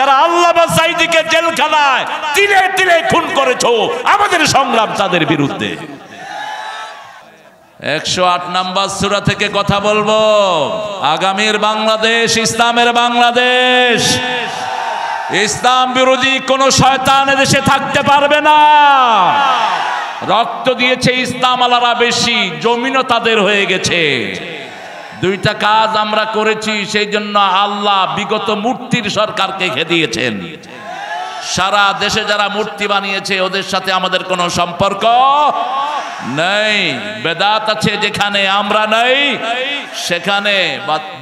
যারা আল্লামা সাঈদীকে জেলখানায় তিলে তিলে খুন করেছো, আমাদের সংগ্রাম তাদের বিরুদ্ধে। 108 নম্বর সূরা থেকে কথা বলবো। আগামীর বাংলাদেশ ইসলামের বাংলাদেশ। ইসলাম বিরোধী কোন শয়তান দেশে থাকতে পারবে না। রক্ত দিয়েছে ইসলাম আলারা বেশি, জমিনও তাদের হয়ে গেছে। দুইটা কাজ আমরা করেছি, সেই জন্য আল্লাহ বিগত মূর্তির সরকারকে খেদিয়েছেন। সারা দেশে যারা মূর্তি বানিয়েছে ওদের সাথে আমাদের কোনো সম্পর্ক নেই। বেদাত আছে যেখানে আমরা নেই, সেখানে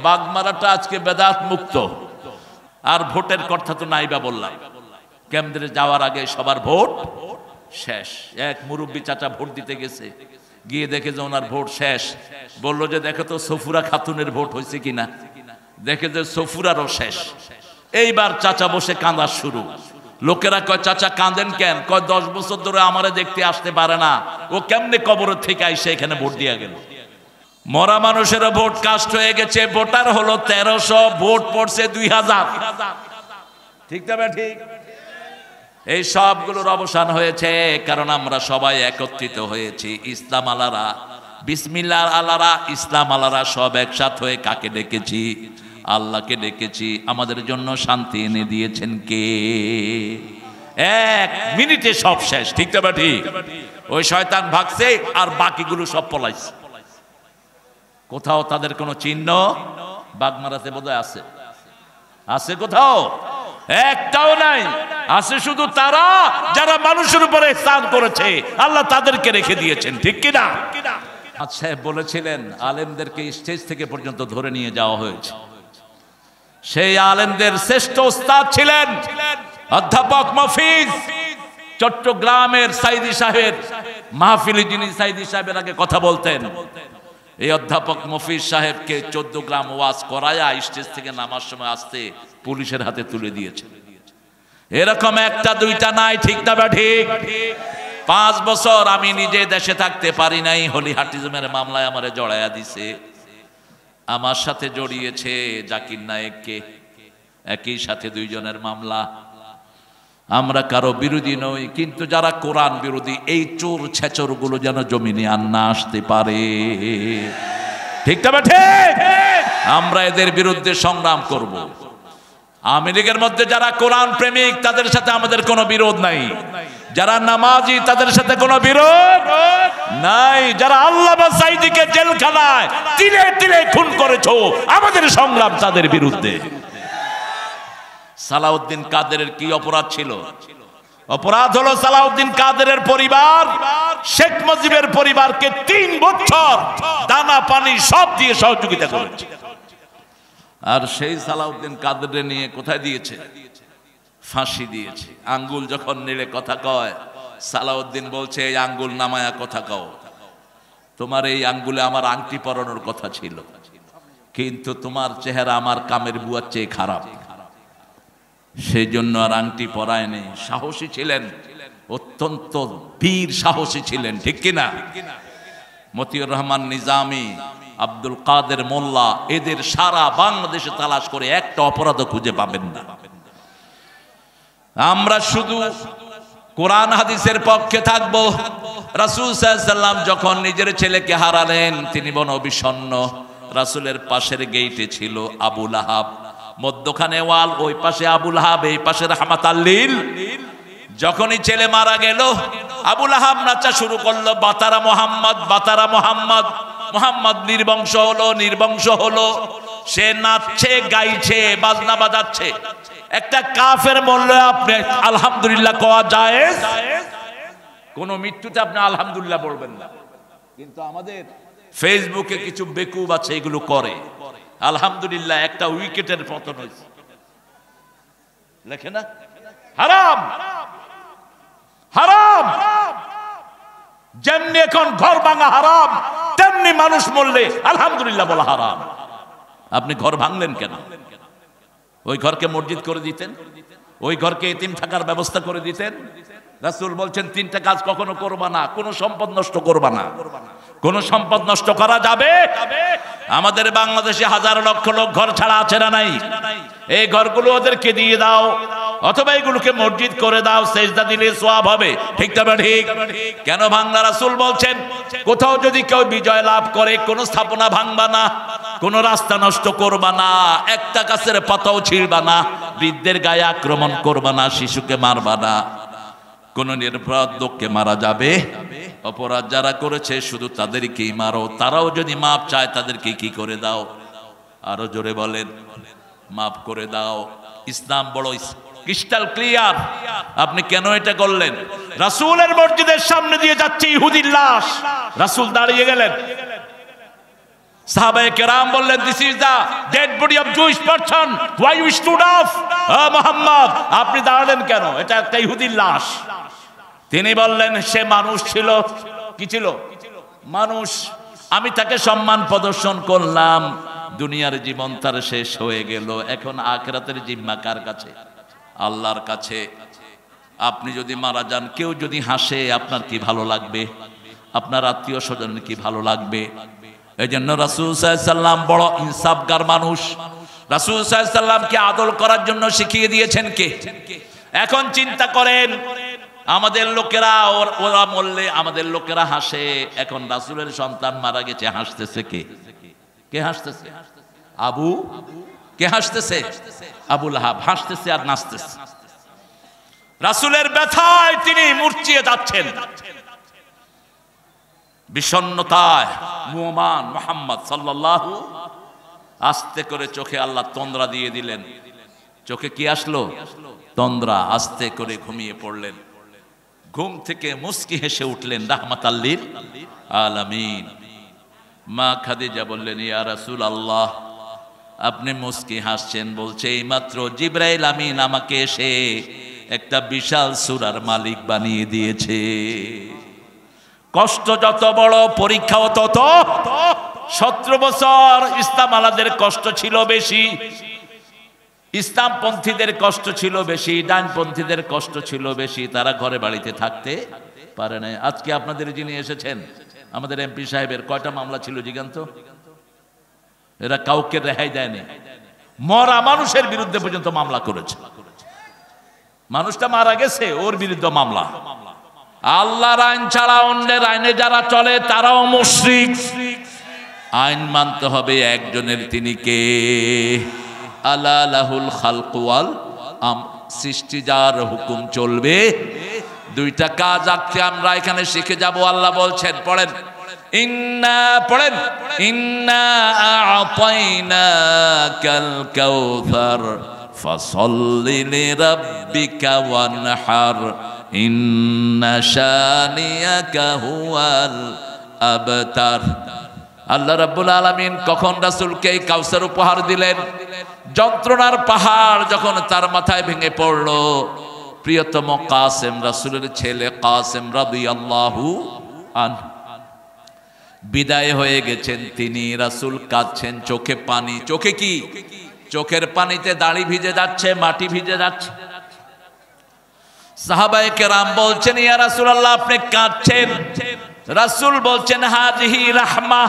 বাগমারাটা আজকে বেদাত মুক্ত। আর ভোটের কথা তো নাইবা বললাম, কেন্দ্রে যাওয়ার আগে সবার ভোট শেষ। এক মুরব্বী চাচা ভোট দিতে গেছে, গিয়ে দেখে যে ওনার ভোট শেষ। বললো যে দেখো তো সফুরা খাতুনের ভোট হয়েছে কিনা, দেখে যে সফুরারও শেষ। এইবার চাচা বসে কাঁদা শুরু। লোকেরা কয় চাচা কাঁদেন কেন? কয় 10 বছর ধরে আমারে দেখতে আসতে পারে না, ও কেমনে কবরের থেকে আইসে এখানে ভোট দিয়া গেল। মরা মানুষেরও ভোট কাস্ট হয়ে গেছে, ভোটার হলো 1300, ভোট পড়ছে 2000। ঠিক তবে ঠিক। এই সবগুলোর অবসান হয়েছে কারণ আমরা সবাই একত্রিত হয়েছি। ইসলাম আলারা, বিসমিল্লাহ আলারা, ইসলাম আলারা সব একসাথ হয়ে কাকে ডেকেছি? আল্লাহকে ডেকেছি। আমাদের জন্য শান্তি এনে দিয়েছেন কে? 1 মিনিটে সব শেষ। ঠিক তবে ঠিক। ওই শয়তান ভাগছে আর বাকিগুলো সব পলাইছে। কোথাও তাদের কোনো চিহ্ন বাগমারাতে বোধহয় আছে? আছে কোথাও? একটাও নাই। আছে শুধু তারা যারা মানুষের উপরে ইহসান করেছে, আল্লাহ তাদেরকে রেখে দিয়েছেন। ঠিক কিনা? আচ্ছা, বলেছিলেন আলেমদেরকে স্টেজ থেকে পর্যন্ত ধরে নিয়ে যাওয়া হয়েছে। সেই আলেমদের শ্রেষ্ঠ ওস্তাদ ছিলেন অধ্যাপক মফিজ। চট্টগ্রামের সাইদি সাহেবের মাহফিলে যিনি সাইদি সাহেবের আগে কথা বলতেন, এই অধ্যাপক মফিজ সাহেবকে 14 গ্রাম ওয়াজ করায়া স্টেজ থেকে নামার সময় আসতে পুলিশের হাতে তুলে দিয়েছে। এরকম একটা দুইটা নাই। ঠিক না বা ঠিক? 5 বছর আমি নিজে দেশে থাকতে পারি নাই, হলিহাটিজমের মামলায় আমারে জড়াইয়া দিছে। আমার সাথে জড়িয়েছে জাকির নায়েককে, একই সাথে 2 জনের মামলা। আমরা কারো বিরোধী নই, কিন্তু যারা কোরআন বিরোধী এই চোর ছেচর গুলো যেন জমিনে আর না আসতে পারে। ঠিক না ঠিক? আমরা এদের বিরুদ্ধে সংগ্রাম করব। আওয়ামী লীগের মধ্যে যারা কোরআন প্রেমিক তাদের সাথে আমাদের কোনো বিরোধ নাই, যারা নামাজি তাদের সাথে কোনো বিরোধ নাই, যারা আল্লামা সাঈদীকে জেলখানায় তিলে তিলে খুন করেছো, আমাদের সংগ্রাম তাদের বিরুদ্ধে। সালাউদ্দিন কাদেরের কি অপরাধ ছিল? অপরাধ হলো সালাউদ্দিন কাদেরের পরিবার শেখ মুজিবের পরিবারকে 3 বছর দানা পানি সব দিয়ে সহযোগিতা করেছে। আর সেই সালাউদ্দিন কাদেরের নিয়ে কোথায় দিয়েছে? ফাঁসি দিয়েছে। আঙ্গুল যখন নেড়ে কথা কয়, সালাউদ্দিন বলছে এই আঙ্গুল নামায়া কথা কও। তোমার এই আঙ্গুলে আমার আংটি পরানোর কথা ছিল, কিন্তু তোমার চেহারা আমার কামের বুয়ার চেয়ে খারাপ, সেই জন্য আর আংটি পরায় নেই। সাহসী ছিলেন, অত্যন্ত বীর সাহসী ছিলেন। ঠিক কিনা? মতিউর রহমান নিজামী, আব্দুল কাদের মোল্লা, এদের সারা বাংলাদেশে তালাশ করে একটা অপরাধ খুঁজে পাবেন না। আমরা শুধু কোরআন হাদিসের পক্ষে থাকব। রাসূল সাল্লাল্লাহু আলাইহি ওয়াসাল্লাম যখন নিজের ছেলেকে হারালেন তিনি বন বিষণ্ণ। রাসূলের পাশের গেইটে ছিল আবু লাহাব, মধ্যখানে ওয়াল, ওই পাশে আবু লাহাব, এই পাশে রাহমাতাল লিল। যখনই ছেলে মারা গেল আবু লাহাব নাচা শুরু করলো, বাতারা মোহাম্মদ, বাতারা মোহাম্মদ। মোহাম্মদ নির্বংশ হলো, নির্বংশ হলো। সে নাচছে, গাইছে, বাজনা বাজাচ্ছে। একটা কাফের বলল আপনি আলহামদুলিল্লাহ কোয়া জায়েজ? কোন মৃত্যুতে আপনি আলহামদুলিল্লাহ বলবেন না, কিন্তু আমাদের ফেসবুকে কিছু বেকুব আছে এগুলো করে। আলহামদুলিল্লাহ একটা উইকেটের পতন হয়েছে, লেখে না? হারাম, হারাম। যেমনি এখন ঘর ভাঙা হারাম, তেমনি মানুষ মরলে আলহামদুলিল্লাহ বলা হারাম। আপনি ঘর ভাঙলেন কেন? ওই ঘরকে মসজিদ করে দিতেন, ওই ঘরকে এতিম থাকার ব্যবস্থা করে দিতেন। রাসূল বলছেন 3টা কাজ কখনো করবা না। কোনো সম্পদ নষ্ট করবা না। কোন সম্পদ নষ্ট করা যাবে? আমাদের বাংলাদেশে হাজার লক্ষ লোক ঘর ছাড়া আছে না নাই? এই ঘরগুলো ওদেরকে দিয়ে দাও, অথবা এগুলোকে মসজিদ করে দাও, সেজদা দিলে সওয়াব হবে। ঠিক তবে ঠিক কেন ভাঙলা? রাসূল বলছেন কোথাও যদি কেউ বিজয় লাভ করে কোনো স্থাপনা ভাঙবা না, কোনো রাস্তা নষ্ট করবা না, একটা গাছের পাতাও ছিঁড়বা না, বৃদ্ধের গায়ে আক্রমণ করবা না, শিশুকে মারবা না, কোন নিরপরাধ লোককে মারা যাবে, অপরাধ যারা করেছে শুধু তাদেরকেই মারো, তারাও যদি মাপ চায় তাদেরকে কি করে দাও, আরো জোরে বলেন, মাফ করে দাও। ইসলাম বড় ক্রিস্টাল ক্লিয়ার। আপনি কেন এটা করলেন? রাসূলের মসজিদের সামনে দিয়ে যাচ্ছে ইহুদির লাশ, রাসূল দাঁড়িয়ে গেলেন, সাহাবায়ে কেরাম বললেন this is the dead body of Jewish person, why you stood up, ও মুহাম্মদ আপনি দাঁড়ালেন কেন? এটা একটা ইহুদির লাশ। তিনি বললেন সে মানুষ ছিল। কি ছিল? মানুষ। আমি তাকে সম্মান প্রদর্শন করলাম, দুনিয়ার জীবন তার শেষ হয়ে গেল, এখন আখিরাতের জিম্মা কার কাছে? আল্লাহর কাছে। আপনি যদি মারা যান, কেউ যদি হাসে আপনার কি ভালো লাগবে? আপনার আত্মীয় স্বজনের কি ভালো লাগবে? এই জন্য রাসূল সাল্লাল্লাহু আলাইহি সাল্লাম বড় ইনসাফগার মানুষ। রাসূল সাল্লাল্লাহু আলাইহি সাল্লামকে আদল করার জন্য শিখিয়ে দিয়েছেন কে? এখন চিন্তা করেন, আমাদের লোকেরা ওরা মরলে আমাদের লোকেরা হাসে, এখন রাসূলের সন্তান মারা গেছে, হাসতেছে কে? কে হাসতেছে? কে হাসতেছে? আবু লাহাব হাসতেছে আর নাচতেছে। রাসূলের ব্যথায় তিনি মূর্ছিয়ে যাচ্ছেন, বিষণ্ণতায় মুহমান মুহাম্মদ সাল্লাল্লাহু। আস্তে করে চোখে আল্লাহ তন্দ্রা দিয়ে দিলেন। চোখে কি আসলো? তন্দ্রা। আস্তে করে ঘুমিয়ে পড়লেন। ঘুম থেকে মুস্কি হেসে উঠলেন রাহমাতাল লিল আলামিন। মা খাদিজা বললেন ইয়া রাসূলুল্লাহ, আপনি মুস্কি হাসছেন, বলছে এইমাত্র জিবরাইল আমিন আমাকে এসে একটা বিশাল সূরার মালিক বানিয়ে দিয়েছে। কষ্ট যত বড়, পরীক্ষাও তত। 17 বছর ইসলাম আলাদের কষ্ট ছিল বেশি, ইসলামপন্থীদের কষ্ট ছিল বেশি, ডানপন্থীদের কষ্ট ছিল বেশি। তারা ঘরে বাড়িতে থাকতে পারে না। আজকে আপনাদের যিনি এসেছেন, আমাদের এমপি সাহেবের কয়টা মামলা ছিল জিজ্ঞান্ত? এরা কাউকে রেহাই দেয়নি। মরা মানুষের বিরুদ্ধে পর্যন্ত মামলা করেছে। মানুষটা মারা গেছে, ওর বিরুদ্ধে মামলা। আল্লাহর আইন ছাড়া অন্যের আইনে যারা চলে তারাও মুশরিক। আইন মানতে হবে একজনের, তিনি কে? আলা লাহুল খালকু ওয়াল আমর, সৃষ্টি যার হুকুম চলবে। দুইটা কাজ আজকে আমরা এখানে শিখে যাব। আল্লাহ বলছেন, পড়েন পড়েন ইন্না আ'তাইনাকাল কাউসার ফাসাল্লি লিরাব্বিকা ওয়ানহার ইন্না শানিয়াকা হুয়াল আবতার। আল্লাহ রাব্বুল আলামিন কখন রাসূলকে এই কাউসার উপহার দিলেন? যন্ত্রণার পাহাড় যখন তার মাথায় ভেঙে পড়ল। প্রিয়তম কাসেম, রাসূলের ছেলে কাসেম রাদিয়াল্লাহু আনহু বিদায় হয়ে গেছেন। তিনি রাসূল কাঁদছেন, চোখে পানি। চোখে কি? চোখের পানিতে দাড়ি ভিজে যাচ্ছে, মাটি ভিজে যাচ্ছে। সাহাবায়ে কেরাম বলছেন ইয়া রাসূলুল্লাহ আপনি কাঁদছেন। রাসূল বলছেন হাযিহি রাহমা,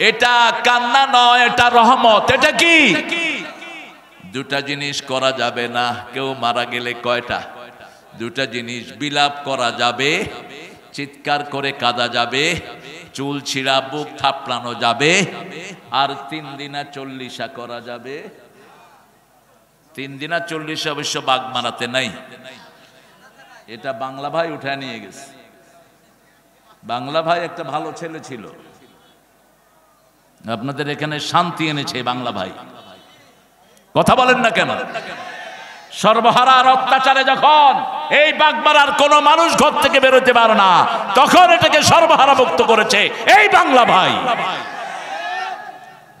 এটা কান্না নয়, এটা রহমত। এটা কি? দুটা জিনিস করা যাবে না। কেউ মারা গেলে কয়টা? দুটা জিনিস। বিলাপ করা যাবে, চিৎকার করে কাঁদা যাবে, চুল ছিঁড়া বুক থাপড়ানো যাবে, আর 3 দিনা 40 করা যাবে। 3 দিনা 40 অবশ্য বাগ মারাতে নাই, এটা বাংলা ভাই উঠায় নিয়ে গেছে। বাংলা ভাই একটা ভালো ছেলে ছিল, আপনাদের এখানে শান্তি এনেছে বাংলা ভাই। কথা বলেন না কেন? সর্বহারার অত্যাচারে যখন এই বাগমারার কোন মানুষ ঘর থেকে বেরোতে পারে না, তখন এটাকে সর্বহারা মুক্ত করেছে এই বাংলা ভাই।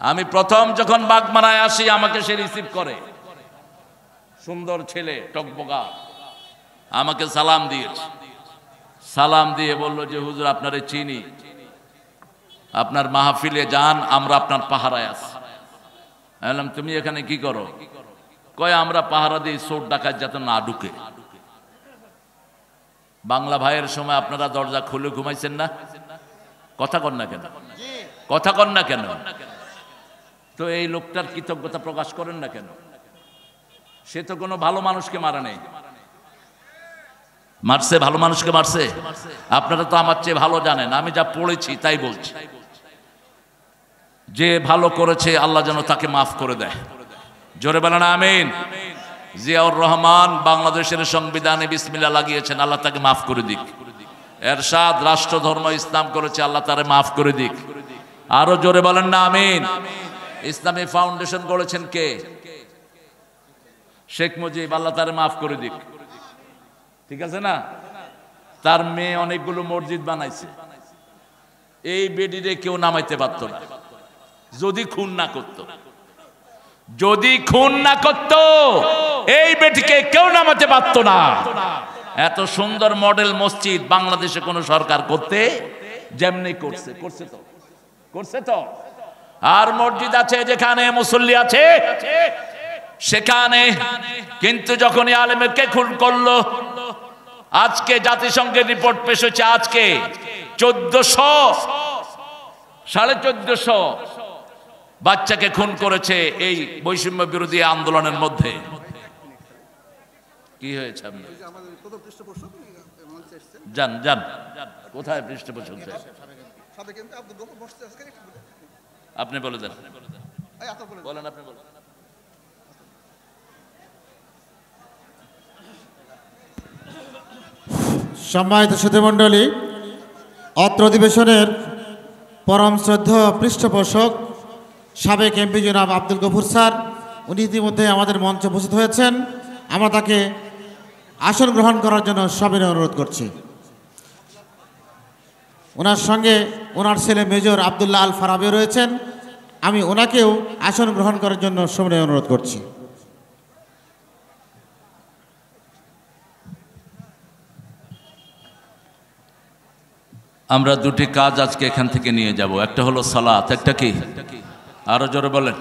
আমি প্রথম যখন বাগমারায় আসি, আমাকে সে রিসিভ করে, সুন্দর ছেলে, টকবগা, আমাকে সালাম দিয়েছে। সালাম দিয়ে বলল যে হুজুর আপনারে চিনি, আপনার মাহফিলে যান, আমরা আপনার পাহারায় আছি। আমি বললাম তুমি এখানে কি করো? কয় আমরা পাহারা দিই, চোর ডাকাত যাতে না ঢুকে। বাংলা ভাইয়ের সময় আপনারা দরজা খুলে ঘুমাইছেন না? কথা কন না কেন? কথা কন না কেন? তো এই লোকটার কৃতজ্ঞতা প্রকাশ করেন না কেন? সে তো কোনো ভালো মানুষকে মারা নেই। মারছে? ভালো মানুষকে মারছে? আপনারা তো আমার চেয়ে ভালো জানেন, আমি যা পড়েছি তাই বলছি। যে ভালো করেছে আল্লাহ যেন তাকে মাফ করে দেয়। জোরে বলেন আমিন। জিয়াউর রহমান বাংলাদেশের সংবিধানে বিসমিল্লাহ লাগিয়েছেন, আল্লাহ তাকে মাফ করে দিক। এরশাদ রাষ্ট্র ধর্ম ইসলাম করেছে, আল্লাহ তারে মাফ করে দিক। আরো জোরে বলেন না আমিন। ইসলামী ফাউন্ডেশন করেছেন কে? শেখ মুজিব, আল্লাহ তারে মাফ করে দিক। ঠিক আছে না? তার মেয়ে অনেকগুলো মসজিদ বানাইছে। এই বেডিরে কেউ নামাইতে পারত না যদি খুন না করত। যদি খুন না করত এই বেটিকে কেউ নামাতে পারত না। এত সুন্দর মডেল মসজিদ বাংলাদেশে কোন সরকার করতে যেমনি করছে, করছে তো। আর মসজিদ আছে যেখানে মুসল্লি আছে সেখানে, কিন্তু যখনই আলেমকে খুন করলো, আজকে জাতিসংঘের রিপোর্ট পেশ হচ্ছে, আজকে 1400 বাচ্চাকে খুন করেছে এই বৈষম্য বিরোধী আন্দোলনের মধ্যে। কি হয়েছে? যান যান, কোথায় পৃষ্ঠপোষক? আপনি বলে দেন, বলেন, আপনি বলেন। সম্মানিত সুধীমণ্ডলী, অত্র অধিবেশনের পরম শ্রদ্ধেয় পৃষ্ঠপোষক সাবেক এমপি জনাব আব্দুল গফুর স্যার, উনি ইতিমধ্যে আমাদের মঞ্চে উপস্থিত হয়েছেন। আমরা তাকে আসন গ্রহণ করার জন্য সবিনয় অনুরোধ করছি। ওনার সঙ্গে ওনার ছেলে মেজর আবদুল্লাহ আল ফারাবিও রয়েছেন। আমি ওনাকেও আসন গ্রহণ করার জন্য সবিনয় অনুরোধ করছি। আমরা দুটি কাজ আজকে এখান থেকে নিয়ে যাব। একটা হলো সালাত, একটা কি? আরো জোরে বলেন।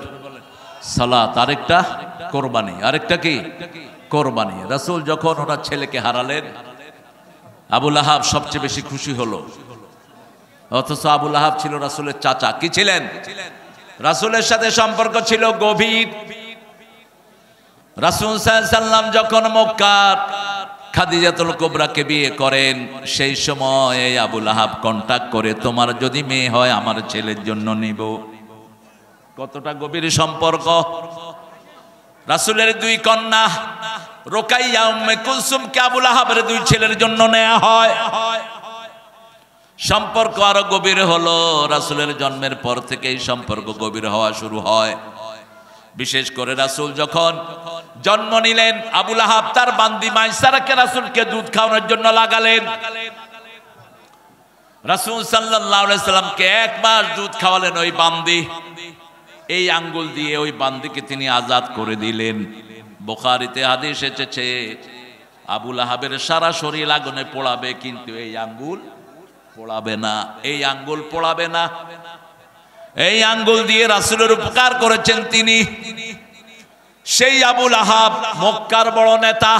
সালাত, আরেকটা কোরবানি। আরেকটা কি? কোরবানি। রাসূল যখন ওনার ছেলেকে হারালেন, আবু লাহাব সবচেয়ে বেশি খুশি হলো। অথচ আবু লাহাব ছিল রাসূলের চাচা। কি ছিলেন? রাসূলের সাথে সম্পর্ক ছিল গভীর। রাসূল সাল্লাল্লাহু আলাইহি সাল্লাম যখন মক্কার খাদিজাতুল কুবরাকে বিয়ে করেন, সেই সময় আবু লাহাব কন্টাক্ট করে, তোমার যদি মেয়ে হয় আমার ছেলের জন্য নিব। কতটা গভীর সম্পর্ক। রাসূলের দুই কন্যা রুকাইয়া উম্মে কুলসুমকে আবু লাহাবের দুই ছেলের জন্য নেওয়া হয়। সম্পর্ক আরো গভীর হলো। রাসূলের জন্মের পর থেকে এই সম্পর্ক গভীর হওয়া শুরু হয়। বিশেষ করে রাসূল যখন জন্ম নিলেন, আবু লাহাব তার বান্দি মাইসারাকে রাসূলকে দুধ খাওয়ানোর জন্য লাগালেন। রাসূল সাল্লাল্লাহু আলাইহি সাল্লামকে এক মাস দুধ খাওয়ালেন ওই বান্দি। এই আঙ্গুল দিয়ে ওই বান্দিকে তিনি আজাদ করে দিলেন। বুখারীতে হাদিস এসেছে, আবু লাহাবের সারা শরীর আগুনে পোড়াবে, কিন্তু এই আঙ্গুল পোড়াবে না। এই আঙ্গুল পোড়াবে না। এই আঙ্গুল দিয়ে রাসূলের উপকার করেছেন তিনি। সেই আবু লাহাব মক্কার বড় নেতা।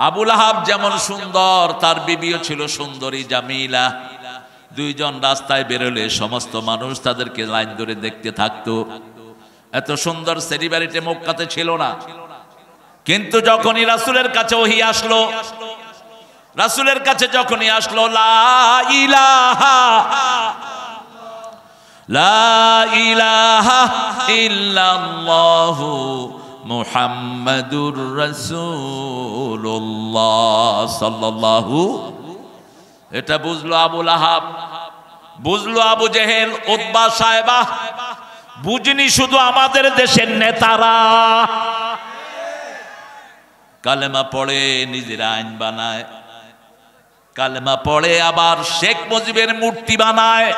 আবু লাহাব যেমন সুন্দর, তার বিবিও ছিল সুন্দরী জামিলা। দুইজন রাস্তায় বেরোলে সমস্ত মানুষ তাদেরকে লাইন ধরে দেখতে থাকতো। এত সুন্দর সেলিব্রিটি মক্কাতে ছিল না। কিন্তু যখনই রাসূলের কাছে ওহী আসলো, রাসূলের কাছে যখনই আসলো, লা ইলাহা ইল্লাল্লাহু মুহাম্মাদুর রাসূলুল্লাহ সাল্লাল্লাহু, এটা বুঝলো আবু লাহাব, বুঝলো আবু জেহেল, উতবা, সায়বা। বুঝনি শুধু আমাদের দেশের নেতারা। কালেমা পড়ে নিজের আইন বানায়, কালেমা পড়ে আবার শেখ মুজিবের মূর্তি বানায়,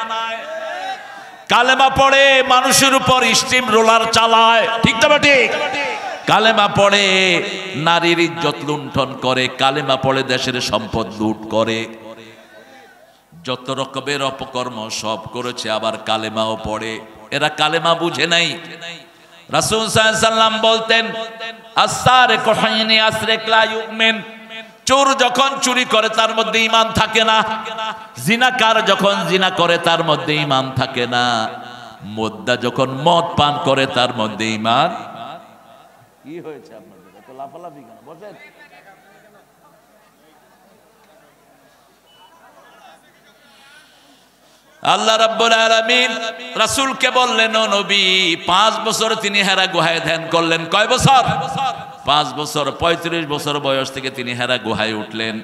কালেমা পড়ে মানুষের উপর স্টিম রোলার চালায়। ঠিক তো ঠিক? কালেমা পড়ে নারীর ইজ্জত লুণ্ঠন করে, কালেমা পড়ে দেশের সম্পদ লুট করে, যত রকমের অপকর্ম সব করেছে। আবার কালেমাও পড়ে। এরা কালেমা বুঝে নাই। রাসূল সাল্লাল্লাহু আলাইহি সাল্লাম বলতেন, আস-সারিকু হিনা ইয়াসরিক লা ইউমিন। চোর যখন চুরি করে তার মধ্যে ঈমান থাকে না। জিনাকার যখন জিনা করে তার মধ্যে ঈমান থাকে না। মুদ্দা যখন মদ পান করে তার মধ্যে ঈমান কি হয়েছে আপনাদের এত লাফালাফি কেন? বসেন। আল্লাহ রাব্বুল আলামিন রাসূলকে বললেন, ও নবী, 5 বছর তিনি হেরা গুহায় ধ্যান করলেন। কয় বছর? 5 বছর। 35 বছর বয়স থেকে তিনি হেরা গুহায় উঠলেন।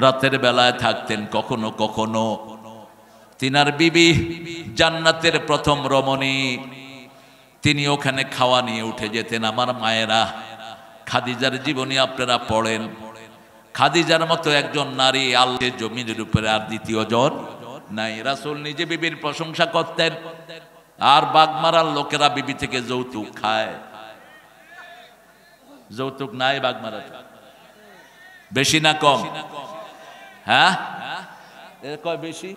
রাতের বেলায় থাকতেন কখনো কখনো। তিনার বিবি জান্নাতের প্রথম রমণী, তিনি ওখানে খাওয়া নিয়ে উঠে যেতেন। আমার মায়েরা, খাদিজার জীবনী আপনারা পড়েন। খাদিজার মতো একজন নারী আল্লাহর জমিনের উপরে আর দ্বিতীয় জন নাই। রাসূল নিজে বিবির প্রশংসা করতেন। আর বাগমারার লোকেরা বিবি থেকে যৌতুক খায়। যৌতুক নাই বাগমারা? বেশি না কম? হ্যাঁ, কয় বেশি?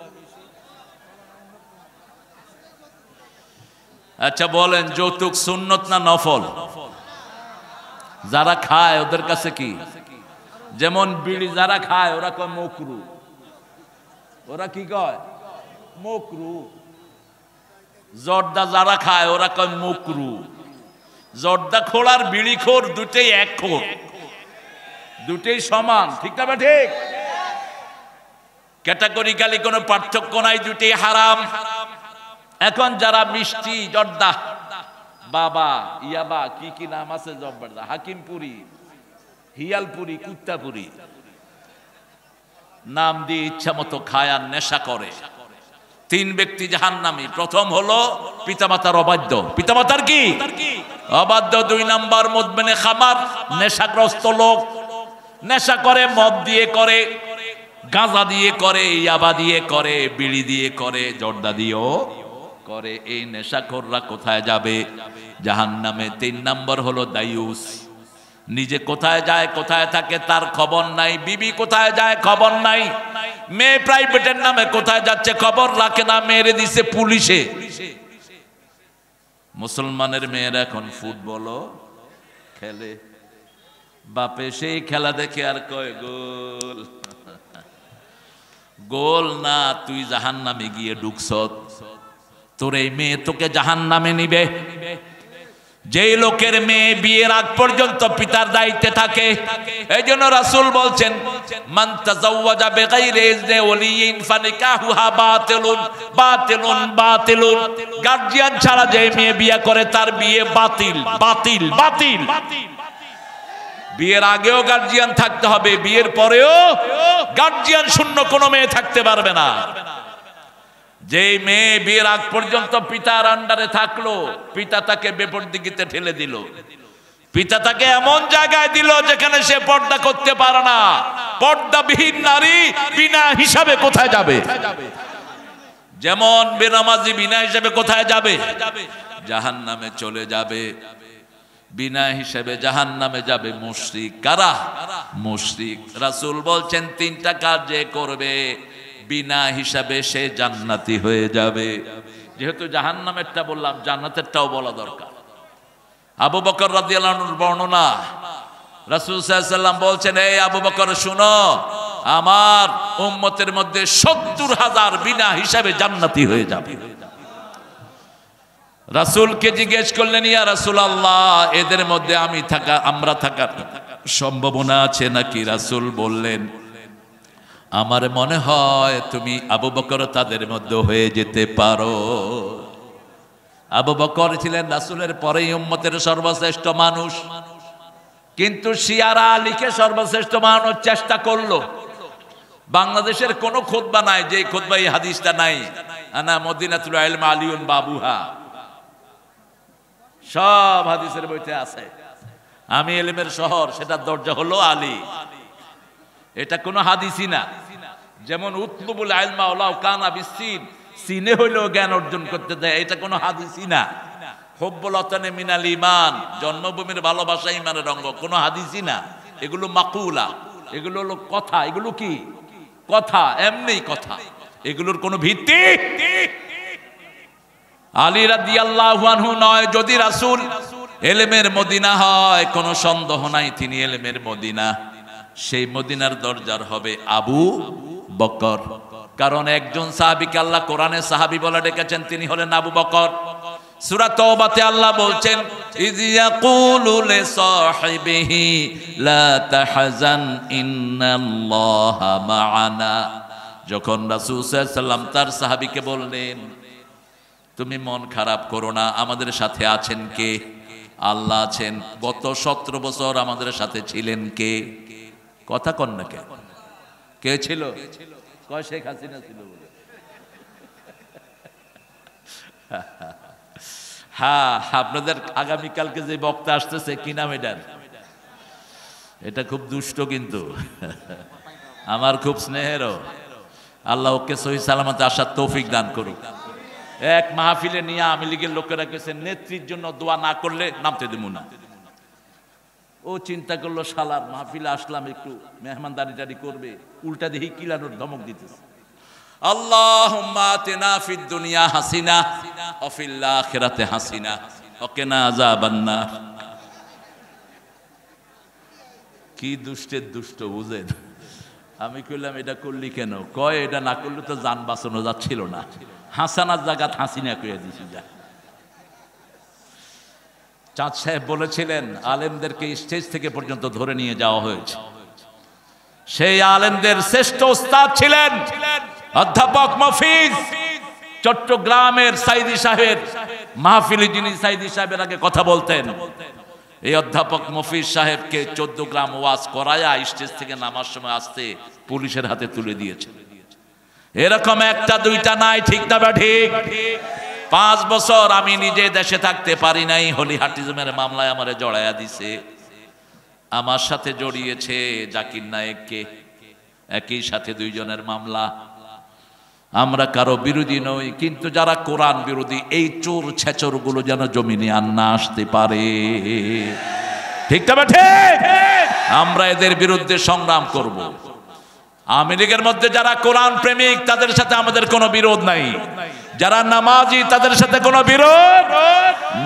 আচ্ছা বলেন, যৌতুক সুন্নত না নফল? যারা খায় ওদের কাছে কি? যেমন বিড়ি যারা খায় ওরা কয় মকরু। ওরা কি কয়? মকরু। জর্দা যারা খায় ওরা কয় মকরু। জর্দা খোর আর বিড়ি খোর দুটেই এক খোর, দুটেই সমান। ঠিক না? ঠিক। ক্যাটাগরিক্যালি কোনো পার্থক্য নাই, দুটেই হারাম। এখন যারা মিষ্টি জর্দা, বাবা ইয়াবা কি কি নাম আছে, জব্বরদা, হাকিমপুরি, হিয়ালপুরি, কুত্তাপুরি, নাম দিয়ে ইচ্ছা মতো খায় আর নেশা করে। 3 ব্যক্তি জাহান্নামী। প্রথম হলো পিতামাতার অবাধ্য। পিতামাতার কি? অবাধ্য। 2 নাম্বার মুদমিনে খামার, নেশাগ্রস্ত লোক। নেশা করে, মদ দিয়ে করে, গাঁজা দিয়ে করে, ইয়াবা দিয়ে করে, বিড়ি দিয়ে করে, জর্দা দিয়েও করে। এই নেশাখোররা কোথায় যাবে? জাহান্নামে। 3 নাম্বার হলো দায়ুস। নিজে কোথায় যায় কোথায় থাকে তার খবর নাই। বিবি কোথায় যায় খবর নাই। মেয়ে প্রাইভেটের নামে কোথায় যাচ্ছে খবর রাখে না, মেরে দিছে পুলিশে। মুসলমানের মেয়েরা এখন ফুটবলও খেলে। বাপে সেই খেলা দেখে আর কয় গোল। গোল না, তুই জাহান্নামে গিয়ে ঢুকছ। তোর এই মেয়ে তোকে জাহান্নামে নিবে। যেই লোকের মেয়ে বিয়ের আগ পর্যন্ত পিতার দায়িত্বে থাকে, এই জন্য রাসূল বলছেন, মান তাযাওয়াজা বিগাইরি ইজনি ওয়ালিয়িন ফানিকাহুহা বাতিলুন বাতিলুন বাতিলুন। গার্জিয়ান ছাড়া যে মেয়ে বিয়ে করে তার বিয়ে বাতিল বাতিল বাতিল। বিয়ের আগেও গার্জিয়ান থাকতে হবে, বিয়ের পরেও গার্জিয়ান শূন্য কোনো মেয়ে থাকতে পারবে না। যে মেয়ে বিয়ের আগ পর্যন্ত পিতার আন্ডারে থাকলো, পিতা তাকে বেপরদিগিতে ঠেলে দিল। পিতা তাকে এমন জায়গায় দিল যেখানে সে পর্দা করতে পারে না। পর্দাবিহীন নারী বিনা হিসাবে কোথায় যাবে? যেমন বেনামাজি বিনা হিসাবে কোথায় যাবে? জাহান্নামে চলে যাবে। বিনা হিসাবে জাহান্নামে যাবে মুশরিক। কারা? মুশরিক। রাসূল বলছেন 3টা কাজ যে করবে বিনা হিসাবে সে জান্নাতি হয়ে যাবে। যেহেতু জাহান্নামেরটা বললাম, জান্নাতেরটাও বলা দরকার। আবু বকর রাদিয়াল্লাহু আনহুর বর্ণনা, রাসূল সাল্লাল্লাহু আলাইহি ওয়াসাল্লাম বলছেন, এই আবু বকর শুনো, আমার উম্মতের মধ্যে ৭০,০০০ বিনা হিসাবে জান্নাতি হয়ে যাবে। রাসূলকে জিজ্ঞেস করলেন, ইয়া রাসূলুল্লাহ, এদের মধ্যে আমরা থাকার সম্ভাবনা আছে নাকি? রাসূল বললেন, আমার মনে হয় তুমি আবু বকর তাদের মধ্যে হয়ে যেতে পারো। আবু বকর ছিলেন রাসূলের পরেই উম্মতের সর্বশ্রেষ্ঠ মানুষ, কিন্তু শিয়ারা লিখে সর্বশ্রেষ্ঠ মানুষ চেষ্টা করলো। বাংলাদেশের কোন খুতবা নাই যে খুতবা এই হাদিসটা নাই, আনা মদিনাতুল ইলম আলিউন বাবুহা, সব হাদিসের বইতে আছে। আমি ইলমের শহর, সেটার দরজা হলো আলী। এটা কোনো হাদিসই না। যেমন উতলুবুল ইলমা ওয়ালাউ কানা বিসসিন, সিনে হইলেও জ্ঞান অর্জন করতে দেয়, এটা কোনো হাদিসই না। হুব্বুল ওয়াতানি মিনাল ঈমান, জন্মভূমির ভালোবাসা ঈমানের অঙ্গ, কোনো হাদিসই না। এগুলো মাকুলা, এগুলো হলো কথা। এগুলো কি কথা? এমনি কথা। এগুলোর কোনো ভিত্তি আলী রাদিয়াল্লাহু আনহু নয়। যদি রাসূল ইলমের মদিনা হয়, কোনো সন্দেহ নাই তিনি ইলমের মদিনা। সেই মদিনার দরজার হবে আবু বকর। কারণ একজন সাহাবীকে আল্লাহ কোরআনে সাহাবী বলে ডেকেছেন, তিনি হলেন আবু বকর। সূরা তওবাতে আল্লাহ বলছেন ইয ইয়াকুলু লিসাহিবিহি লা তাহজান ইন্নাল্লাহা মা'ানা। যখন রাসূল সাল্লাল্লাহু আলাইহি ওয়াসাল্লাম তার সাহাবীকে বললেন তুমি মন খারাপ করো না, আমাদের সাথে আছেন কে? আল্লাহ আছেন। গত 17 বছর আমাদের সাথে ছিলেন কে? কথা কন না কে? কে ছিল? কয় শেখ হাসিনা ছিল বলে। হ্যাঁ, আপনাদের আগামীকালকে যে বক্তা আসতেছে কি নাম এটার? এটা খুব দুষ্ট কিন্তু আমার খুব স্নেহেরও। আল্লাহ ওকে সহি সালামতে আসার তৌফিক দান করুক। এক মাহফিলে নিয়ে আওয়ামী লীগের লোকেরা গেছে নেত্রীর জন্য দোয়া না করলে নামতে দেব না। ও চিন্তা করলো শালার মাহফিলে আসলাম একটু মেহমানদারি করবে, উল্টা দেখি কিলানোর ধমক দিতেছে আল্লাহুম্মা আতিনা ফিদ দুনিয়া হাসিনা ওয়া ফিল আখিরাতি হাসিনা ওয়া কিনা আযাবান্নার। কি দুষ্টের দুষ্ট বুঝেন। আমি কইলাম এটা করলি কেন? কয় এটা না করলে তো জান বাঁচানো যাচ্ছিল না, হাসানার জায়গাত হাসিনা কইয়া দিছি। যা চাঁদ সাহেব বলেছিলেন আলেমদেরকে স্টেজ থেকে পর্যন্ত ধরে নিয়ে যাওয়া হয়েছে। সেই আলেমদের শ্রেষ্ঠ ওস্তাদ ছিলেন অধ্যাপক মফিজ। চট্টগ্রামের সাইদি সাহেব মাহফিলে যিনি সাইদি সাহেবের আগে কথা বলতেন, এই অধ্যাপক মফিজ সাহেবকে 14 গ্রাম ওয়াজ করায়া স্টেজ থেকে নামার সময় আসতে পুলিশের হাতে তুলে দিয়েছে। এরকম একটা দুইটা নাই, ঠিক না বা ঠিক? 5 বছর আমি নিজে দেশে থাকতে পারি নাই, হলিহাটিজমের মামলায় আমারে জড়াইয়া দিছে। আমার সাথে জড়িয়েছে জাকির নায়েককে, একই সাথে 2 জনের মামলা। আমরা কারো বিরোধী নই, কিন্তু যারা কোরআন বিরোধী এই চোর ছেচর গুলো যেন জমিনে আর না আসতে পারে, ঠিক না ঠিক? আমরা এদের বিরুদ্ধে সংগ্রাম করব। আওয়ামী লীগের মধ্যে যারা কোরআন প্রেমিক তাদের সাথে আমাদের কোনো বিরোধ নাই, যারা নামাজি তাদের সাথে কোনো বিরোধ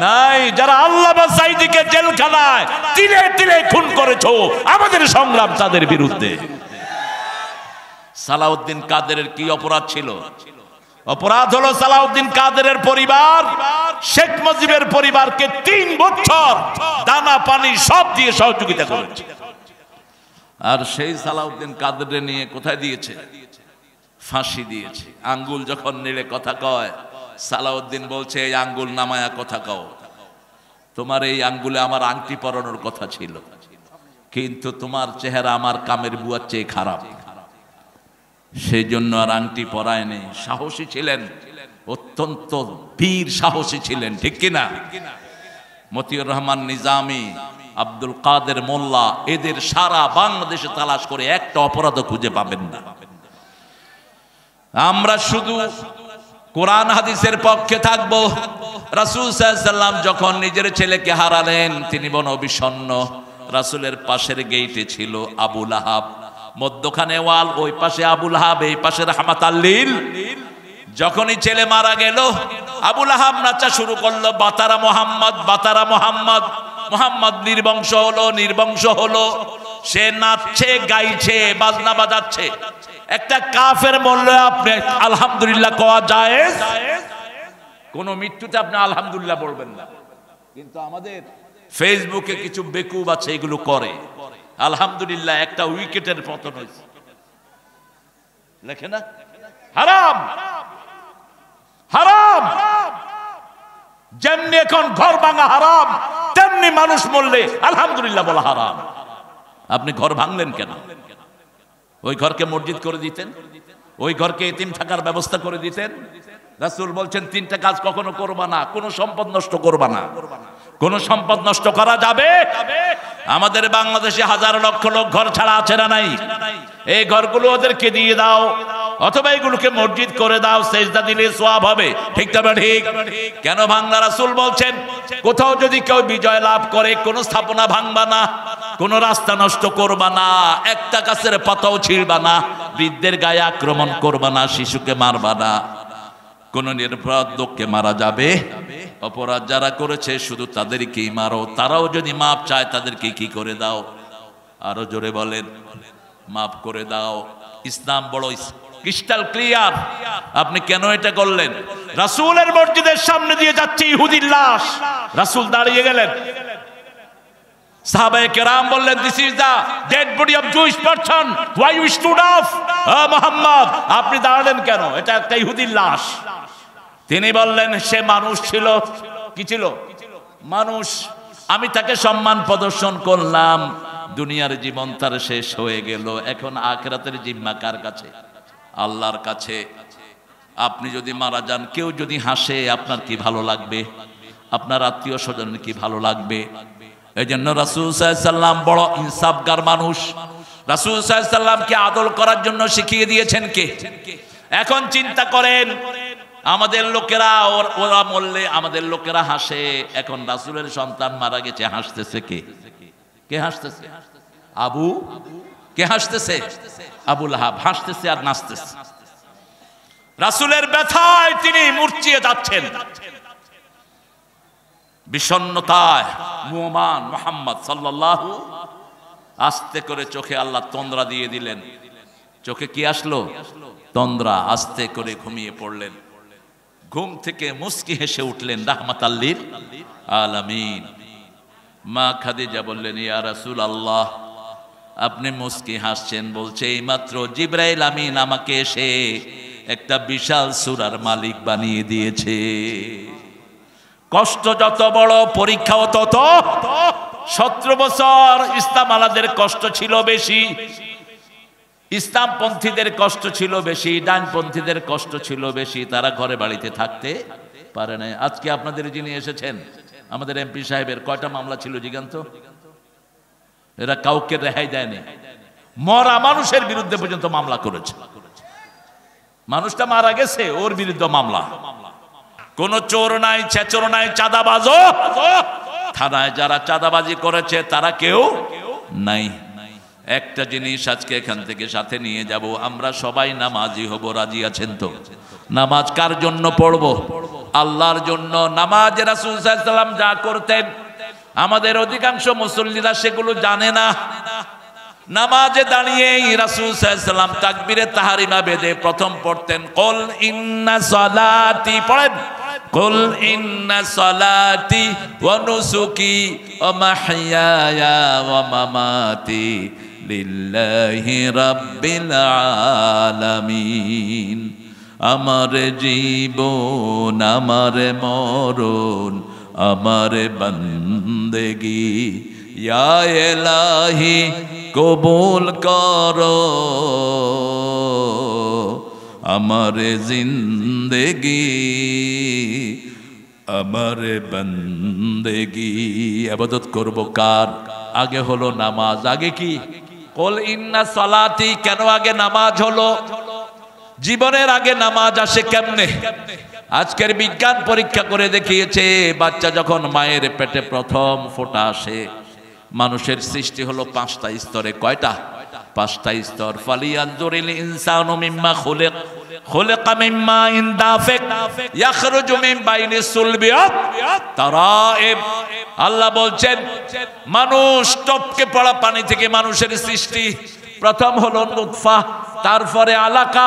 নাই, যারা আল্লাহ সাইদিকে জেলখানায় তিলে তিলে খুন করেছো আমাদের সংগ্রাম তাদের বিরুদ্ধে। সালাউদ্দিন কাদেরের কি অপরাধ ছিল? অপরাধ হলো সালাউদ্দিন কাদেরের পরিবার শেখ মুজিবের পরিবারকে 3 বছর দানা পানি সব দিয়ে সহযোগিতা করেছে। আর সেই সালাউদ্দিন কাদেরের নিয়ে কোথায় দিয়েছে? ফাঁসি দিয়েছে। আঙ্গুল যখন নেড়ে কথা কয়, সালাউদ্দিন বলছে এই আঙ্গুল নামায়া কথা কও, তোমার এই আঙ্গুলে আমার আংটি পরানোর কথা ছিল, কিন্তু তোমার চেহারা আমার কামের বুয়ার চেয়ে খারাপ, সেই জন্য আর আংটি পরায়নি। সাহসী ছিলেন, অত্যন্ত বীর সাহসী ছিলেন, ঠিক কিনা? মতিউর রহমান নিজামী, আব্দুল কাদের মোল্লা, এদের সারা বাংলাদেশে তালাশ করে একটা অপরাধ খুঁজে পাবেন না। আমরা শুধু কোরআন হাদিসের পক্ষে থাকবো। রাসূল সাল্লাল্লাহু আলাইহি ওয়াসাল্লাম যখন নিজের ছেলেকে হারালেন তিনি বনবিষণ্ণ। রাসূলের পাশের গেইটে ছিল আবু লাহাব, মধ্যখানে ওয়াল, ওই পাশে আবু লাহাব, এই পাশে রাহমাতাল লিল। যখনই ছেলে মারা গেল আবু লাহাব নাচা শুরু করলো, বাতারা মোহাম্মদ, বাতারা মোহাম্মদ। মোহাম্মদ নির্বংশ হলো, নির্বংশ হলো। সে নাচছে, গাইছে, বাজনা বাজাচ্ছে। একটা কাফের বললে আপনি আলহামদুলিল্লাহ কোয়া জায়েজ? কোন মৃত্যুতে আপনি আলহামদুলিল্লাহ বলবেন না, কিন্তু আমাদের ফেসবুকে কিছু বেকুব আছে এগুলো করে। আলহামদুলিল্লাহ একটা উইকেটের পতন হয়েছে, লেখে না হারাম হারাম। যেমনি এখন ঘর ভাঙা হারাম, তেমনি মানুষ মরলে আলহামদুলিল্লাহ বলা হারাম। আপনি ঘর ভাঙলেন কেন? ওই ঘরকে মসজিদ করে দিতেন, ওই ঘরকে এতিম থাকার ব্যবস্থা করে দিতেন। রাসূল বলছেন 3টা কাজ কখনো করবা না। কোনো সম্পদ নষ্ট করবা না। কোন সম্পদ নষ্ট করা যাবে? আমাদের বাংলাদেশে হাজার লক্ষ লোক ঘর ছাড়া আছে না নাই? এই ঘরগুলো ওদেরকে দিয়ে দাও, অথবা এগুলোকে মসজিদ করে দাও, সেজদা দিলে সওয়াব হবে, ঠিক না ঠিক? কেন ভাঙলা? রাসূল বলছেন কোথাও যদি কেউ বিজয় লাভ করে কোন স্থাপনা ভাঙবা না, কোন রাস্তা নষ্ট করবা না, একটা গাছের পাতাও ছিঁড়বা না, বৃদ্ধের গায়ে আক্রমণ করবা না, শিশুকে মারবা না, কোন নিরপরাধ লোককে মারা যাবে। অপরাধ যারা করেছে শুধু তাদেরকেই মারো, তারাও যদি মাপ চায় তাদেরকে কি করে দাও? আরো জোরে বলেন, মাফ করে দাও। ইসলাম বড় ক্রিস্টাল ক্লিয়ার। আপনি কেন এটা করলেন? রাসূলের মসজিদের সামনে দিয়ে যাচ্ছে ইহুদির লাশ, রাসূল দাঁড়িয়ে গেলেন। সাহাবায়ে কেরাম বললেন, this is the dead body of Jewish person, why you stood up? Muhammad, আপনি দাঁড়ালেন কেন? এটা একটা ইহুদির লাশ। তিনি বললেন, সে মানুষ ছিল। কি ছিল? মানুষ। আমি তাকে সম্মান প্রদর্শন করলাম। দুনিয়ার জীবন তার শেষ হয়ে গেল, এখন আখিরাতের জিম্মা কার কাছে? আল্লাহর কাছে। আপনি যদি মারা যান, কেউ যদি হাসে, আপনার কি ভালো লাগবে? আপনার আত্মীয় স্বজনের কি ভালো লাগবে? এই জন্য রাসূল সাল্লাল্লাহু আলাইহি সাল্লাম বড় ইনসাফগার মানুষ। রাসূল সাল্লাল্লাহু আলাইহি সাল্লামকে আদর করার জন্য শিখিয়ে দিয়েছেন কে? এখন চিন্তা করেন, আমাদের লোকেরা ওরা মরলে আমাদের লোকেরা হাসে, এখন রাসূলের সন্তান মারা গেছে, হাসতেছে কে? কে হাসতেছে? কে হাসতেছে? আবু লাহাব হাসতেছে আর নাচতেছে। রাসূলের ব্যথায় তিনি মূর্ছিয়ে যাচ্ছেন, বিষণ্ণতায় মুহমান মুহাম্মদ সাল্লাল্লাহু। আস্তে করে চোখে আল্লাহ তন্দ্রা দিয়ে দিলেন। চোখে কি আসলো? তন্দ্রা। আস্তে করে ঘুমিয়ে পড়লেন। ঘুম থেকে মুস্কি হেসে উঠলেন রাহমাতাল লিল আলামিন। মা খাদিজা বললেন, ইয়া রাসূলুল্লাহ, আপনি মুস্কি হাসছেন, বলছে এইমাত্র জিবরাইল আমিন আমাকে এসে একটা বিশাল সূরার মালিক বানিয়ে দিয়েছে। কষ্ট যত বড়, পরীক্ষাও তত। 17 বছর ইসলাম আলাদের কষ্ট ছিল বেশি, ইসলামপন্থীদের কষ্ট ছিল বেশি, ডানপন্থীদের কষ্ট ছিল বেশি। তারা ঘরে বাড়িতে থাকতে পারে না। আজকে আপনাদের যিনি এসেছেন, আমাদের এমপি সাহেবের কয়টা মামলা ছিল জিজ্ঞান্ত? এরা কাউকে রেহাই দেয়নি। মরা মানুষের বিরুদ্ধে পর্যন্ত মামলা করেছে। মানুষটা মারা গেছে, ওর বিরুদ্ধে মামলা। কোন চোর নাই, ছেচোর নাই, চাঁদাবাজও থানায় যারা চাঁদাবাজি করেছে তারা কেউ নাই। একটা জিনিস আজকে এখান থেকে সাথে নিয়ে যাব, আমরা সবাই নামাজি হব। রাজি আছেন তো? নামাজ কার জন্য পড়ব? আল্লাহর জন্য। নামাজ রাসূল সাল্লাল্লাহু আলাইহি ওয়াসাল্লাম যা করতেন, আমাদের অধিকাংশ মুসল্লিরা সেগুলো জানে না। নামাজে দাঁড়িয়ে রাসূল সাল্লাল্লাহু আলাইহি ওয়াসাল্লাম তাকবীরে তাহরিমা বেদে প্রথম পড়তেন কুল ইন্না সালাতি, পড়েন কুল ইন্না সালাতি ওয়া নুসুকি ওয়া মাহইয়ায়া ওয়া মামাতি লিল্লাহি রাব্বিল আলামিন। আমার জীবন, আমার মরণ, আমার বন্দেগী ইয়া ইলাহি কবুল করো, আমার জিন্দেগি, আমার বন্দেগি। ইবাদত করব কার? আগে হলো নামাজ। আগে কি? কুল ইন্না সালাতি। কেন আগে নামাজ হলো? জীবনের আগে নামাজ আসে কেমনে? আজকের বিজ্ঞান পরীক্ষা করে দেখিয়েছে, বাচ্চা যখন মায়ের পেটে প্রথম ফোঁটা আসে, মানুষের সৃষ্টি হলো 5টা স্তরে। কয়টা? 5টা স্তর। ফালিয়ানজুরিল ইনসানু মিম্মা খুলিক, খুলিকা মিম্মা ইন দাফিক ইয়াখরুজু মিন বাইনিস সুলবি তারাইব। আল্লাহ বলছেন, মানুষ টপকে পড়া পানি থেকে মানুষের সৃষ্টি। প্রথম হলো নুতফা, তারপরে আলাকা,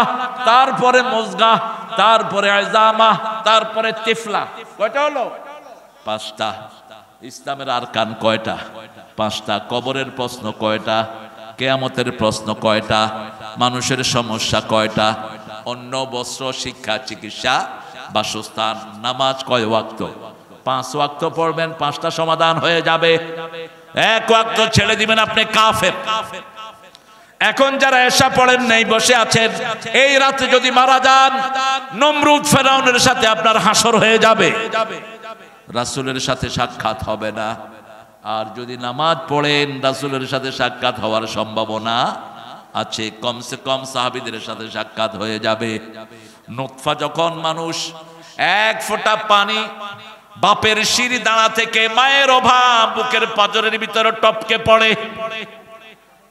তারপরে মুজগা, তারপরে ইজামা, তারপরে তিফলা। কয়টা হলো? 5টা। ইসলামের আরকান কয়টা? 5টা। কবরের প্রশ্ন কয়টা? কিয়ামতের প্রশ্ন কয়টা? মানুষের সমস্যা কয়টা? অন্ন, বস্ত্র, শিক্ষা, চিকিৎসা, বাসস্থান। নামাজ কয় ওয়াক্ত? 5 ওয়াক্ত পড়বেন, 5টা সমাধান হয়ে যাবে। 1 ওয়াক্ত ছেড়ে দিবেন, আপনি কাফের। এখন যারা এশা পড়েন নাই, বসে আছেন, এই রাতে যদি মারা যান, নমরুদ ফেরাউনের সাথে আপনার হাসর হয়ে যাবে, রাসূলের সাথে সাক্ষাৎ হবে না। আর যদি নামাজ পড়েন, রাসূলের সাথে সাক্ষাৎ হওয়ার সম্ভাবনা আছে। কমসে কম সাহাবীদের সাথে সাক্ষাৎ হয়ে যাবে। নুতফা যখন মানুষ 1 ফোঁটা পানি বাপের শিরি দাঁড়া থেকে মায়ের অভাব বুকের পাঁজরের ভিতরে টপকে পড়ে,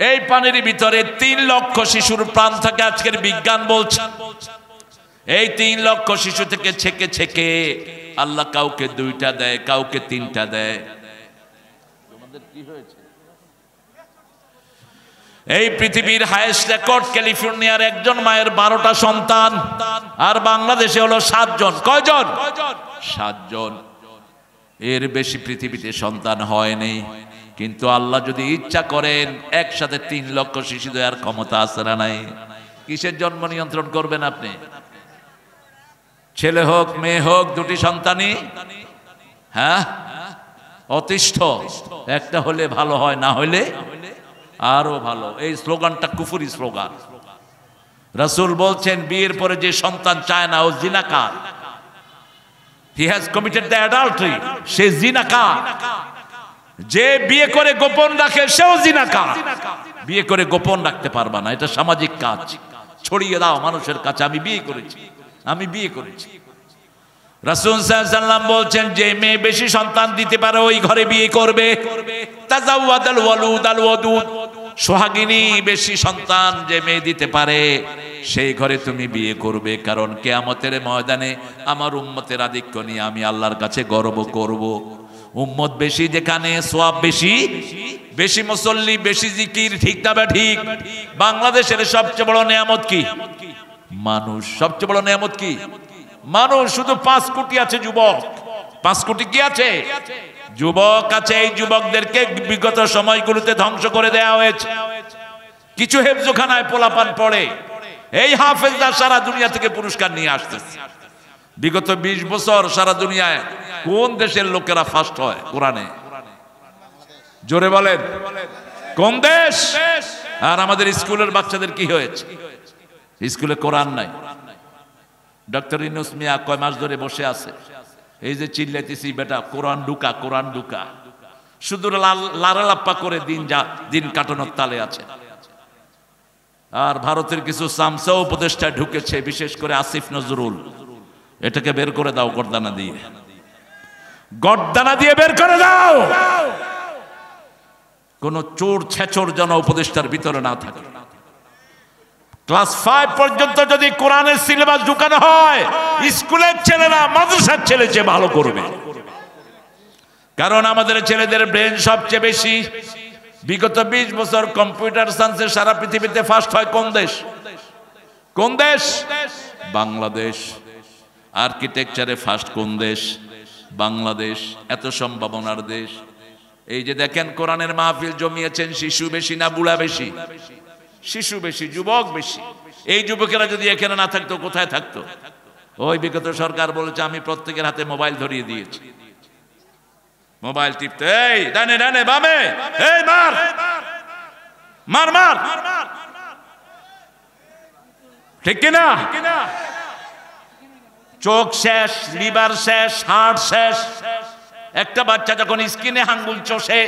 এই পানির ভিতরে 3 লক্ষ শিশুর প্রাণ থাকে। আজকের বিজ্ঞান বলছে এই 3 লক্ষ শিশু থেকে ছেকে ছেকে আল্লাহ কাউকে 2টা দেয়, কাউকে 3টা দেয়। তোমাদের কি হয়েছে? এই পৃথিবীর হাইয়েস্ট রেকর্ড ক্যালিফোর্নিয়ার একজন মায়ের 12টা সন্তান, আর বাংলাদেশে হলো 7 জন। কয়জন? 7 জন। এর বেশি পৃথিবীতে সন্তান হয়নি। কিন্তু আল্লাহ যদি ইচ্ছা করেন একসাথে 3 লক্ষ শিশু দেওয়ার ক্ষমতা আছে না নাই? কিসের জন্ম নিয়ন্ত্রণ করবেন আপনি? ছেলে হোক মেয়ে হোক, 2টি সন্তানই হ্যাঁ অতিষ্ঠ। একটা হলে ভালো হয়, না হলে আরো ভালো। এই স্লোগানটা কুফরি স্লোগান। রাসূল বলছেন বিয়ের পরে যে সন্তান চায় না ও জিনাকার। He has committed the adultery, সে জিনাকার। যে বিয়ে করে গোপন রাখে সেও জিনাকার। বিয়ে করে গোপন রাখতে পারবা না, এটা সামাজিক কাজ। ছড়িয়ে দাও মানুষের কাছে, আমি বিয়ে করেছি, আমি বিয়ে করেছি। রাসূল সাল্লাল্লাহু আলাইহি ওয়াসাল্লাম বলছেন যে মেয়ে বেশি সন্তান দিতে পারে ওই ঘরে বিয়ে করবে। তাজাওয়াদাল ওয়ালুদ আল ওয়াদুদ, সোহাগিনী বেশি সন্তান যে মেয়ে দিতে পারে সেই ঘরে তুমি বিয়ে করবে। কারণ কিয়ামতের ময়দানে আমার উম্মতের আধিক্য নিয়ে আমি আল্লাহর কাছে গর্ব করব। উম্মত বেশি যেখানে সওয়াব বেশি, বেশি মুসল্লি, বেশি জিকির। ঠিক না বা ঠিক? বাংলাদেশের সবচেয়ে বড় নিয়ামত কি? মানুষ। সবচেয়ে বড় নিয়ামত কি? মানুষ। শুধু 5 কোটি আছে যুবক। 5 কোটি কি আছে? যুবক আছে। এই যুবকদেরকে বিগত সময়গুলোতে ধ্বংস করে দেওয়া হয়েছে। কিছু হেফজখানায় পোলাপান পড়ে, এই হাফেজরা সারা দুনিয়া থেকে পুরস্কার নিয়ে আসতেছে। বিগত 20 বছর সারা দুনিয়ায় কোন দেশের লোকেরা ফার্স্ট হয় কোরআনে? জোরে বলেন, কোন দেশ? আর আমাদের স্কুলের বাচ্চাদের কি হয়েছে? স্কুলে কোরআন নাই। ডক্টর ইউনূস মিয়া কয় মাস ধরে বসে আছে, এই যে চিল্লাইতেছি বেটা কোরআন ঢুকা, কোরআন ঢুকা। শুধু লারালাপ্পা করে দিন কাটানোর তালে আছে। আর ভারতের কিছু সামসা উপদেষ্টা ঢুকেছে, বিশেষ করে আসিফ নজরুল। এটাকে বের করে দাও গর্দানা দিয়ে, গর্দানা দিয়ে বের করে দাও। কোন চোর ছেচর যেন উপদেষ্টার ভিতরে না থাকে। ক্লাস 5 পর্যন্ত যদি কোরআনের সিলেবাস ঢুকানো হয়, স্কুলের ছেলেরা মাদ্রাসার ছেলে চেয়ে ভালো করবে। কারণ আমাদের ছেলেদের ব্রেন সবচেয়ে বেশি। বিগত 20 বছর কম্পিউটার সায়েন্সে সারা পৃথিবীতে ফার্স্ট হয় কোন দেশ? কোন দেশ? বাংলাদেশ। আর্কিটেকচারে ফার্স্ট কোন দেশ? বাংলাদেশ। এত সম্ভাবনার দেশ। এই যে দেখেন কোরআনের মাহফিল জমিয়েছেন, শিশু বেশি না বুড়া বেশি? শিশু বেশি, যুবক বেশি। এই যুবকেরা যদি এখানে না থাকতো কোথায় থাকতো? ওই বিগত সরকার বলেছে আমি প্রত্যেকের হাতে মোবাইল ধরিয়ে দিয়েছি, মোবাইল টিপতে, এই ডানে ডানে বামে, এই মার মার মার, ঠিক কিনা? চোখ শেষ, লিভার শেষ, হার্ট শেষ। একটা বাচ্চা যখন স্কিনে আঙ্গুল চষে,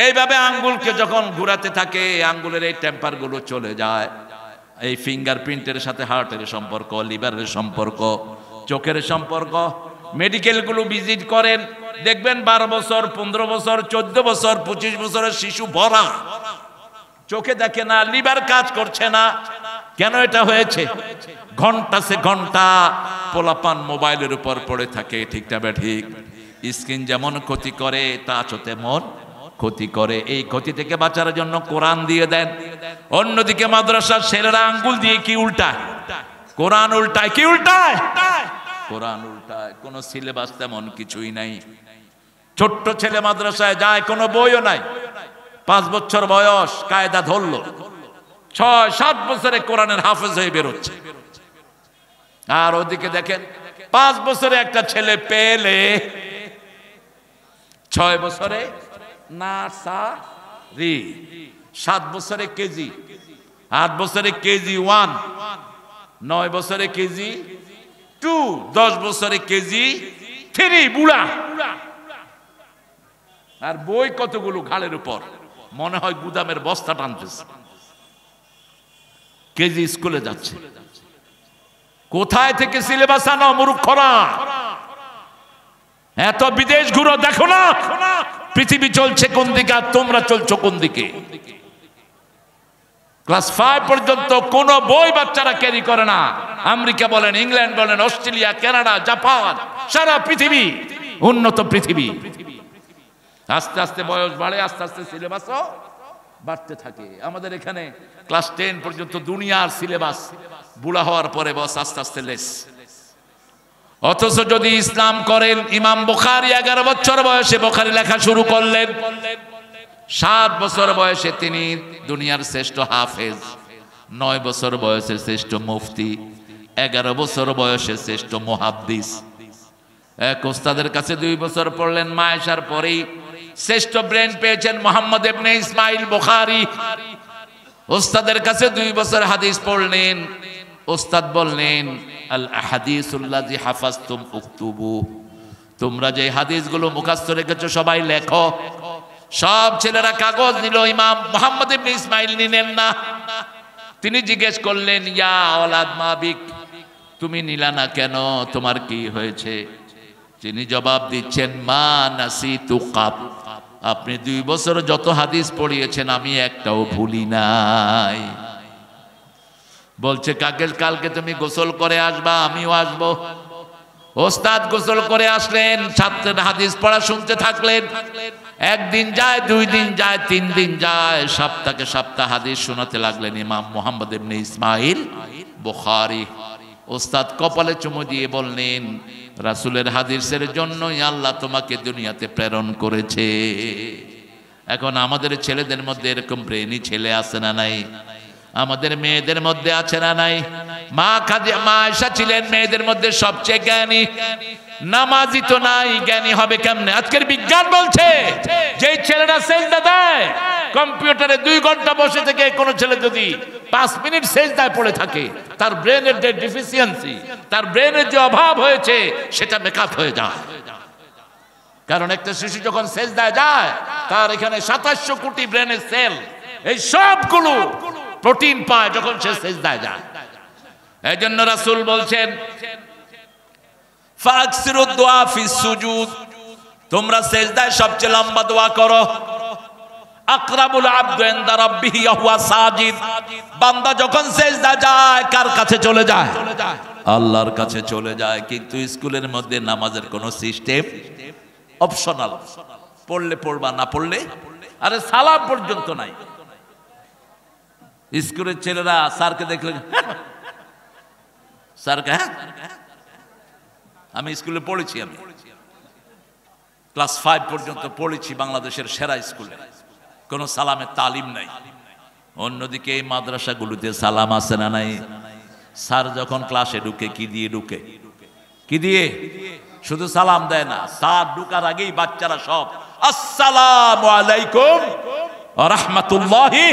এইভাবে আঙ্গুলকে যখন ঘুরাতে থাকে, আঙ্গুলের এই টেম্পার গুলো চলে যায়। এই ফিঙ্গারপ্রিন্টের সাথে হার্টের সম্পর্ক, লিভারের সম্পর্ক, চোখের সম্পর্ক। মেডিকেল গুলো ভিজিট করেন, দেখবেন 12 বছর, 15 বছর, 14 বছর, 25 বছরের শিশু ভরা, চোখে দেখে না, লিভার কাজ করছে না। কেন এটা হয়েছে? ঘন্টা সে ঘন্টা পোলাপান মোবাইলের উপর পড়ে থাকে। ঠিক না ঠিক? স্ক্রিন যেমন ক্ষতি করে, টাচ তেমন ক্ষতি করে। এই ক্ষতি থেকে বাঁচার জন্য কোরআন দিয়ে দেন। অন্যদিকে মাদ্রাসার ছেলেরা আঙ্গুল দিয়ে কি উল্টায়? কোরআন উল্টায়। কি উল্টায়? কোরআন উল্টায়। কোনো সিলেবাস তেমন কিছুই নাই। ছোট্ট ছেলে মাদ্রাসায় যায়, কোনো বইও নাই। 5 বছর বয়স, কায়দা ধরলো, 6-7 বছরে কোরআনের হাফেজ হয়ে বেরোচ্ছে। আর ওদিকে দেখেন 5 বছরে একটা ছেলে পেলে, 6 বছরে নার্সারি, 7 বছরে কেজি, 8 বছরে কেজি 1, 9 বছরে কেজি 2, 10 বছরে কেজি 3, বুড়া। আর বই কতগুলো ঘাড়ের উপর, মনে হয় গুদামের বস্তা টানতেছে। কেজি স্কুলে যাচ্ছে। কোথায় থেকে সিলেবাস আনো মূর্খরা? এত বিদেশ ঘুরো, দেখো না পৃথিবী চলছে কোন দিকে আর তোমরা চলছো কোন দিকে। ক্লাস 5 পর্যন্ত কোন বই বাচ্চারা ক্যারি করে না। আমেরিকা বলেন, ইংল্যান্ড বলেন, অস্ট্রেলিয়া, কানাডা, জাপান, সারা পৃথিবী উন্নত পৃথিবী। আস্তে আস্তে বয়স বাড়ে, আস্তে আস্তে সিলেবাসও বাড়তে থাকে। আমাদের এখানে ক্লাস 10 পর্যন্ত দুনিয়ার সিলেবাস, বুড়া হওয়ার পরে বস আস্তে আস্তে লেস। অথচ যদি ইসলাম করেন, ইমাম বুখারী 11 বছর বয়সে বুখারী লেখা শুরু করলেন, 7 বছর বয়সে তিনি দুনিয়ার শ্রেষ্ঠ হাফেজ, 9 বছর বয়সে শ্রেষ্ঠ মুফতি, 11 বছর বয়সে শ্রেষ্ঠ মুহাদ্দিস। এক ওস্তাদের কাছে 2 বছর পড়লেন, মায়েশার পরেই শ্রেষ্ঠ ব্রেন পেয়েছেন মুহাম্মদ ইবনে ইসমাইল বুখারী। ওস্তাদের কাছে 2 বছর হাদিস পড়লেন, ওস্তাদ বললেন আল আহাদিসুল্লাযী হাফাজতুম উকতুবু, তোমরা যে হাদিসগুলো মুখস্থ রেখেছো সবাই লেখো। সব ছেলেরা কাগজ নিল, ইমাম মুহাম্মদ ইবনে ইসমাইল নিলেন না। তিনি জিজ্ঞেস করলেন, ইয়া আওলাদ মা বিক, তুমি নিলা না কেন, তোমার কি হয়েছে? তিনি জবাব দিচ্ছেন, মা নাসিতু কাব, আপনি 2 বছর যত হাদিস পড়িয়েছেন আমি একটাও ভুলি নাই। বলছে কালকে তুমি গোসল করে আসবা, আমিও আসবো। ওস্তাদ গোসল করে আসলেন, ছাত্রের হাদিস পড়া শুনতে থাকলেন। 1 দিন যায়, 2 দিন যায়, 3 দিন যায়, সপ্তাহে সপ্তাহ হাদিস শোনাতে লাগলেন ইমাম মুহাম্মদ ইবনে ইসমাইল বুখারী। ওস্তাদ কপালে চুমু দিয়ে বললেন, রাসূলের হাদিসের জন্যই আল্লাহ তোমাকে দুনিয়াতে প্রেরণ করেছে। এখন আমাদের ছেলেদের মধ্যে এরকম ব্রেনি ছেলে আছে না নাই? আমাদের মেয়েদের মধ্যে আছে না নাই? মা আয়েশা ছিলেন মেয়েদের মধ্যে সবচেয়ে জ্ঞানী, নামাজি তো নাই, জ্ঞানী হবে কেমনে? আজকের বিজ্ঞান বলছে যে ছেলেরা সেজদা দেয়, কম্পিউটারে 2 ঘন্টা বসে থেকে কোন ছেলে যদি 5 মিনিট সেজদায় পড়ে থাকে, তার ব্রেনের যে ডিফিসিয়েন্সি, তার ব্রেনের যে অভাব হয়েছে সেটা মেকআপ হয়ে যায়। কারণ একটা শিশু যখন সেজদায় যায়, তার এখানে 2700 কোটি ব্রেনের সেল, এই সবগুলো প্রোটিন পায় যখন সে সেজদায় যায়। এই জন্য রাসূল বলছেন, ফাকসিরুদ দুআ ফিস সুজুদ, তোমরা সেজদায় সবচেয়ে লম্বা দোয়া করো। আকরাবুল আবদু ইনদা রাব্বিহি ওয়া হুয়া সাজিদ, বান্দা যখন সেজদা যায় কার কাছে চলে যায়? আল্লাহর কাছে চলে যায়। কিন্তু স্কুলের মধ্যে নামাজের কোনো সিস্টেম অপশনাল, পড়লে পড়বা, না পড়লে আরে সালাম পর্যন্ত নাই। স্কুলের ছেলেরা স্যারকে দেখলে স্যারকে, আমি স্কুলে পড়েছি, আমি ক্লাস 5 পর্যন্ত পড়েছি বাংলাদেশের সেরা স্কুলে, কোনো সালামের তালিম নাই। অন্যদিকে এই মাদ্রাসাগুলোতে সালাম আছে না নাই? স্যার যখন ক্লাসে ঢুকে কি দিয়ে ঢুকে? কি দিয়ে? শুধু সালাম দেয় না, স্যার ঢুকার আগেই বাচ্চারা সব আসসালামু আলাইকুম ওয়া রাহমাতুল্লাহি।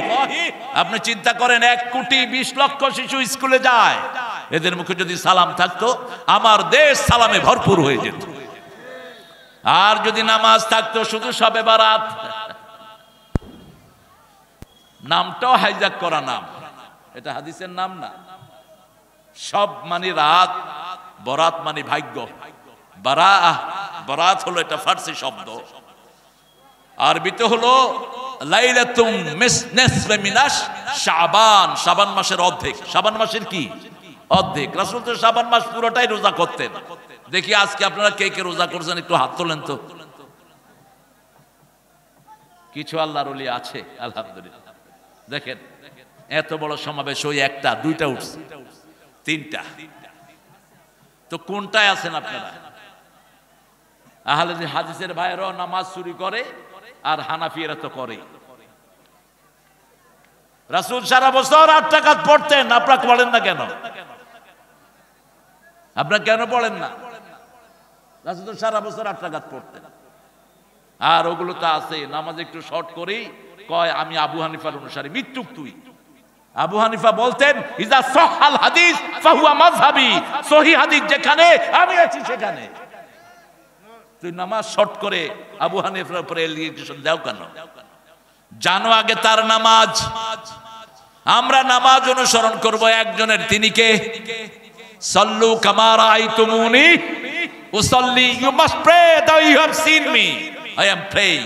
আপনি চিন্তা করেন 1,20,00,000 শিশু স্কুলে যায়, এদের মুখে যদি সালাম থাকতো আমার দেশ সালামে ভরপুর হয়ে যেত। আর যদি নামাজ থাকতো শুধু শবে বারাত, নামটাও হাইজাক করা নাম, এটা হাদিসের নাম না। সব মানে রাত, বরাত মানে ভাগ্য, বরাত হলো এটা ফার্সি শব্দ, আরবিতে হলো লাইলাতুম নিসফে মিনাশ শাবান, শাবান মাসের অর্ধেক। শাবান মাসের কি অর্ধেক? রাসূল তো শাবান মাস পুরোটাই রোজা করতেন। দেখি আজকে আপনারা কে কে রোজা করছেন, একটু হাত তোলেন তো। কিছু আল্লাহর ওলি আছে আলহামদুলিল্লাহ। দেখেন এত বড় সমাবেশ, ওই 1টা 2টা উঠছে, 3টা, তো কোনটায় আছেন আপনারা? আহলে হাদিসের ভাইরাও নামাজ চুরি করে, আর হানাফিরা তো করে। রাসূল সারা বছর 8 রাকাত পড়তেন, আপনারা পড়েন না কেন? আপনারা কেন পড়েন না? রাসূল তো সারা বছর 8 রাকাত পড়তেন। আর ওগুলো তো আছে নামাজ একটু শর্ট করেই কয় আমি আবু হানিফার অনুসারী। মৃত্যুক তুই। আবু হানিফা বলতেন ইজা সাহাল হাদিস ফাহুয়া মাযহাবি, সহিহ হাদিস যেখানে আমি আছি সেখানে। তুই নামাজ শর্ট করে আবু হানিফার উপরে এলিগেশন দাও কেন? জানো আগে তার নামাজ। আমরা নামাজ অনুসরণ করব একজনের, তিনি কে? সাল্লু কামা রাআইতুমুনি উসাল্লি, you must pray that you have seen me, I am praying.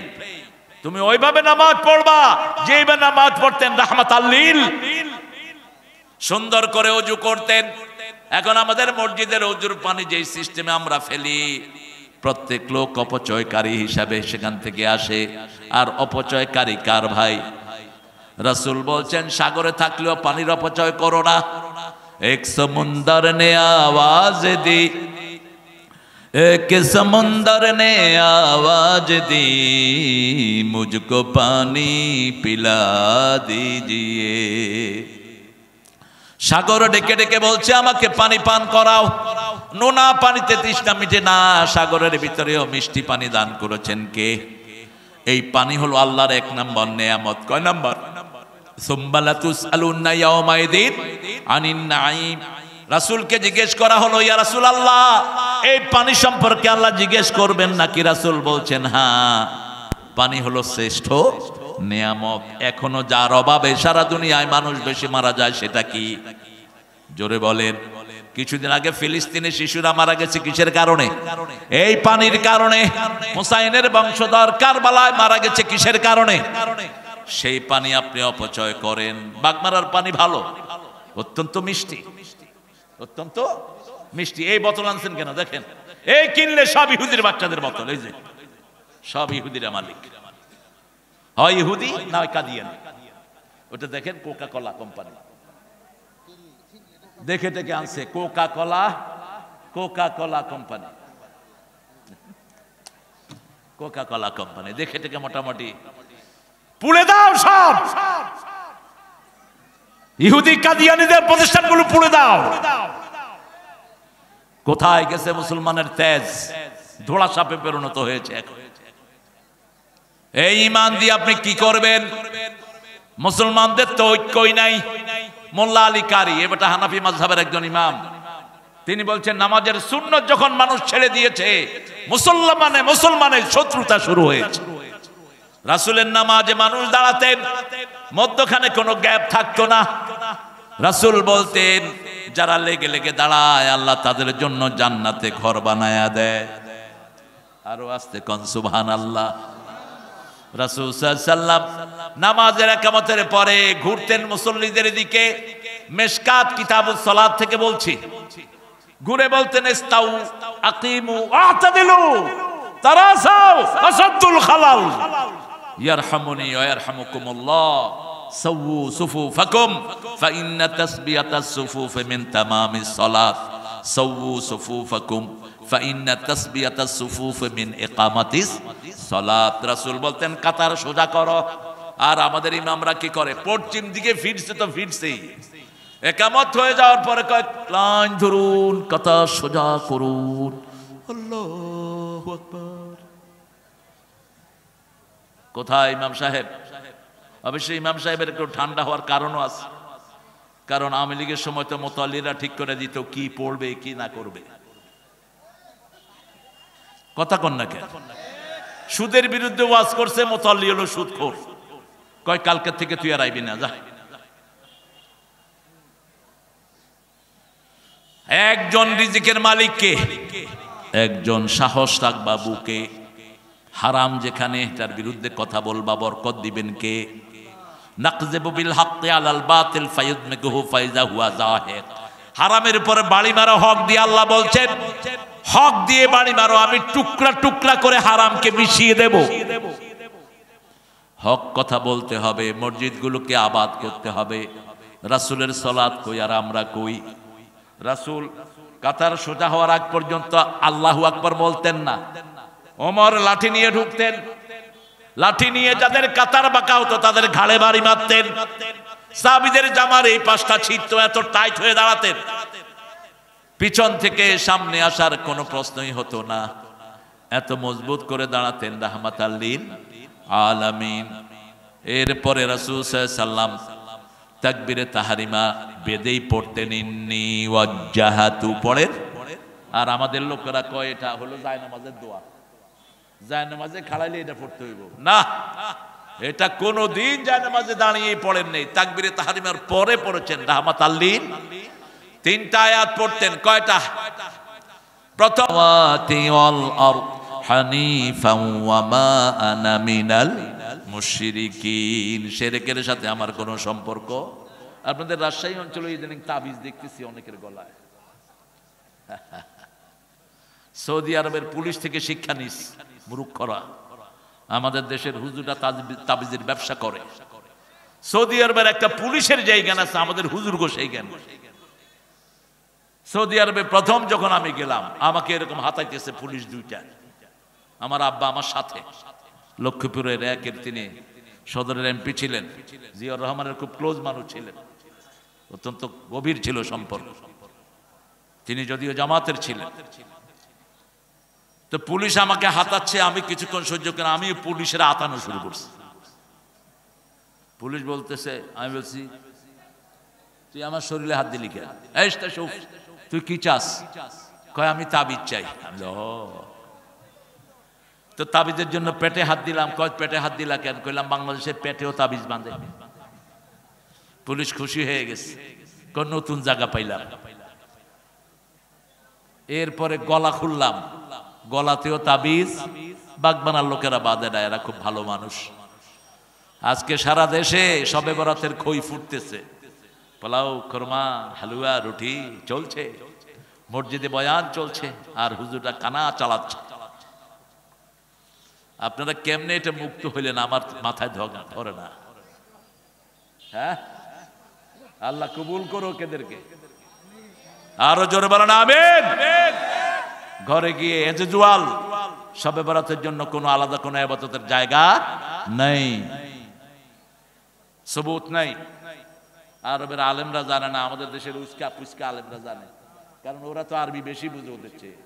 তুমি ওইভাবে নামাজ পড়বা যেইভাবে নামাজ পড়তেন রাহমাতাল লিল। সুন্দর করে ওযু করতেন। এখন আমাদের মসজিদের ওযুর পানি যেই সিস্টেমে আমরা ফেলি, প্রত্যেক লোক অপচয়কারী হিসাবে সেখান থেকে আসে। আর অপচয়কারী কার ভাই? রাসূল বলছেন সাগরে থাকলেও পানির অপচয় করো না। এক সমুন্দর নে আওয়াজ দি, এক সমুন্দর নে আওয়াজ দি, মুঝকো পানি পিলা দিজিয়ে। সাগর ডেকে ডেকে বলছে আমাকে পানি পান করাও। নোনা পানিতে তৃষ্ণা মিটে না, সাগরের ভিতরেও মিষ্টি পানি দান করেছেন কে? এই পানি হলো আল্লাহর এক নম্বর নেয়ামত। কয় নম্বর? সুম্মা লাতুসআলুন্না ইয়াওমাইদিন আনিন নাঈম। রাসূলকে জিজ্ঞেস করা হলো, ইয়া রাসূলুল্লাহ, এই পানি সম্পর্কে আল্লাহ জিজ্ঞেস করবেন নাকি? রাসূল বলছেন হ্যাঁ, পানি হলো শ্রেষ্ঠ নেয়ামত। এখনো যার অভাবে সারা দুনিয়ায় মানুষ বেশি মারা যায় সেটা কি? জোরে বলেন। কিছুদিন আগে ফিলিস্তিনে শিশুরা মারা গেছে কিসের কারণে? এই পানির কারণে। হুসাইনের বংশধর কারবালায় মারা গেছে কিসের কারণে? সেই পানি আপনি অপচয় করেন। বাগমারার পানি ভালো, অত্যন্ত মিষ্টি, অত্যন্ত মিষ্টি। এই বোতল আনছেন কেন? দেখেন, এই কিনলে সব ইহুদির বাচ্চাদের বোতল। এই যে সব ইহুদিরা মালিক, হয় ইহুদি না হয় কাদিয়ানি। ওটা দেখেন কোকা কোলা কোম্পানি, দেখে দেখে আনছে Coca Cola, Coca Cola company, Coca Cola company. দেখে দেখে মোটামুটি পুড়ে দাও সব ইহুদি কাদিয়ানিদের প্রতিষ্ঠানগুলো, পুড়ে দাও। কোথায় গেছে মুসলমানের তেজ? ধোড়া সাপে পরিণত হয়েছে এখন। এই ঈমান দিয়ে আপনি কি করবেন? মুসলমানদের তো ঐক্যই নাই। মোল্লা আলী কারি, এটা হানাফি মাযহাবের একজন ইমাম, তিনি বলছেন নামাজের সুন্নত যখন মানুষ ছেড়ে দিয়েছে, মুসলমানের শত্রুতা শুরু হয়েছে। রাসূলের নামাজে মানুষ দাঁড়াতেন, মধ্যখানে কোনো গ্যাপ থাকতো না। রাসূল বলতেন যারা লেগে লেগে দাঁড়ায় আল্লাহ তাদের জন্য জান্নাতে ঘর বানায়া দেয়। আরো আস্তে কোন সুবহানাল্লাহ। রাসূল সাল্লাল্লাহু আলাইহি ওয়াসাল্লাম নামাজের ইকামতের পরে ঘুরতেন মুসল্লিদের দিকে। মিশকাত কিতাবুস সালাত থেকে বলছি, ঘুরে বলতেন ইস্তাউ আকিমু আ'তাদিলু তারাসাউ আসাদুল খালাল ইয়ারহামুনি ওয়া ইয়ারহামুকুমুল্লাহ সাওয়ু সুফুফাকুম ফাইন্না তাসবিয়াতাস সুফুফ মিন তামামিস সালাত সাওয়ু সুফুফাকুম ফাইন্না তাসবিয়াতাস সুফুফ মিন ইকামাতিস সালাত। রাসূল বলতেন কাতার সোজা করো। আর আমাদের ইমামরা কি করে? পশ্চিম দিকে ফিরছে তো ফিরছেই, ইকামত হয়ে যাওয়ার পরে কয় লাইন ধরুন, কাতার সোজা করুন। আল্লাহু আকবার। কোথায় ইমাম সাহেব? অবশ্যই ইমাম সাহেবের একটু ঠান্ডা হওয়ার কারণও আছে, কারণ আওয়ামী লীগের সময় তো মুতাল্লিরা ঠিক করে দিত কি পড়বে কি না করবে। কথা কন না কেন? সুদের বিরুদ্ধে ওয়াজ করছে, মুতাল্লি হলো সুদখোর, কয় কালকে থেকে তুই আর আইবি না, যা। একজন রিজিকের মালিক কে? একজন সাহস রাখবা বুকে। হারাম যেখানে তার বিরুদ্ধে কথা বলবা, বরকত দিবেন কে? নাকযিবু বিল হাক্কি আলাল বাতিল ফায়ুদমিকুহু ফাইজা হুয়া যাহিক। হারামের উপরে বাড়ি মারো হক দিয়ে। আল্লাহ বলছেন হক দিয়ে বাড়ি মারো, আমি টুকরা টুকরা করে হারামকে মিশিয়ে দেব। হক কথা বলতে হবে, মসজিদগুলোকে আবাদ করতে হবে। রাসূলের সালাত কই আর আমরা কই? রাসূল কাতার সোজা হওয়ার আগ পর্যন্ত আল্লাহু আকবার বলতেন না। ওমর লাঠি নিয়ে ঢুকতেন, লাঠি নিয়ে যাদের কাতার বাঁকা হতো তাদের ঘাড়ে বাড়ি মারতেন। সাহাবীদের জামার এই পাশটা ছিঁড়তো, এত টাইট হয়ে দাঁড়াতেন, পিছন থেকে সামনে আসার কোনো প্রশ্নই হতো না। এত মজবুত করে দাঁড়াতেন রাহমাতাল লিল আলামিন। এরপরে রাসূল সাল্লাল্লাহু আলাইহি সাল্লাম তাকবীরে তাহরিমা বেদেই পড়তেন, ইন্নী ওয়াজ্জাহাতু পড়েন। আর আমাদের লোকেরা কয় এটা হলো জায়নামাজের দোয়া, জায়নামাজে খাড়াইলে এটা পড়তে হইব না। এটা কোনোদিন জায়নামাজে দাঁড়িয়েই পড়েন নেই, তাকবীরে তাহরিমার পরে পড়েছেন রাহমাতাল লিল। তিনটা আয়াত পড়তেন। কয়টা? প্রথম ওয়াল আরদ হানিফাও ওয়া মা আনা মিনাল মুশরিকিন। শিরকের সাথে আমার কোনো সম্পর্ক। আপনাদের রাজশাহী অঞ্চলে ইদানিং তাবিজ দেখতেছি অনেকের গলায়। সৌদি আরবের পুলিশ থেকে শিক্ষা নিস মূর্খরা। আমাদের দেশের হুজুররা তাবিজের ব্যবসা করে। সৌদি আরবের একটা পুলিশের যে জ্ঞান আছে আমাদের হুজুরগো সেই জ্ঞান। সৌদি আরবে প্রথম যখন আমি গেলাম আমাকে এরকম হাতাইতেছে পুলিশ দুইটা, আমার আব্বা আমার সাথে, লক্ষ্মীপুরের একের তিনি সদরের এমপি ছিলেন, জিয়াউর রহমানের খুব ক্লোজ মানুষ ছিলেন, অত্যন্ত গভীর ছিল সম্পর্ক, তিনি যদিও জামাতের ছিলেন। তো পুলিশ আমাকে হাতাচ্ছে, আমি কিছুক্ষণ সহ্য করে আমি পুলিশের হাতানো শুরু করছি। পুলিশ বলতেছে, আমি বলছি তুই আমার শরীরে হাত দিলি কেন? তুই কি চাস? কয় আমি তাবিজ চাই। তো তাবিজের জন্য পেটে হাত দিলাম। কয় পেটে হাত দিলা কেন? কইলাম বাংলাদেশের পেটেও তাবিজ বাঁধে। পুলিশ খুশি হয়ে গেছে, কোন নতুন জায়গা পাইলাম। এরপরে গলা খুললাম, গলাতেও তাবিজ। বাগবানার লোকেরা বাঁধে না, এরা খুব ভালো মানুষ। আজকে সারা দেশে শবে বরাতের খই ফুটতেছে, পোলাও, খোরমা, হালুয়া, রুটি চলছে, মসজিদে বয়ান চলছে, আর হুজুররা কানা চালাচ্ছে। আপনারা কেমনে এটা মুক্ত হইলেন আমার মাথায় ধরে না। হ্যাঁ, আল্লাহ কবুল করো এদেরকে। আরো জোরে বলেন আমিন। ঘরে গিয়ে এজুয়াল শবে বরাতের জন্য কোনো আলাদা কোনো ইবাদতের জায়গা নেই, সবুত নাই। আরবের আলেমরা জানে না, আমাদের দেশের উস্কা পুস্কা আলেমরা জানে, কারণ ওরা তো আরবি বেশি বুঝে ওদের চেয়ে,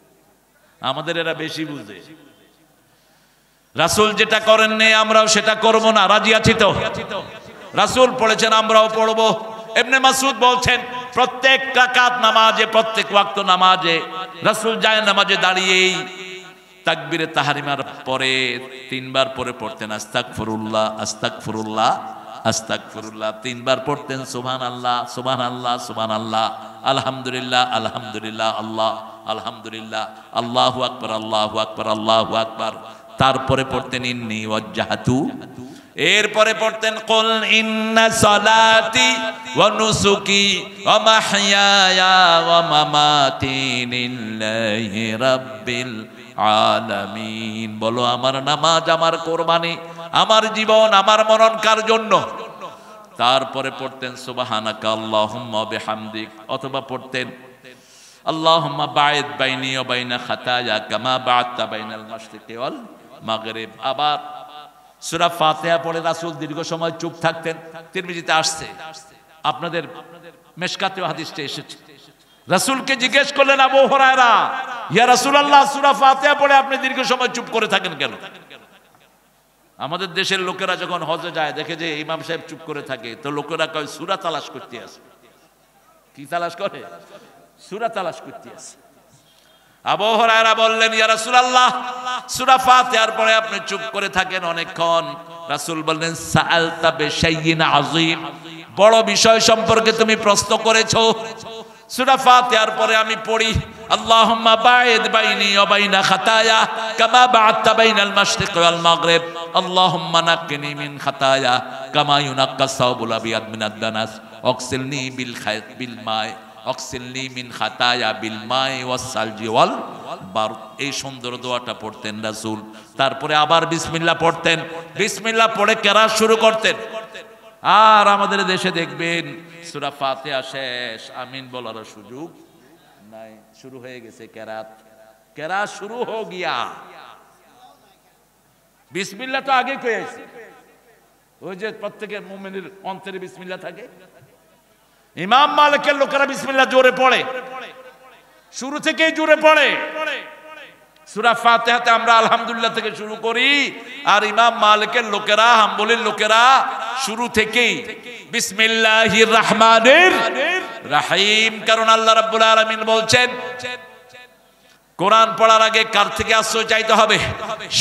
আমাদের এরা বেশি বুঝে। রাসূল যেটা করেন নেই আমরাও সেটা করব না, রাজি আছি তো? রাসূল পড়েছেন আমরাও পড়বো। ইবনে মাসউদ বলছেন প্রত্যেক রাকাত নামাজে, প্রত্যেক ওয়াক্ত নামাজে রাসূল যায় নামাজে দাঁড়িয়েই তাকবীরে তাহরিমার পরে 3 বার পরে পড়তেন আস্তাগফিরুল্লাহ আস্তাগফিরুল্লাহ আস্তাগফিরুল্লাহ, 3 বার পড়তেন সুবহানাল্লাহ সুবহানাল্লাহ সুবহানাল্লাহ, আলহামদুলিল্লাহ আলহামদুলিল্লাহ, আল্লাহ আলহামদুলিল্লাহ, আল্লাহু আকবার আল্লাহু আকবার আল্লাহু আকবার। তারপরে পড়তেন ইন্নী ওয়াজ্জাহাতু, এরপরে পড়তেন কুল ইন্না সালাতি ওয়া নুসুকি ওয়া মাহইয়ায়া ওয়া মামাতি লিল্লাহি রাব্বিল আলামিন। বলো আমার নামাজ, আমার কোরবানি, আমার জীবন, আমার মরণ কার জন্য? তারপরে পড়তেন সুবহানাকা আল্লাহুম্মা বিহামদিক, অথবা পড়তেন আল্লাহুম্মা বাঈদ বাইনি ওয়া বাইনা খাতায়া কামা বা'আদতা বাইনাল মাশরিকি ওয়াল মাগরিব। আবার সূরা ফাতিহা পড়ে রাসূল দীর্ঘ সময় চুপ থাকতেন। তিরমিজিতে আসছে, আপনাদের মিশকাতেও হাদিসটা এসেছে। রাসূলকে জিজ্ঞেস করলেন আবু হুরায়রা, ইয়া রাসূলুল্লাহ সূরা ফাতিহা পড়ে আপনি দীর্ঘ সময় চুপ করে থাকেন কেন? আমাদের দেশের লোকেরা যখন হজে যায় দেখে যে ইমাম সাহেব চুপ করে থাকে, তো লোকেরা কয় সূরা তালাশ করতে আছে। কি তালাশ করে? সূরা তালাশ করতে আছে। আবু হুরায়রা বললেন, ইয়া রাসূলুল্লাহ সূরা ফাতিহার পরে আপনি চুপ করে থাকেন অনেকক্ষণ। রাসূল বললেন, সাআলতা বিশাইইন আযীম, বড় বিষয় সম্পর্কে তুমি প্রশ্ন করেছো। সূরা ফাতিহার পরে আমি পড়ি আল্লাহুম্মা বাঈদ বাইনি ওয়া বাইনা খাতায়া কামা বা'আদতা বাইনাল মাশরিক ওয়াল মাগরিব, আল্লাহুম্মা নাক্কিনি মিন খাতায়া কামা ইউনাক্কাস সাওবুল আবিয়াদ মিনাদ দানাস, অগসিলনি বিল মাই অক্সিলনি মিন খাতায়া বিল মাই ওয়াস সালজি ওয়াল বারদ। এই সুন্দর দোয়াটা পড়তেন রাসূল। তারপরে আবার বিসমিল্লাহ পড়তেন, বিসমিল্লাহ পড়ে কেরাত শুরু করতেন। আর আমাদের দেশে দেখবেন সূরা ফাতিহা শেষ, আমিন বলার সুযোগ নাই, শুরু হয়ে গেছে কেরাত। কেরাত শুরু হয়ে গিয়া বিসমিল্লাহ তো আগে কয়েছে, ওই যে প্রত্যেকের মুমিনের অন্তরে বিসমিল্লাহ থাকে। ইমাম মালিকের লোকেরা বিসমিল্লাহ জোরে পড়ে, শুরু থেকেই জোরে পড়ে। সূরা ফাতিহাতে আমরা আলহামদুলিল্লাহ থেকে শুরু করি, আর ইমাম মালিকের লোকেরা, হাম্বলির লোকেরা শুরু থেকেই বিসমিল্লাহির রহমানির রহিম। কারণ আল্লাহ রাব্বুল আলামিন বলছেন কোরআন পড়ার আগে কার থেকে আশ্রয় চাইতে হবে?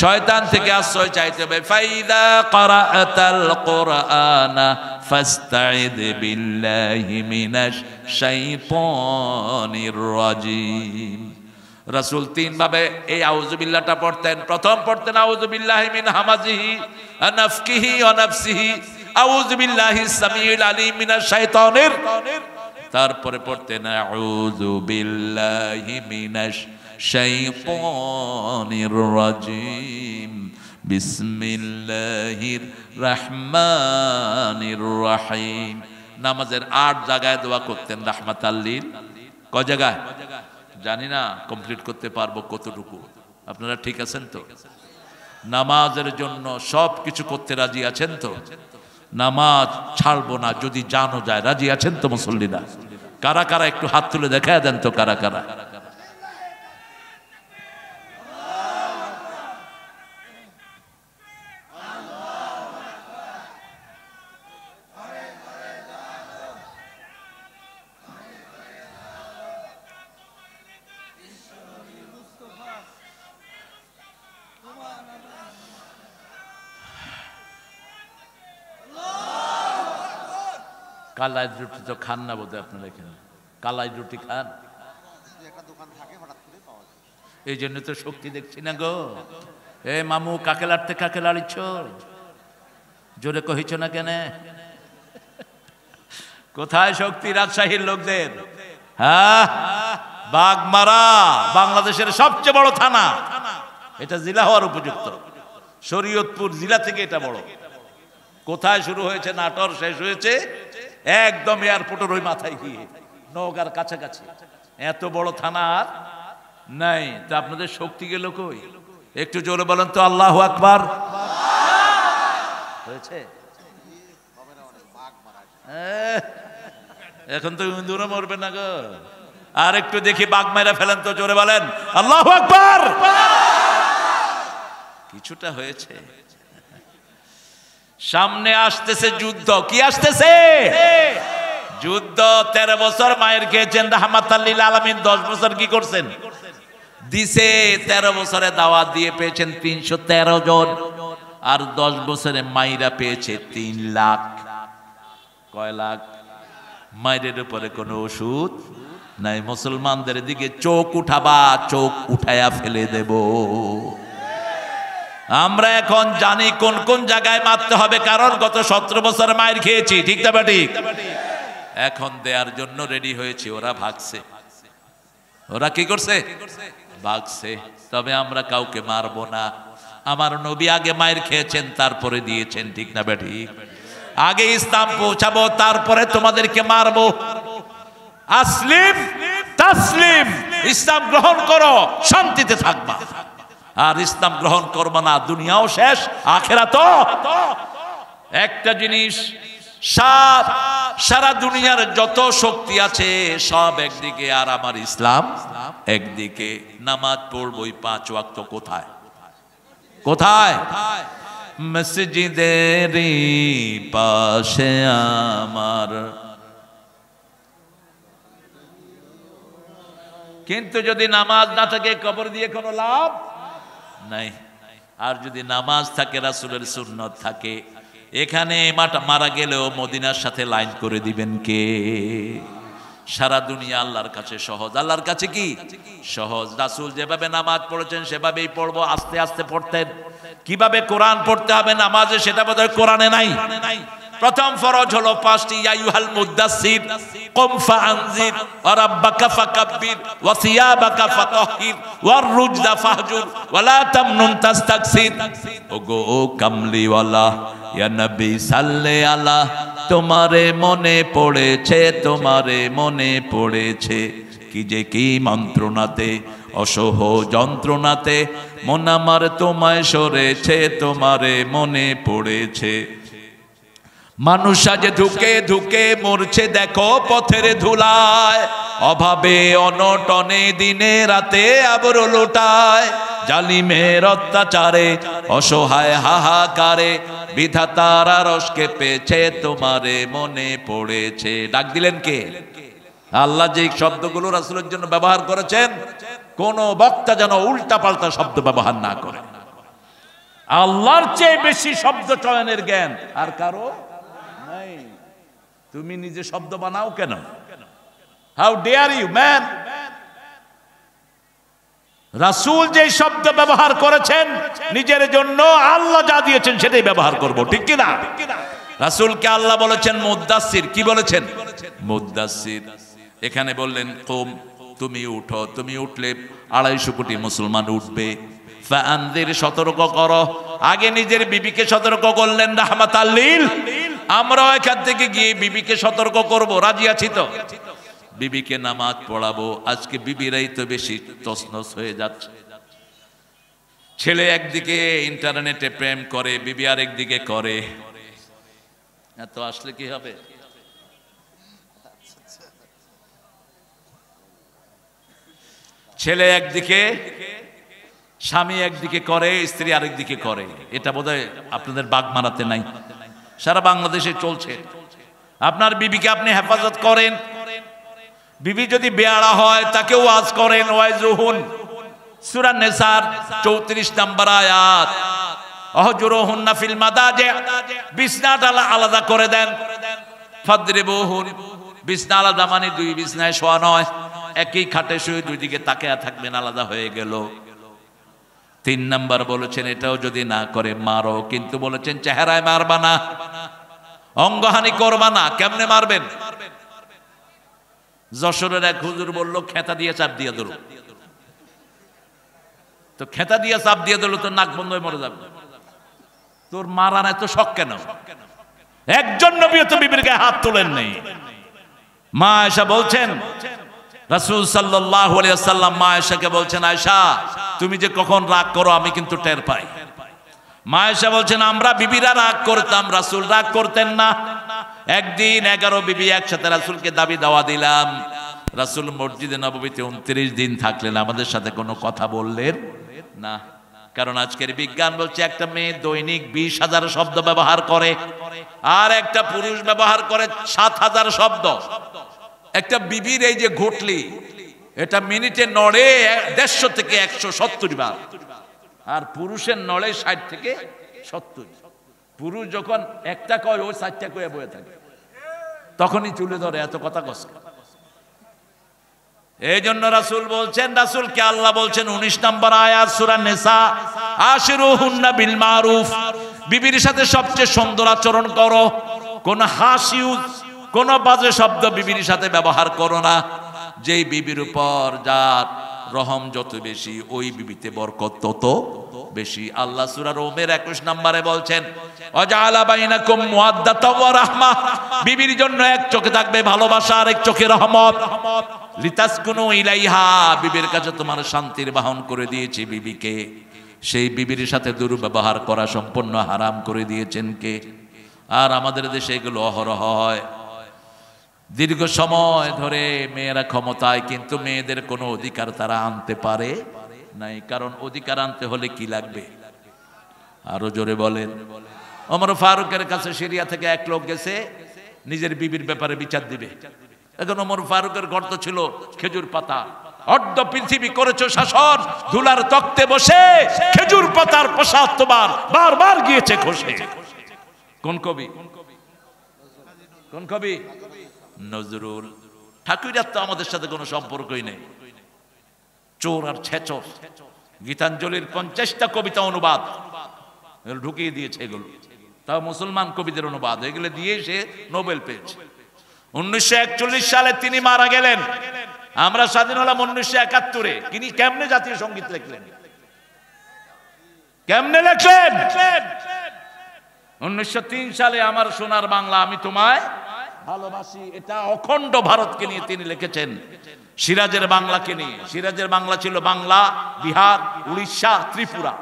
শয়তান থেকে আশ্রয় চাইতে হবে। ফাইদা ক্বারাআতাল কুরআনা ফাস্তাইদ বিল্লাহি মিনাশ শাইতানির রাজিম। রাসূল 3 ভাবে এই আউযুবিল্লাহটা পড়তেন। প্রথম পড়তেন আউযুবিল্লাহি মিন হামাজিহি ওয়া নাফকিহি ওয়া নাফসিহি, আউযুবিল্লাহিস সামিউল আলিম মিনাশ শাইতানির। তারপরে পড়তেন আউযুবিল্লাহি মিনাশ শাইতানির রাজিম বিসমিল্লাহির রহমানির রহিম। নামাজের 8 জায়গায় দোয়া করতেন রাহমাতাল লিল। কয় জায়গায় জানি না, কমপ্লিট করতে পারবো কতটুকু। আপনারা ঠিক আছেন তো? নামাজের জন্য সব কিছু করতে রাজি আছেন তো? নামাজ ছাড়বো না যদি জানো যায়, রাজি আছেন তো মুসল্লিরা? কারা কারা একটু হাত তুলে দেখায় দেন তো, কারা কারা? কালাই রুটি তো খান না বোধহয় আপনারা এখানে? কালাই রুটি খান? এই জন্য তো শক্তি দেখছি না গো। এ মামু, কাকে লাড়তে কাকে লাড়িছ? জোরে কহিছ না কেন? কোথায় শক্তি রাজশাহীর লোকদের? হ্যাঁ, বাগমারা বাংলাদেশের সবচেয়ে বড় থানা। এটা জেলা হওয়ার উপযুক্ত। শরীয়তপুর জেলা থেকে এটা বড়। কোথায় শুরু হয়েছে নাটোর, শেষ হয়েছে একদম এয়ারপোর্টের ওই মাথায় গিয়ে নওগাঁর কাছাকাছি। এত বড় থানা আর নাই। তা আপনাদের শক্তি গেল কই? একটু জোরে বলেন তো আল্লাহু আকবার। হয়েছে? এখন তো ইন্দুরে মরবে না গো। আর একটু দেখি বাঘ মেরে ফেলেন তো, জোরে বলেন আল্লাহু আকবার। কিছুটা হয়েছে। সামনে আসতেছে যুদ্ধ। কি আসতেছে? যুদ্ধ। 13 বছর মায়ের খেয়েছেন রাহমাতাল লিল আলামিন। 10 বছর কি করছেন? দিছে। 13 বছরে দাওয়াত দিয়ে পেয়েছেন 313 জন। আর 10 বছরে মাইরা পেয়েছে 3 লাখ। কয় লাখ? মায়ের উপরে কোনো ওষুধ নাই। মুসলমানদের দিকে চোখ উঠাবা, চোখ উঠায়া ফেলে দেব। আমরা এখন জানি কোন কোন জায়গায় মারতে হবে, কারণ গত 17 বছর মায়ের খেয়েছি। ঠিক না ঠিক? এখন দেওয়ার জন্য রেডি হয়েছে। ওরা ভাগছে। ওরা কি করছে? ভাগছে। তবে আমরা কাউকে মারবো না। আমার নবী আগে মায়ের খেয়েছেন, তারপরে দিয়েছেন। ঠিক না ঠিক? আগে ইসলাম পৌঁছাবো, তারপরে তোমাদেরকে মারবো। আসলিম তাসলিম, ইসলাম গ্রহণ করো, শান্তিতে থাকবা। আর ইসলাম গ্রহণ করবো না, দুনিয়াও শেষ, আখিরাতও। একটা জিনিস, সারা দুনিয়ার যত শক্তি আছে সব একদিকে, আর আমার ইসলাম একদিকে। নামাজ পড়বই 5 ওয়াক্ত। কোথায়? কোথায়? মসজিদের পাশে আমার। কিন্তু যদি নামাজ না থাকে, কবর দিয়ে কোনো লাভ নাই। আর যদি নামাজ থাকে, রাসূলের সুন্নাত থাকে, এখানে মারা গেলেও মদিনার সাথে লাইন করে দিবেন কে? সারা দুনিয়া আল্লাহর কাছে সহজ। আল্লাহর কাছে কি সহজ? রাসূল যেভাবে নামাজ পড়েছেন সেভাবেই পড়বো। আস্তে আস্তে পড়তেন। কিভাবে কোরআন পড়তে হবে নামাজে, সেটা বোধহয় কোরআনে নাই। প্রথম ফরজ হলো 5টি। ইয়া আইয়ুহাল মুদাসসির কুম ফাআনজির ওয়া রাব্বাকা ফাকাব্বির ওয়া সিয়াবাকা ফাতাহহির ওয়ার রুজদা ফাহজুর ওয়া লা তামনুন তাস্তাকসির। ওগো কামলিওয়ালা, ইয়া নবী সাল্লে আলা। তোমারে মনে পড়েছে, তোমারে মনে পড়েছে। কি যে কি মন্ত্রণাতে, অসহ যন্ত্রণাতে মন আমার তোমায় সরেছে, তোমারে মনে পড়েছে। মানুষ আজ ধুকে ধুকে মরছে, দেখো পথের ধুলায়। অভাবে অনটনে দিনে রাতে আবর লোটায়। জালিমের অত্যাচারে অসহায় হাহাকারে বিধাতার আরশকে পেয়েছে, তোমারে মনে পড়েছে। ডাক দিলেন কে? আল্লাহ যে শব্দগুলো রাসূলের জন্য ব্যবহার করেছেন, কোন বক্তা যেন উল্টা পাল্টা শব্দ ব্যবহার না করে। আল্লাহর চেয়ে বেশি শব্দ চয়নের জ্ঞান আর কারো নাই। তুমি নিজে শব্দ বানাও কেন? How dare you man? রাসূল যে শব্দ ব্যবহার করেছেন নিজের জন্য, আল্লাহ যা দিয়েছেন সেটাই ব্যবহার করব। ঠিক কি না? রাসূলকে আল্লাহ বলেছেন মুদাসসির। কি বলেছেন? মুদাসসির। এখানে বললেন কুম, তুমি উঠো। তুমি উঠলে 250 কোটি মুসলমান উঠবে। ফাআনজির, সতর্ক করো। আগে নিজের বিবিকে সতর্ক করলেন রাহমাতাল লিল, আমরাও এখান থেকে গিয়ে বিবিকে সতর্ক করব, রাজি আছি তো? বিবিকে নামাজ পড়াবো। আজকে বিবিরাই তো বেশি তছনছ হয়ে যাচ্ছে। ছেলে একদিকে ইন্টারনেটে প্রেম করে, বিবি আরেকদিকে করে। এত আসলে কি হবে? ছেলে একদিকে, স্বামী একদিকে করে, স্ত্রী আরেকদিকে করে। এটা বোধহয় আপনাদের বাগমারাতে নাই, সারা বাংলাদেশে চলছে। আপনার বিবিকে আপনি হেফাজত করেন, বিবি যদি বেয়ারা হয় তাকে ওয়াজ করেন। ওয়াইজুহুন, সূরা নিসার 34 নম্বর আয়াত। অহজুরুহুন্না ফিল মাদাজি, বিছনাটা আলাদা করে দেন। ফাদরিবুহুন, বিছনা আলাদা মানে দুই বিছনায় শোয়া নয়, একই খাটে শুয়ে দুই দিকে তাকিয়ে থাকবেন, আলাদা হয়ে গেল। 3 নাম্বার বলেছেন এটাও যদি না করে মারো, কিন্তু বলেছেন চেহারায় মারবা না, অঙ্গহানি করবা না। কেমনে মারবেন? যশোরের এক হুজুর বলল খেতা দিয়ে চাপ দিয়ে ধরো। তো খেতা দিয়ে চাপ দিয়ে দিল তো নাক বন্ধ হয়ে মরে যাবে। তোর মারার এত শখ কেন? একজন নবী তো বিবির গায়ে হাত তোলেন নেই। মা আয়েশা বলছেন, রাসূল সাল্লাল্লাহু আলাইহি ওয়াসাল্লাম মা আয়েশাকে বলছেন, আয়েশা তুমি যে কখন রাগ করো আমি কিন্তু টের পাই। মা আয়েশা বলছেন আমরা বিবিরা রাগ করতাম, রাসূল রাগ করতেন না। একদিন 11 বিবি একসাথে রাসূলকে দাবি দাওয়া দিলাম। রাসূল মসজিদে নববীতে 29 দিন থাকলেন, আমাদের সাথে কোনো কথা বললেন না। কারণ আজকের বিজ্ঞান বলছে একটা মেয়ে দৈনিক 20,000 শব্দ ব্যবহার করে, আর একটা পুরুষ ব্যবহার করে 7,000 শব্দ। একটা বিবির এই যে ঘটলি, এটা মিনিটে নড়ে 150 থেকে 170 বার, আর পুরুষের নড়ে 60 থেকে 70। পুরুষ যখন একটা কয় ও 4টা কয়ে বয়ে থাকে, তখনই তুলে ধরে এত কথা কষ্ট। এই জন্য রাসূল বলছেন, রাসূলকে আল্লাহ বলছেন 19 নম্বর আয়াত সূরা নিসা, আশিরুহুন্না বিল মারুফ, বিবির সাথে সবচেয়ে সুন্দর আচরণ করো। কোন হাসি, কোন বাজে শব্দ বিবির সাথে ব্যবহার করো না। যেই বিবির উপর যার রহম যত বেশি, ওই বিবিতে বরকত তত বেশি। আল্লাহ সূরা রুমের 21 নম্বরে বলছেন, ওয়াজআলা বাইনাকুম মুওয়াদ্দাতাও ওয়া রাহমা, বিবির জন্য এক চোখে থাকবে ভালোবাসা আর এক চোখে রহমত। লিতাসকুনু ইলাইহা, বিবির কাছে তোমার শান্তির বাহন করে দিয়েছি বিবিকে। সেই বিবির সাথে দুর্ব্যবহার করা সম্পূর্ণ হারাম করে দিয়েছেন কে? আর আমাদের দেশে এগুলো অহরহ হয়। দীর্ঘ সময় ধরে মেয়েরা ক্ষমতায়, কিন্তু মেয়েদের কোনো অধিকার তারা আনতে পারে নাই। কারণ অধিকার আনতে হলে কি লাগবে? আরো জোরে বলেন। ওমর ফারুকের কাছে সিরিয়া থেকে এক লোক গেছে নিজের বিবির ব্যাপারে বিচার দিবে। এখন ওমর ফারুকের গর্ত ছিল খেজুর পাতা। অর্ধ পৃথিবী করেছো শাসন, ধুলার তক্তে বসে খেজুর পাতার প্রসাদ তোমার বারবার গিয়েছে খসে। কোন কবি? কোন কবি? নজরুল ঠাকুরের তো আমাদের সাথে কোনো সম্পর্কই নেই। চোর আর ছেচর। গীতাঞ্জলির 50টা কবিতা অনুবাদ ঢুকিয়ে দিয়েছে এগুলো, তাও মুসলমান কবিদের অনুবাদ। এগুলো দিয়ে সে নোবেল পেয়েছে। 1941 সালে তিনি মারা গেলেন। আমরা স্বাধীন হলাম 1971-এ। তিনি কেমনে জাতীয় সঙ্গীত লিখলেন? কেমনে লিখলেন? 1903 সালে আমার সোনার বাংলা আমি তোমায় ভালোবাসি, এটা অখণ্ড ভারতকে নিয়ে তিনি লিখেছেন। সিরাজের বাংলাকে নিয়ে। সিরাজের বাংলা ছিল বাংলা, বিহার, উড়িষ্যা, ত্রিপুরা,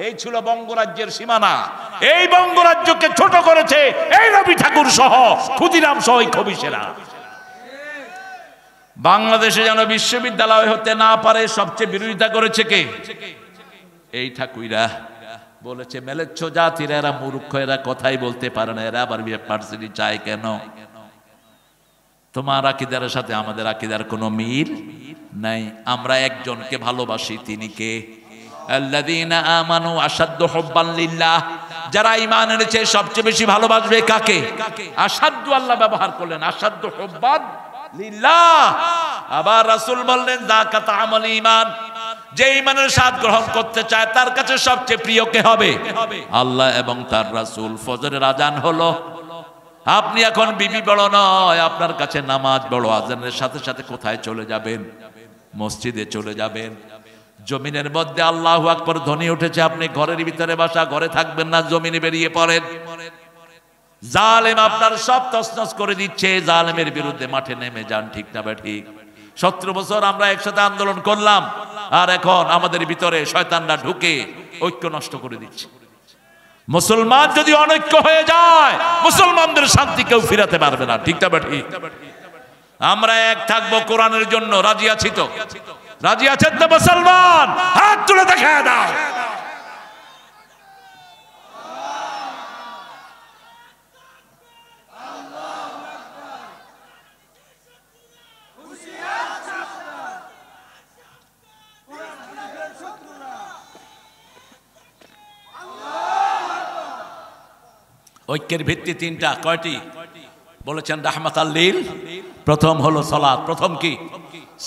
এই ছিল বঙ্গরাজ্যের সীমানা। এই বঙ্গরাজ্যকে ছোট করেছে এই রবি ঠাকুর সহ, ক্ষুদিরাম সহ এই কবিশেরা। বাংলাদেশে যেন বিশ্ববিদ্যালয় হতে না পারে সবচেয়ে বিরোধিতা করেছে কে? এই ঠাকুররা। বলেছে মেলেচ্ছ জাতির, এরা মূর্খ, এরা কথাই বলতে পারে না, এরা আবার ভার্সিটি চায় কেন? তোমার আকীদার সাথে আমাদের আকীদার কোনো মিল নাই। আমরা একজনকে ভালোবাসি, তিনি কে? আল্লাযীনা আমানু আশাদ্দু হুব্বান লিল্লাহ, যারা ঈমান এনেছে সবচেয়ে বেশি ভালোবাসবে কাকে? আশাদ্দু আল্লাহ ব্যবহার করলেন, আশাদ্দু হুব্বান লিল্লাহ। আবার রাসূল বললেন যাকাত আমল ঈমান, যে ঈমানের স্বাদ গ্রহণ করতে চায় তার কাছে সবচেয়ে প্রিয় কে হবে? আল্লাহ এবং তার রাসূল। ফজরের আজান হলো, আপনি এখন বিবি বড় নয়, আপনার কাছে নামাজ বড়। আজানের সাথে সাথে কোথায় চলে যাবেন? মসজিদে চলে যাবেন। জমিনের মধ্যে আল্লাহু আকবার ধ্বনি উঠেছে, আপনি ঘরের ভিতরে বসা, ঘরে থাকবেন না, জমিনে বেরিয়ে পড়েন। জালেম আপনার সব তছনছ করে দিচ্ছে, জালেমের বিরুদ্ধে মাঠে নেমে যান। ঠিক না ঠিক? 17 বছর আমরা একসাথে আন্দোলন করলাম, আর এখন আমাদের ভিতরে শয়তানরা ঢুকে ঐক্য নষ্ট করে দিচ্ছে। মুসলমান যদি অনৈক্য হয়ে যায়, মুসলমানদের শান্তি কেউ ফিরাতে পারবে না। ঠিক না ঠিক? আমরা এক থাকবো কোরআনের জন্য। রাজি আছি তো? রাজি আছেন তো মুসলমান? হাত তুলে দেখায় দাও। ঐক্যের ভিত্তি তিনটা। কয়টি বলেছেন? রাহমাতাল লিল। প্রথম হলো সালাত। প্রথম কি?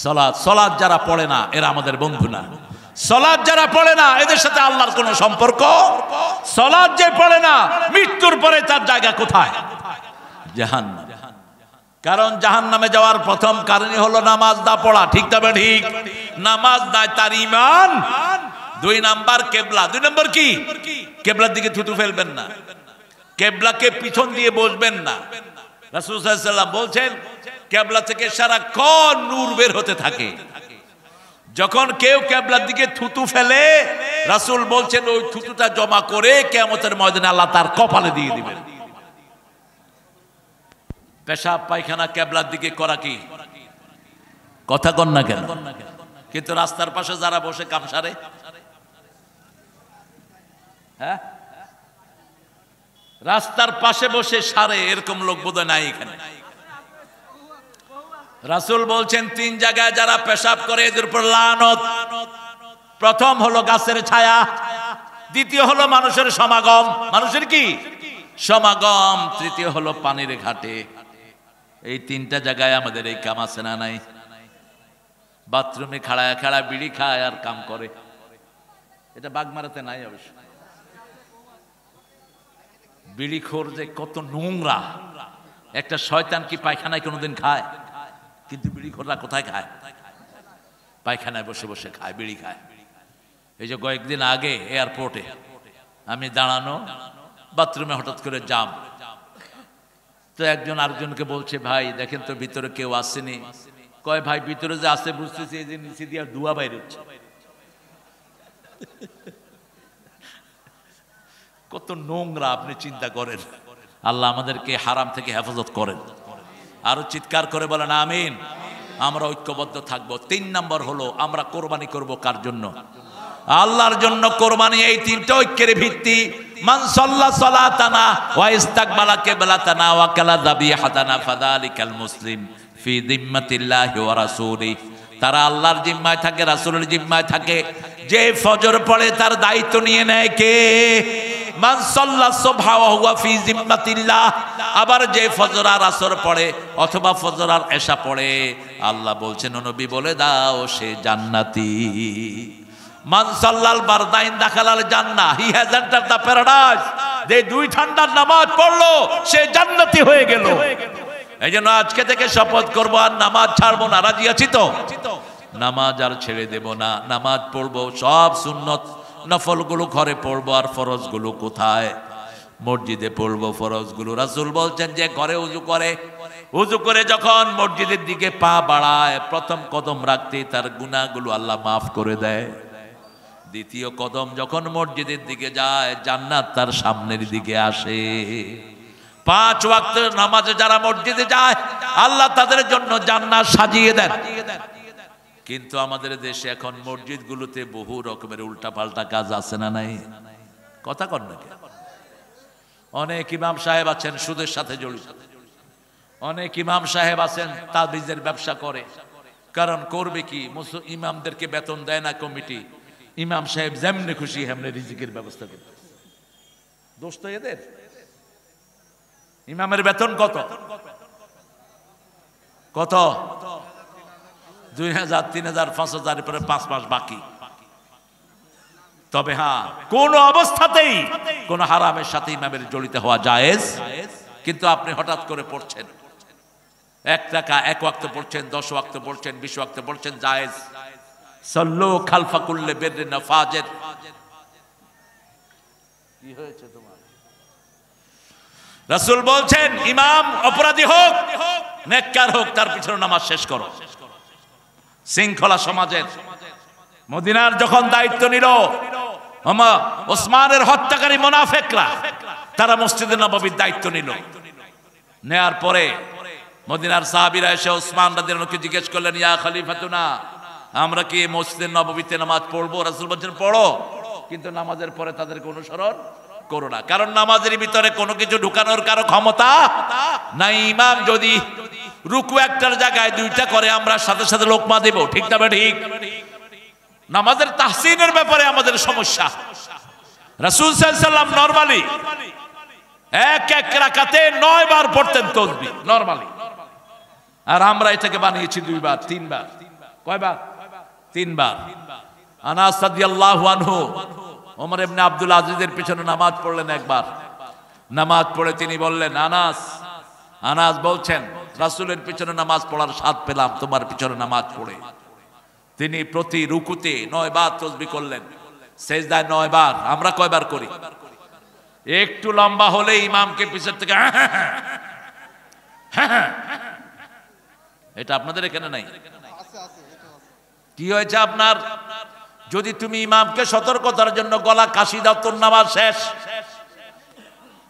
সালাত। সালাত যারা পড়ে না এরা আমাদের বন্ধু না। সালাত যারা পড়ে না এদের সাথে আল্লাহর কোনো সম্পর্ক। সালাত যে পড়ে না, মৃত্যুর পরে তার জায়গা কোথায়? জাহান্নাম। কারণ জাহান্নামে যাওয়ার প্রথম কারণই হলো নামাজ না পড়া। ঠিক তবে ঠিক? নামাজ নাই তার ঈমান। 2 নাম্বার কিবলা। 2 নম্বর কি? কিবলার দিকে থুতু ফেলবেন না, কিবলাকে পিছন দিয়ে বসবেন না। রাসূল সাল্লাল্লাহু আলাইহি ওয়াসাল্লাম বলছেন কিবলা থেকে সারাক্ষণ নূর বের হতে থাকে। যখন কেউ কিবলার দিকে থুতু ফেলে, রাসূল বলছেন ওই থুতুটা জমা করে কিয়ামতের ময়দানে আল্লাহ তার কপালে দিয়ে দিবেন। পেশাব পায়খানা কিবলার দিকে করা কি? কথা কন না কেন? কিন্তু রাস্তার পাশে যারা বসে কাম সারে, হ্যাঁ, রাস্তার পাশে বসে সারে, এরকম লোক বোধহয় নাই এখানে। রাসূল বলছেন 3 জায়গায় যারা পেশাব করে এদের উপর লানত। প্রথম হলো গাছের ছায়া, দ্বিতীয় হলো মানুষের সমাগম। মানুষের কি? সমাগম। তৃতীয় হলো পানির ঘাটে। এই 3টা জায়গায় আমাদের এই কাম আছে না নাই? বাথরুমে খাড়ায় খাড়া বিড়ি খায় আর কাম করে। এটা বাগমারাতে নাই অবশ্য। বিড়িখোর যে কত নোংরা! একটা শয়তান কি পায়খানায় কোনোদিন খায়? কিন্তু বিড়িখোররা কোথায় খায়? পায়খানায় বসে বসে খায়, বিড়ি খায়। এই যে কয়েকদিন আগে এয়ারপোর্টে আমি দাঁড়ানো, বাথরুমে হঠাৎ করে জাম। তো একজন আরেকজনকে বলছে, ভাই দেখেন তো ভিতরে কেউ আসেনি। কয়, ভাই ভিতরে যে আছে বুঝতেছি, এই যে নিচে দিয়ে ধোঁয়া বাইর হচ্ছে। কত নোংরা আপনি চিন্তা করেন। আল্লাহ আমাদেরকে হারাম থেকে হেফাজত করেন। আরো চিৎকার করে বলেন আমিন। আমরা ঐক্যবদ্ধ থাকবো। 3 নম্বর হলো আমরা কোরবানি করব কার জন্য? আল্লাহর জন্য কোরবানি। এই 3টা ঐক্যের ভিত্তি। মান সাল্লা সালাতানা ওয়া ইস্তাকবালা কিবলাতানা ওয়া কালা যাবিহাতানা ফাযালিকাল মুসলিম ফি যিম্মাতিল্লাহি ওয়া রাসূলিহি। তারা আল্লাহর জিম্মায় থাকে, রাসূলের জিম্মায় থাকে। যে ফজর পড়ে তার দায়িত্ব নিয়ে নেয় কে? মান সাল্লা সুবহা ওয়া হুয়া ফি যিম্মাতিল্লাহ। আবার যে ফজর আর আসর পড়ে অথবা ফজর আর এশা পড়ে, আল্লাহ বলছেন, নবী বলে দাও সে জান্নাতি। মান সাল্লাল বারদাইন দাখালাল জান্নাহ, হি হ্যাজ এন্টারড দ্য প্যারাডাইস। যে 2 ঠান্ডার নামাজ পড়লো সে জান্নাতি হয়ে গেল। এইজন্য আজকে থেকে শপথ করব আর নামাজ ছাড়বো না। রাজি আছি তো? নামাজ আর ছেড়ে দেব না। নামাজ পড়বো, সব সুন্নত নফলগুলো ঘরে পড়বো, আর ফরজগুলো কোথায়? মসজিদে পড়বো ফরজগুলো। রাসূল বলছেন যে ঘরে উযু করে যখন মসজিদের দিকে পা বাড়ায়, প্রথম কদম রাখতে তার গুনাহগুলো আল্লাহ মাফ করে দেয়। দ্বিতীয় কদম যখন মসজিদের দিকে যায়, জান্নাত তার সামনের দিকে আসে। 5 ওয়াক্ত নামাজে যারা মসজিদে যায়, আল্লাহ তাদের জন্য জান্নাত সাজিয়ে দেন। কিন্তু আমাদের দেশে এখন মসজিদগুলোতে বহু রকমের উল্টাপাল্টা কাজ আছে না নাই? কথা কন না? অনেক ইমাম সাহেব আছেন সুদের সাথে জড়িত। অনেক ইমাম সাহেব আছেন তাবিজের ব্যবসা করে। কারণ করবে কি? ইমামদেরকে বেতন দেয় না কমিটি। ইমাম সাহেব যেমনি খুশি হেমনে রিজিকের ব্যবস্থা করে। দোষ তো এদের। ইমামের বেতন কত? 2000, 3000, 5000 পরে 5 মাস বাকি। তবে হ্যাঁ, কোন অবস্থাতেই কোন হারামের সাথে ইমামের জড়িত হওয়া জায়েজ। কিন্তু আপনি হঠাৎ করে পড়ছেন 1 টাকা 1 ওয়াক্ত পড়ছেন, 10 ওয়াক্ত পড়ছেন, 20 ওয়াক্ত পড়ছেন, জায়েজ। সাল্লু খালফা কুল্লি বিররিন ওয়া ফাজির। কি হয়েছে তোমার? রাসূল বলছেন ইমাম অপরাধী হোক নেককার হোক তার পিছনে নামাজ শেষ করো। শৃঙ্খলা সমাজের মদিনার যখন দায়িত্ব নিল ওসমানের হত্যাকারী মুনাফিকরা, তারা মসজিদে নববীর দায়িত্ব নিল। নেয়ার পরে মদিনার সাহাবীরা এসে ওসমান রাদিয়াল্লাহু আনহুকে জিজ্ঞেস করলেন, ইয়া খলিফাতুনা, আমরা কি মসজিদে নববীতে নামাজ পড়বো? রাসূল বলেন পড়ো, কিন্তু নামাজের পরে তাদেরকে অনুসরণ করো না, কারণ নামাজের ভিতরে কোনো কিছু ঢুকানোর কারো ক্ষমতা নাই। ইমাম যদি রুকু একটার জায়গায় দুইটা করে আমরা সাথে সাথে লোকমা দেব, ঠিক না ঠিক? নামাজের তাহসিনের ব্যাপারে আমাদের সমস্যা। রাসূল সাল্লাল্লাহু আলাইহি ওয়াসাল্লাম নরমালি এক এক রাকাতে 9 বার পড়তেন তাসবিহ নরমালি, আর আমরা এটাকে বানিয়েছি 2 বার 3 বার। কয়বার? 3 বার। আনাস রাদিয়াল্লাহু আনহু ওমর ইবনে আব্দুল আজিজের পিছনে নামাজ পড়লেন একবার। নামাজ পড়ে তিনি বললেন, আনাস বলছেন রাসূলের পিছনে নামাজ পড়ার স্বাদ পেলাম তোমার পিছনে নামাজ পড়ে। তিনি প্রতি রুকুতে 9 বার তাসবিহ করলেন, সেজদায় 9 বার। আমরা কয়বার করি? একটু লম্বা হলে ইমামকে পিছন থেকে এটা আপনাদের এখানে নাই? কি হয়েছে আপনার? যদি তুমি ইমামকে সতর্কতার জন্য গলা কাশি দাও তোর নামাজ শেষ।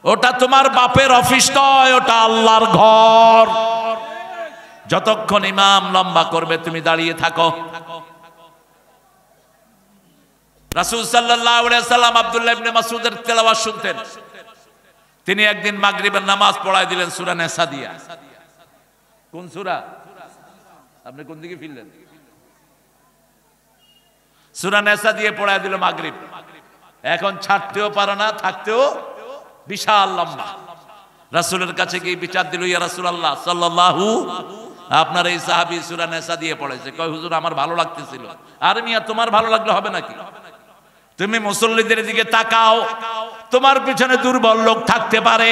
ওটা তোমার বাপের অফিস নয়, ওটা আল্লাহর ঘর। যতক্ষণ ইমাম লম্বা করবে তুমি দাঁড়িয়ে থাকো। রাসূল সাল্লাল্লাহু আলাইহি ওয়াসাল্লাম আব্দুল্লাহ ইবনে মাসউদের তেলাওয়াত শুনতেন। তিনি একদিন মাগরিবের নামাজ পড়ায় দিলেন সূরা নিসা দিয়া। কোন সূরা? আপনি কোন দিকে ফিরলেন? সূরা নিসা দিয়ে পড়ায় দিল মাগরিব। এখন ছাড়তেও পারে না, থাকতেও বিশাল লম্বা। রাসূলের কাছে গিয়ে বিচার দিল, ইয়া রাসূলুল্লাহ সাল্লাল্লাহু, আপনার এই সাহাবী সূরা নিসা দিয়ে পড়েছে। কয় হুজুর আমার ভালো লাগতেছিল। আর মিয়া তোমার ভালো লাগলে হবে নাকি? তুমি মুসল্লিদের দিকে তাকাও, তোমার পিছনে দুর্বল লোক থাকতে পারে,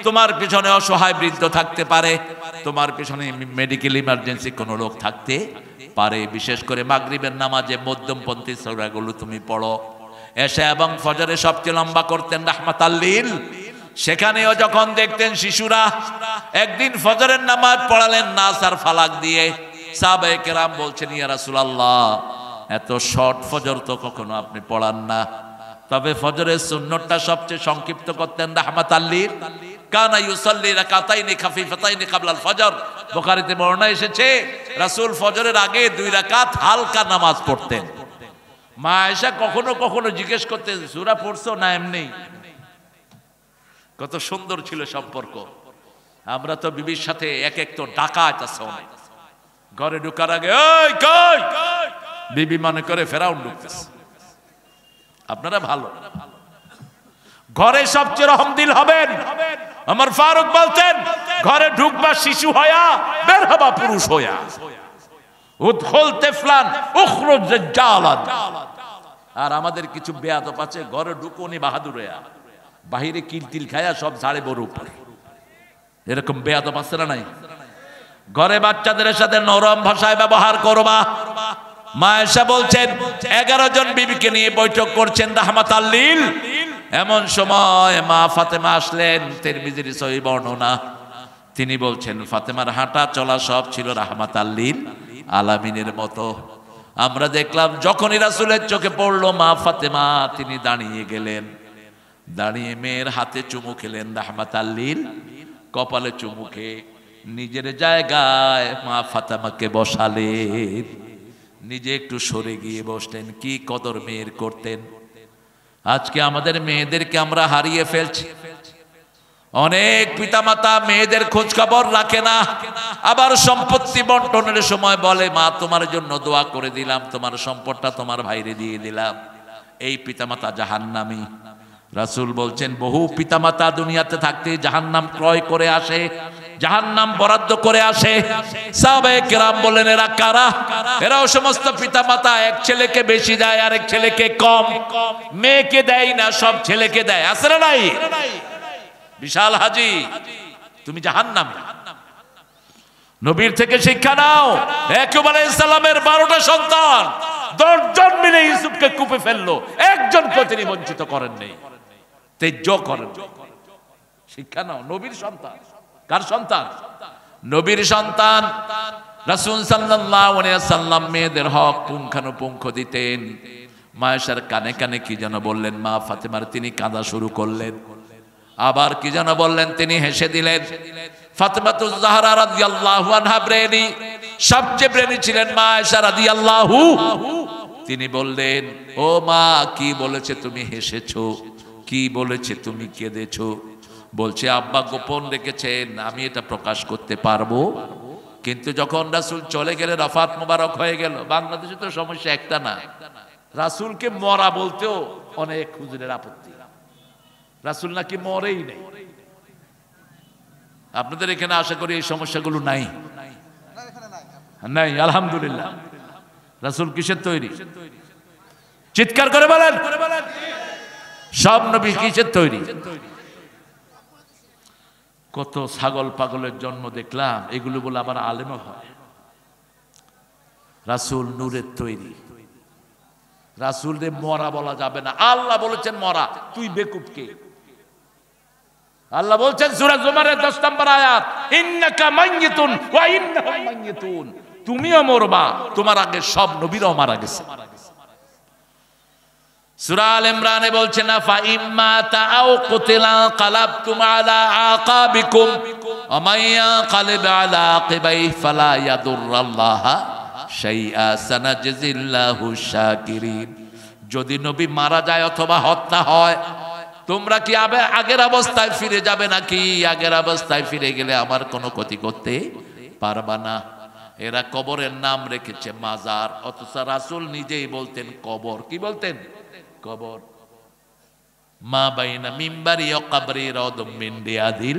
তোমার পিছনে অসহায় বৃদ্ধ থাকতে পারে, তোমার পিছনে মেডিকেল ইমার্জেন্সি কোনো লোক থাকতে পারে। বিশেষ করে মাগরিবের নামাজে মধ্যমপন্থী সূরাগুলো তুমি পড়ো। এশা এবং ফজরে সবচেয়ে লম্বা করতেন রাহমাতাল লিল। সেখানেও যখন দেখতেন শিশুরা, একদিন ফজরের নামাজ পড়ালেন নাস আর ফালাক দিয়ে। সাহাবায়ে কেরাম বলছেন, ইয়া রাসূলুল্লাহ এত শর্ট ফজর তো কখনো আপনি পড়ান না। তবে ফজরের সুন্নতটা সবচেয়ে সংক্ষিপ্ত করতেন রাহমাতাল লিল। কানা ইউসাল্লি রাকাতাইনি খাফিফাতাইনি ক্বাবলাল ফজর। বুখারীতে বর্ণনা এসেছে রাসূল ফজরের আগে 2 রাকাত হালকা নামাজ পড়তেন। মা আয়েশা কখনো কখনো জিজ্ঞেস করতেন, সূরা পড়ছো না এমনি? কত সুন্দর ছিল সম্পর্ক। আমরা তো বিবির সাথে এক তো ডাকাত আছে অনেক। ঘরে ঢোকার আগে ওই কই, বিবি মনে করে ফেরাউন ঢুকতেছে। আপনারা ভালো, ঘরে সবচেয়ে রহমদিল হবেন। আমার ফারুক বলতেন, ঘরে ঢুকবা শিশু হয়া, বের হবা পুরুষ হয়া। উদখুল তিফলান উখরুজ রিজালান। আর আমাদের কিছু বেয়াদব আছে, ঘরে ঢুকুনি বাহাদুর হয়া, বাহিরে কিলতিল খায়া সব ঝাড়ে বড় উপরে। এরকম বেয়াদব আছে না নাই? ঘরে বাচ্চাদের সাথে নরম ভাষায় ব্যবহার করবা। মা আয়েশা বলছেন 11 জন বিবিকে নিয়ে বৈঠক করছেন রাহমাতাল লিল। এমন সময় মা ফাতেমা আসলেন, তিরমিজির সহিহ বর্ণনা। তিনি বলছেন ফাতেমার হাঁটা চলা সব ছিল রাহমাতাল লিল আলামিনের মতো। আমরা দেখলাম যখনই রাসূলের চোখে পড়লো মা ফাতেমা, তিনি দাঁড়িয়ে গেলেন। দাঁড়িয়ে মেয়ের হাতে চুমু খেলেন রাহমাতাল লিল, কপালে চুমু খেয়ে নিজের জায়গায় মা ফাতেমাকে বসালেন। নিজে একটু সরে গিয়ে বসলেন। কি কদর মেয়ের করতেন। আজকে আমাদের মেয়েদেরকে আমরা হারিয়ে ফেলছি। অনেক পিতামাতা মেয়েদের খোঁজ খবর রাখে না। আবার সম্পত্তি বন্টনের সময় বলে, মা তোমার জন্য দোয়া করে দিলাম, তোমার সম্পদটা তোমার ভাইরে দিয়ে দিলাম। এই পিতামাতা জাহান্নামী। রাসূল বলছেন বহু পিতামাতা দুনিয়াতে থাকতে জাহান্নাম ক্রয় করে আসে, জাহান্নাম বরাদ্দ করে আসে। সাহাবায়ে কেরাম বলেন এরা কারা? এরাও সমস্ত পিতামাতা এক ছেলেকে বেশি দেয়, আরেক ছেলেকে কম। মেয়েকে দেয় না, সব ছেলেকে দেয়। আছে না নাই? বিশাল হাজি, তুমি জাহান্নামী। নবীর থেকে শিক্ষা নাও। ইয়াকুব আলাইহিস সালামের 12টা সন্তান, 10 জন মিলে ইউসুফকে কূপে ফেললো, একজনকে তিনি বঞ্চিত করেন নাই, তেজ্য করেন। শিক্ষা নাও, নবীর সন্তান। কার সন্তান? নবীর সন্তান। রাসূল সাল্লাল্লাহু আলাইহি ওয়াসাল্লাম মেয়েদের হক পুঙ্খানুপুঙ্খ দিতেন। মায়েশার কানে কানে কি যেন বললেন মা ফাতেমার, তিনি কাঁদা শুরু করলেন। আবার কি যেন বললেন, তিনি হেসে দিলেন। ফাতেমাতুজ জাহরা রাদিয়াল্লাহু আনহা ব্রেনি, সবচেয়ে ব্রেনি ছিলেন মা আয়েশা রাদিয়াল্লাহু। তিনি বললেন, ও মা, কি বলেছে তুমি হেসেছো, কি বলেছে তুমি কেঁদেছো? বলছে আব্বা গোপন রেখেছেন, আমি এটা প্রকাশ করতে পারবো। কিন্তু যখন রাসূল চলে গেলে, রাফাত মোবারক হয়ে গেল। বাংলাদেশে তো সমস্যা একটা না, রাসূলকে মরা বলতেও অনেক হুজুরের আপত্তি। রাসূল নাকি মরেই নেই। আপনাদের এখানে আশা করি এই সমস্যাগুলো নাই? নাই, আলহামদুলিল্লাহ। রাসূল কিসের তৈরি? চিৎকার করে বলেন। সব নবী কিসের তৈরি? কত ছাগল পাগলের জন্ম দেখলাম, এগুলো বলে আবার আলেমও হয়। রাসূল নূরের তৈরি। রাসূলকে মরা বলা যাবে না। আল্লাহ বলেছেন মরা, তুই বেকুব কে? আল্লাহ বলছেন সূরা জুমারের 10 নম্বর আয়াত, ইন্নাকা মাইয়িতুন ওয়া ইন্নাহুম মাইয়িতুন, তুমিও মরবা, তোমার আগে সব নবীরাও মারা গেছে। সূরা আল ইমরানে বলছেন না, ফা ইম্মা তাআউ কুতিলা কালাবতুম আলা আকাবিকুম ওয়া মাইয়া কালিব আলা আকিবাই ফালা ইয়াদুররাল্লাহা শাইআ সানাজজিল্লাহু শাকিরিন। যদি নবী মারা যায় অথবা হত্যা হয়, তোমরা কি আগের অবস্থায় ফিরে যাবে নাকি? আগের অবস্থায় ফিরে গেলে আমার কোনো ক্ষতি করতে পারবা না। এরা কবরের নাম রেখেছে মাজার, অথচ রাসূল নিজেই বলতেন কবর। কি বলতেন? কবর। মা বাইনা মিম্বারি ওয়া কবরি রাউদুম মিন রিয়াদিল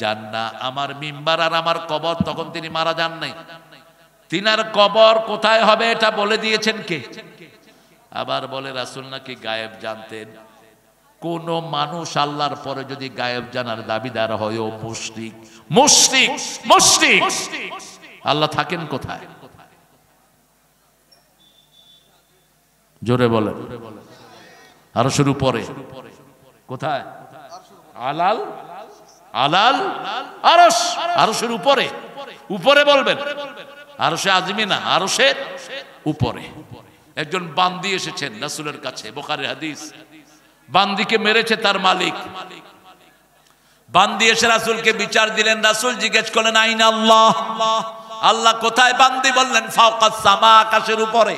জান্নাহ। আমার মিম্বার আর আমার কবর, তখন তিনি মারা যান নাই। তিনার কবর কোথায় হবে এটা বলে দিয়েছেন কে? আবার বলে রাসূল নাকি গায়েব জানতেন। কোন মানুষ আল্লাহর পরে যদি গায়েব জানার দাবিদার হয়, ও মুশরিক। মুশরিক, মুশরিক। আল্লাহ থাকেন কোথায়? জোরে বলেন। আরশের উপরে। কোথায়? আলাল, আলাল আরশ। আরশের উপরে। উপরে বলবেন, আরশে আযমি না, আরশের উপরে। একজন বান্দি এসেছেন রাসূলের কাছে, বুখারীর হাদিস। বান্দিকে মেরেছে তার মালিক। বান্দি এসে রাসূলকে বিচার দিলেন। রাসূল জিজ্ঞেস করলেন, আইনা আল্লাহ, আল্লাহ কোথায়? বান্দি বললেন, ফাওকাস সামা, আকাশের উপরে।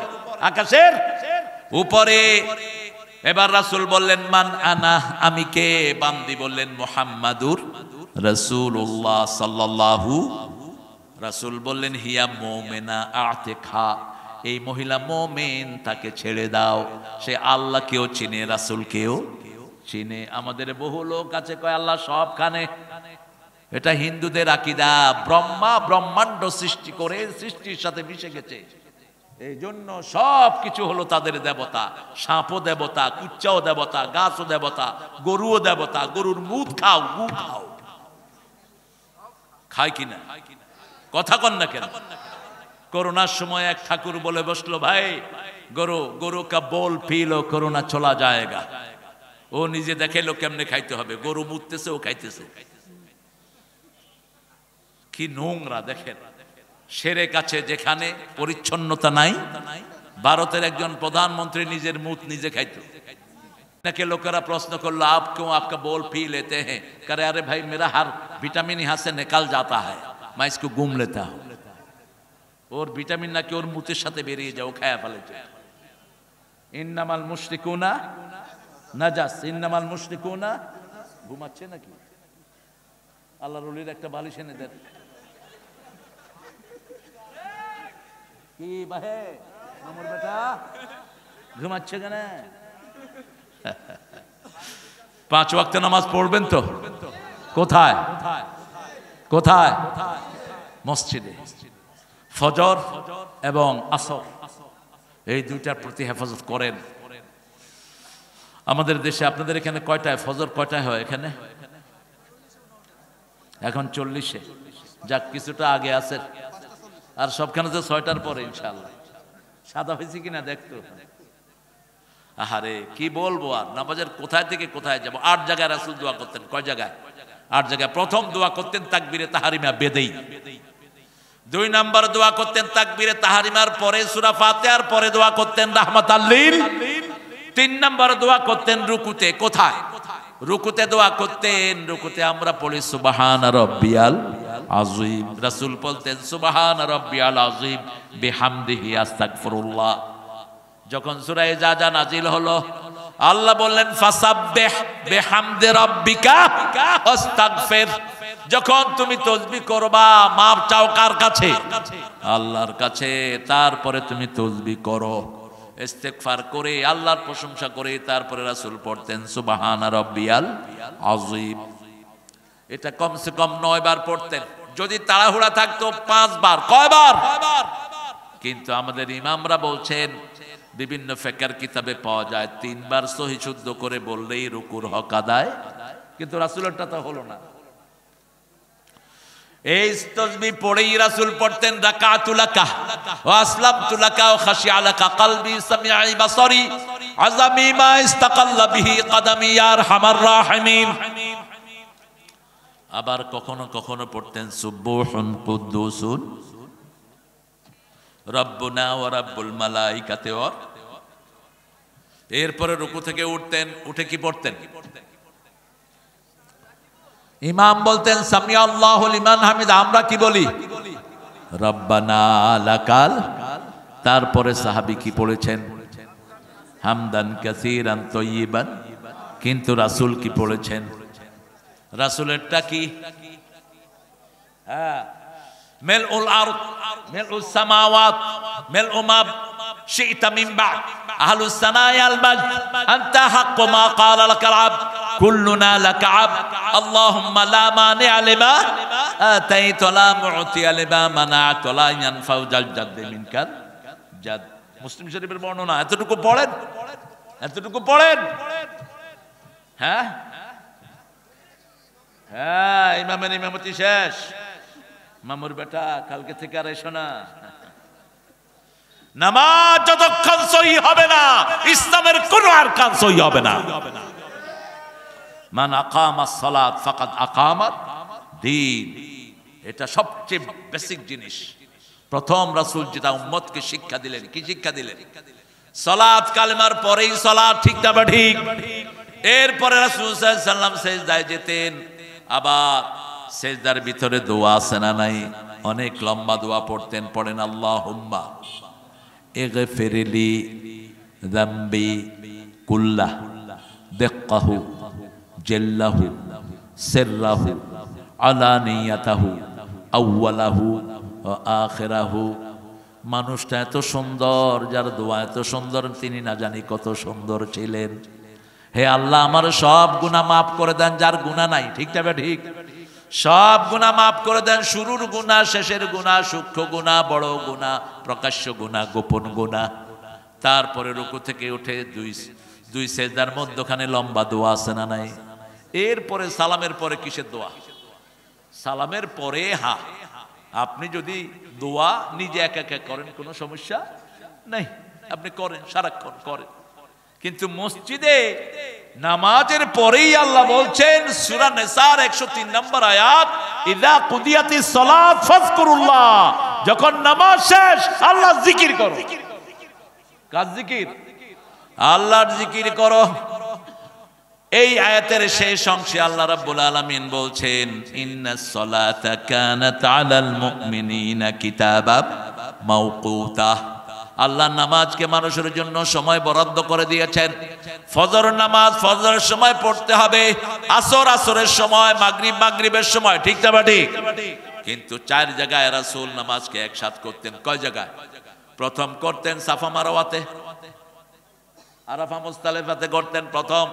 আকাশের উপরে। এবার রাসূল বললেন, মান আনা, আমি কে? বান্দি বললেন, মুহাম্মাদুর রাসূলুল্লাহ সাল্লাল্লাহু। রাসূল বললেন, হিয়া মুমিনা আতিকা, এই মহিলা মুমিন, তাকে ছেড়ে দাও। সে আল্লাহকেও চিনে, রাসূলকেও চিনে। আমাদের বহু লোক আছে কয় আল্লাহ সবখানে। এটা হিন্দুদের আকীদা। ব্রহ্মা ব্রহ্মাণ্ড সৃষ্টি করে সৃষ্টির সাথে মিশে গেছে, এই জন্য সব কিছু হলো তাদের দেবতা। সাপও দেবতা, কুচ্চাও দেবতা, গাছও দেবতা, গরুও দেবতা। গরুর মুদ খাও, গু খাও। খায় কিনা? কথা কন না কেন? করোনার সময় এক ঠাকুর বলে বসলো, ভাই গরু কা বোল পিলো, করোনা চলা যায়গা। ও নিজে দেখাইলো কেমনে খাইতে হবে। গরু মুততেছে, ও খাইতেছে। কি নোংরা দেখেন। সেরে কাছে যেখানে পরিচ্ছন্নতা নাই। ভারতের একজন প্রধানমন্ত্রী নিজের মুত নিজে খাইতো। নাকি লোকেরা প্রশ্ন করলো, আপ क्यों आपका बोल पी लेते हैं? करे अरे भाई मेरा हर विटामिन यहाँ से निकल जाता है, मैं इसको घूम लेता हूँ। ওর ভিটামিন নাকি ওর মুতের সাথে বেরিয়ে যাও, খায়া ফেলেছে। ইন্নামাল মুশরিকুনা নাজাস, ইন্নামাল মুশরিকুনা। ঘুমাচ্ছে নাকি? আল্লাহর ওলির একটা বালিশ এনে দেন। কি বাহে আমার বেটা ঘুমাচ্ছে কেন? 5 ওয়াক্ত নামাজ পড়বেন তো? কোথায়? কোথায়? মসজিদে। ফজর এবং আসর, এই দুইটার প্রতি হেফাজত করেন। আমাদের দেশে, আপনাদের এখানে কয়টায় ফজর, কয়টায় হয় এখানে? এখন 40-এ। যাক, কিছুটা আগে আছে। আর সবখানে তো 6টার পরে ইনশাআল্লাহ। সাদা হয়েছে কিনা দেখতো। আহারে কি বলবো আর, নামাজের কোথায় থেকে কোথায় যাব। 8 জায়গায় রাসূল দোয়া করতেন। কয় জায়গায়? 8 জায়গায়। প্রথম দোয়া করতেন তাকবীরে তাহরিমা বেদেই। 2 নম্বর দোয়া করতেন তাকবীরে তাহরিমার পরে সূরা ফাতিহার পরে দোয়া করতেন রাহমাতাল লিল। 3 নম্বর দোয়া করতেন রুকুতে। কোথায়? রুকুতে দোয়া করতেন। রুকুতে আমরা পড়ি সুবহানা রাব্বিয়াল আযীম। রাসূল বলতেন সুবহানা রাব্বিয়াল আযীম বিহামদিহি আস্তাগফিরুল্লাহ। যখন সূরা ইজাজা নাজিল হলো, আল্লাহ বললেন ফাসাব্বিহ বিহামদি রাব্বিকা ওয়াস্তাগফির। যখন তুমি তাসবিহ করবা, মাপ চাও কার কাছে? আল্লাহর কাছে। তারপরে তুমি তাসবিহ করো, ইস্তেগফার করে আল্লাহর প্রশংসা করে তারপরে রাসূল পড়তেন সুবহানা রাব্বিয়াল আযীম। এটা কমসে কম 9 বার পড়তেন। যদি তাড়াহুড়া থাকতো 5 বার। কয়বার? কিন্তু আমাদের ইমামরা বলছেন, বিভিন্ন ফিকহের কিতাবে পাওয়া যায় 3 বার সহি শুদ্ধ করে বললেই রুকুর হক আদায়। কিন্তু রাসূলেরটা তো হলো না। এই তাসবিহ পড়েই রাসূল পড়তেন রাকাতুল লাকা ওয়া আসলামতু লাকা ওয়া খাশিয়া লাকা কলবি সামিঈ বাসারি আযামি মা ইস্তাকাল্লা বিহি কদমি ইয়া আরহামার রাহিমিন। আবার কখনো কখনো পড়তেন সুবহুন কুদ্দুসুন রব্বুনা ওয়া রাব্বুল মালাইকাতি ওয়া। এরপরে রুকু থেকে উঠতেন, উঠে কি পড়তেন? ইমাম বলতেন সামিয়া আল্লাহু লিমান হামিদা। আমরা কি বলি? রব্বানা লাকাল। তারপরে সাহাবী কি পড়েছেন? হামদান কাসীরান তাইয়িবান। কিন্তু রাসূল কি পড়েছেন? রাসূলেরটা কি? হ্যাঁ, মিলউল আরদ মিলউস সামাওয়াত মিলউ মা শি'তা মিন বা'দ আহলুস সানাই আল মাjd আনতা হাক্কু মা ক্বালা লাকাল আবদ কুল্লুনা লাকা আবদ আল্লাহুম্মা লা মানি'a লিমা আতাইতা লা মু'তিয়া লিমা মানা'তা লা ইয়ানফাউ জাল জাদ্দি মিনকাল জাদ। মুসলিম শরীফের বর্ণনা। এতটুকু পড়েন, এতটুকু পড়েন। হ্যাঁ হ্যাঁ, ইমামের ইমামতি শেষ। মামুর বেটা কালকে থেকে আর এসো না। নামাজ যতক্ষণ সহি হবে না, ইসলামের কোন আরকান সহি হবে না। মান আকামাস সালাত ফাকাদ আকামাত দ্বীন। এটা সবচেয়ে বেসিক জিনিস। প্রথম রাসূল যেটা উম্মতকে শিক্ষা দিলেন, কি শিক্ষা দিলেন? সালাত কালেমার পরেই সালাত, ঠিক না ঠিক? এরপরে রাসূল সাল্লাল্লাহু আলাইহি ওয়াসাল্লাম সিজদায় যেতেন। আবার সিজদার ভিতরে দোয়া আছে না নাই? অনেক লম্বা দোয়া পড়তেন। পড়েন আল্লাহুম্মা ইগফিরলি যামবি কুল্লাহ দিক্কাহু জাল্লাহু সিররাহু আলানিয়াতাহু আউওয়ালাহু ওয়া আখিরাহু। মানুষটা এত সুন্দর, যার দোয়া এত সুন্দর, তিনি না জানি কত সুন্দর ছিলেন। হে আল্লাহ, আমার সব গুনাহ মাফ করে দেন, যার গুনাহ নাই। ঠিক না ঠিক? সব গুনাহ মাফ করে দেন। শুরুর গুনাহ, শেষের গুনাহ, সূক্ষ্ম গুনাহ, বড় গুনাহ, প্রকাশ্য গুনাহ, গোপন গুনাহ। তারপরে রুকু থেকে উঠে দুই সেজদার মধ্যখানে লম্বা দোয়া আছে না নাই? এরপরে সালামের পরে কিসের দোয়া? সালামের পরে হ্যাঁ, আপনি যদি দোয়া নিজে একা একা করেন কোনো সমস্যা নাই, আপনি করেন, সারাক্ষণ করেন। কিন্তু মসজিদে নামাজের পরেই আল্লাহ বলছেন সূরা নিসার 103 নম্বর আয়াত, ইযা কুদিয়াতিস সালাত ফাযকুরুল্লাহ। যখন নামাজ শেষ আল্লাহর জিকির করো। কার জিকির? আল্লাহর জিকির করো। এই আয়াতের শেষ অংশে আল্লাহ রাব্বুল আলামিন বলছেন ইন্নাস সালাতা কানাত আলাল মুমিনিনা কিতাবাম মাওকুতা। আল্লাহ নামাজকে মানুষের জন্য সময় বরাদ্দ করে দিয়েছেন। ফজর নামাজ ফজরের সময় পড়তে হবে, আসর আসরের সময়, মাগরিব মাগরিবের সময়। ঠিক না ঠিক? কিন্তু 4 জায়গায় রাসূল নামাজকে একসাথে করতেন। কয় জায়গায়? প্রথম করতেন সাফা মারওয়াতে, আরাফা মুজদালিফাতে করতেন প্রথম।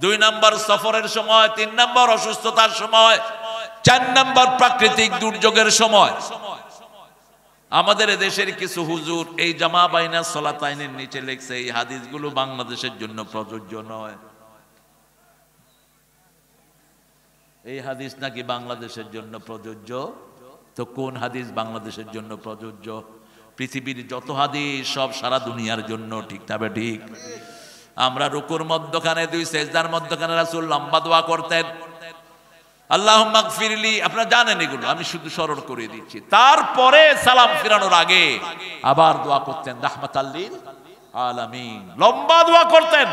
2 নম্বর সফরের সময়, 3 নম্বর অসুস্থতার সময়, 4 নম্বর প্রাকৃতিক দুর্যোগের সময়। আমাদের দেশের কিছু হুজুর এই জামা বাইনা সলাতাইনের নিচে লিখছে এই হাদিসগুলো বাংলাদেশের জন্য প্রযোজ্য নয়। এই হাদিস নাকি বাংলাদেশের জন্য প্রযোজ্য। তো কোন হাদিস বাংলাদেশের জন্য প্রযোজ্য? পৃথিবীর যত হাদিস সব সারা দুনিয়ার জন্য, ঠিক তবে ঠিক। আমরা রুকুর মধ্যখানে, দুই সেজদার মধ্যখানে রাসূল লম্বা দোয়া করতেন, আল্লাহুম্মা গফিরলি, আপনারা জানেন এগুলো, আমি শুধু স্মরণ করে দিচ্ছি। তারপরে সালাম ফিরানোর আগে আবার দোয়া করতেন রাহমাতাল লিল আলামিন, লম্বা দোয়া করতেন।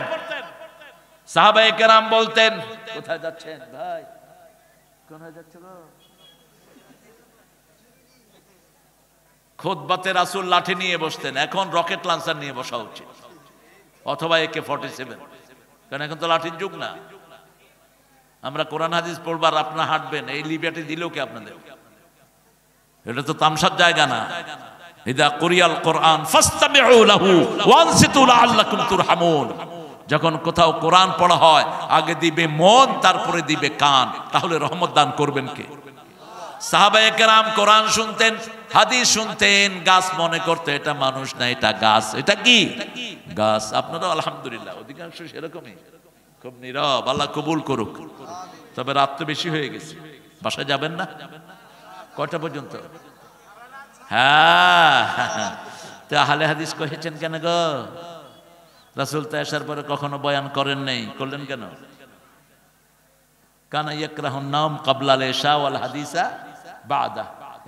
সাহাবায়ে কেরাম বলতেন, কোথায় যাচ্ছেন ভাই, কোথায় যাচ্ছেন? খুতবাতে রাসূল লাঠি নিয়ে বসতেন, এখন রকেট লঞ্চার নিয়ে বসা উচিত, অথবা AK-47, কারণ এখন তো লাঠির যুগ না। আমরা কোরআন হাদিস পড়বার আপনারা হাঁটবেন, এই লিবার্টি দিল কি আপনাদের? এটা তো তামসার জায়গা না। ইদা কুরিয়াল কোরআন ফাসতামিউ লাহু ওয়ানসিতু লাআল্লাকুম তুরহামুন। যখন কোথাও কোরআন পড়া হয় আগে দিবে মন, তারপরে দিবে কান, তাহলে রহমত দান করবেন কে? সাহাবায়ে কেরাম কোরআন শুনতেন, হাদিস শুনতেন, গাছ মনে করতে এটা মানুষ না, এটা গাছ। এটা কি গাছ? আপনারা আলহামদুলিল্লাহ অধিকাংশ সেরকমই, খুব নীরব, আল্লাহ কবুল করুক। তবে রাত তো বেশি হয়ে গেছে, বাসায় যাবেন না? কয়টা পর্যন্ত? হ্যাঁ, তো আহলে হাদিস কহেছেন কেন গো? রাসূল তো আসার পরে কখনো বয়ান করেন নাই, করলেন কেন? কানা ইয়াকরাহুন নাম ক্বাবলাল ইশা ওয়াল হাদিসা বাদা।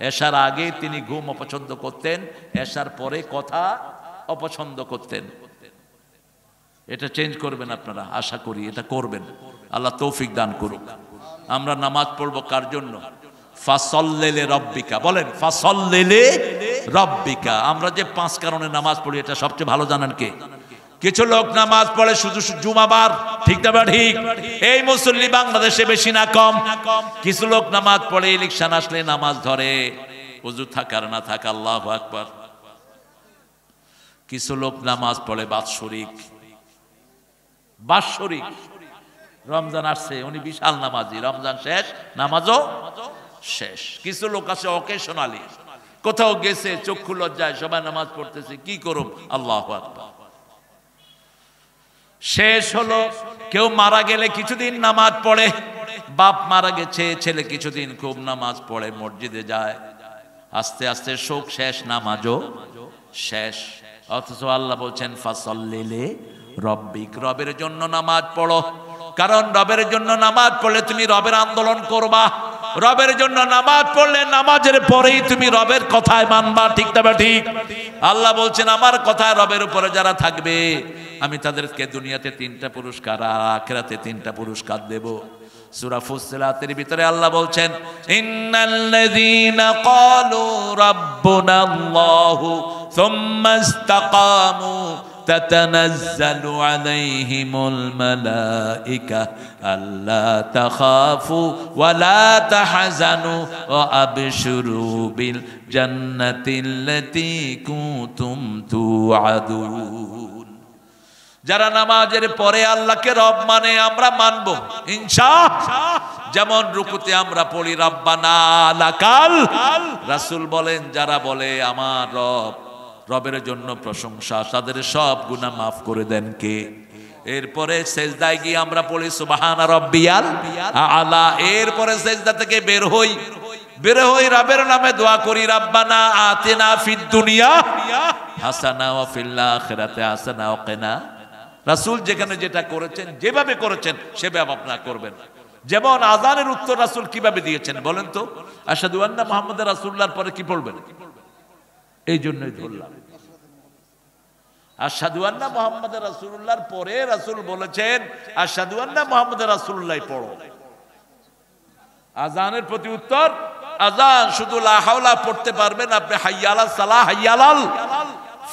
এশার আগে তিনি ঘুম অপছন্দ করতেন, এশার পরে কথা অপছন্দ করতেন। এটা চেঞ্জ করবেন আপনারা, আশা করি এটা করবেন, আল্লাহ তৌফিক দান করুক। আমরা নামাজ পড়ব কার জন্য? ফাসল্লিলি রাব্বিকা, বলেন ফাসল্লিলি রাব্বিকা। আমরা যে 5 কারণে নামাজ পড়ি এটা সবচেয়ে ভালো জানেন কে? কিছু লোক নামাজ পড়ে শুধু জুমাবার, ঠিক না ঠিক? এই মুসল্লি বাংলাদেশে বেশি না কম? কিছু লোক নামাজ পড়ে ইলেকশন আসলে নামাজ ধরে, ওযু থাকার না থাকা, আল্লাহু আকবার। কিছু লোক নামাজ পড়ে বাৎসরিক, রমজান আসছে উনি বিশাল নামাজি, রমজান শেষ নামাজও শেষ। কিছু লোক আছে অকেশনালি, কোথাও গেছে চক্ষু লজ্জায় সবাই নামাজ পড়তেছে, কি করব, আল্লাহু আকবার। শেষ হলো, কেউ মারা গেলে কিছুদিন নামাজ পড়ে, বাপ মারা গেছে, ছেলে কিছুদিন খুব নামাজ পড়ে, মসজিদে যায়, আস্তে আস্তে শোক শেষ, নামাজও শেষ। অথচ আল্লাহ বলছেন ফাসল্লিলি রব্বিক, রবের জন্য নামাজ পড়ো। কারণ রবের জন্য নামাজ পড়লে তুমি রবের আন্দোলন করবা, রবের জন্য নামাজ পড়লে নামাজের পরেই তুমি রবের কথায় মানবা, ঠিক না ঠিক? আল্লাহ বলছেন আমার কথায় রবের উপরে যারা থাকবে আমি তাদেরকে দুনিয়াতে 3টা পুরস্কার আর আখিরাতে 3টা পুরস্কার দেব। সূরা ফুসসিলাতের ভিতরে আল্লাহ বলছেন ইন্নাল্লাযীনা ক্বালু রাব্বুনাল্লাহু সুম্মা ইসতাকামু তাতানাজ্জালু আলাইহিমুল মালাইকা আল্লা তাখাফু ওয়া লা তাহজানু ওয়া আবশিরু বিল জান্নাতিল্লাতী কুনতুম তুআদুন। যারা নামাজের পরে আল্লাহকে রব মানে, আমরা মানব ইনশাআল্লাহ। যেমন রুকুতে আমরা পড়ি রব্বানা লাকাল, রাসূল বলেন যারা বলে আমার রব, রবের জন্য প্রশংসা, তাদের সব গুনাহ মাফ করে দেন কে? এরপরে সেজদায় গিয়ে আমরা পড়ি সুবহানা রাব্বিয়াল আলা। এরপরে সেজদা থেকে বের হই রবের নামে দোয়া করি রব্বানা আতিনা ফিদ দুনিয়া হাসানা ওয়া ফিল আখিরাতি হাসানা ওয়া কিনা। রাসূল যেখানে যেটা করেছেন, যেভাবে করেছেন সেভাবে আপনারা করবেন। যেমন আযানের উত্তর রাসূল কিভাবে দিয়েছেন বলেন তো? আশহাদু আন্না মুহাম্মাদুর রাসূলুল্লাহর পরে কি পড়বেন? এই জন্যই ধরলাম, আশহাদু আন্না মুহাম্মাদুর রাসূলুল্লাহর পরে রাসূল বলেছেন আশহাদু আন্না মুহাম্মাদুর রাসূলুল্লাহ পড়ো। আযানের প্রতি উত্তর, আযান শুধু লা হাওলা পড়তে পারবেন আপনি, হাইয়া আলাস সালাহ, হাইয়া আলাল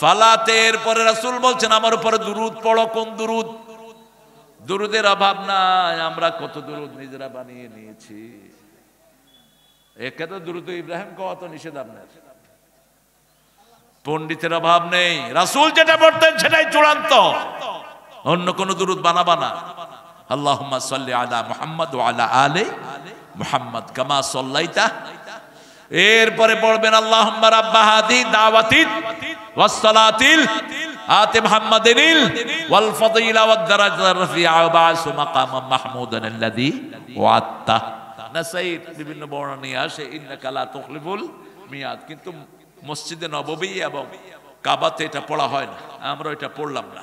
ফালাতের পরে রাসূল বলছেন আমার উপরে দুরূদ পড়ো। কোন দুরূদ? দুরূদের অভাব নাই, আমরা কত দুরূদ নিজেরা বানিয়ে নিয়েছি। একাদা দুরূদ ইব্রাহিম কত নিষেধ আপনার, পণ্ডিতের অভাব নেই। রাসূল যেটা পড়তেন সেটাই চূড়ান্ত, অন্য কোন দুরূদ বানাবা না। আল্লাহুম্মা সাল্লি আলা মুহাম্মদ ওয়া আলা আলি মুহাম্মদ কামা সাল্লাইতা। এরপরে পড়বেন আল্লাহুম্মা রাব্বা হাদি দাওয়াতিল ওয়াস সালাতিল আতি মুহাম্মাদিনিল ওয়াল ফাদিলা ওয়াদ দারাজাতির রাফিআ ওয়া বা'সু মাকামান মাহমুদান আল্লাযী ওয়া'আদতা। নাসাঈ বিভিন্ন বর্ণনা নিয়ে আসে ইন্নাকা লা তুখলিফুল মিয়াদ, কিন্তু মসজিদে নববী এবং কাবাতে এটা পড়া হয় না, আমরা এটা পড়লাম না।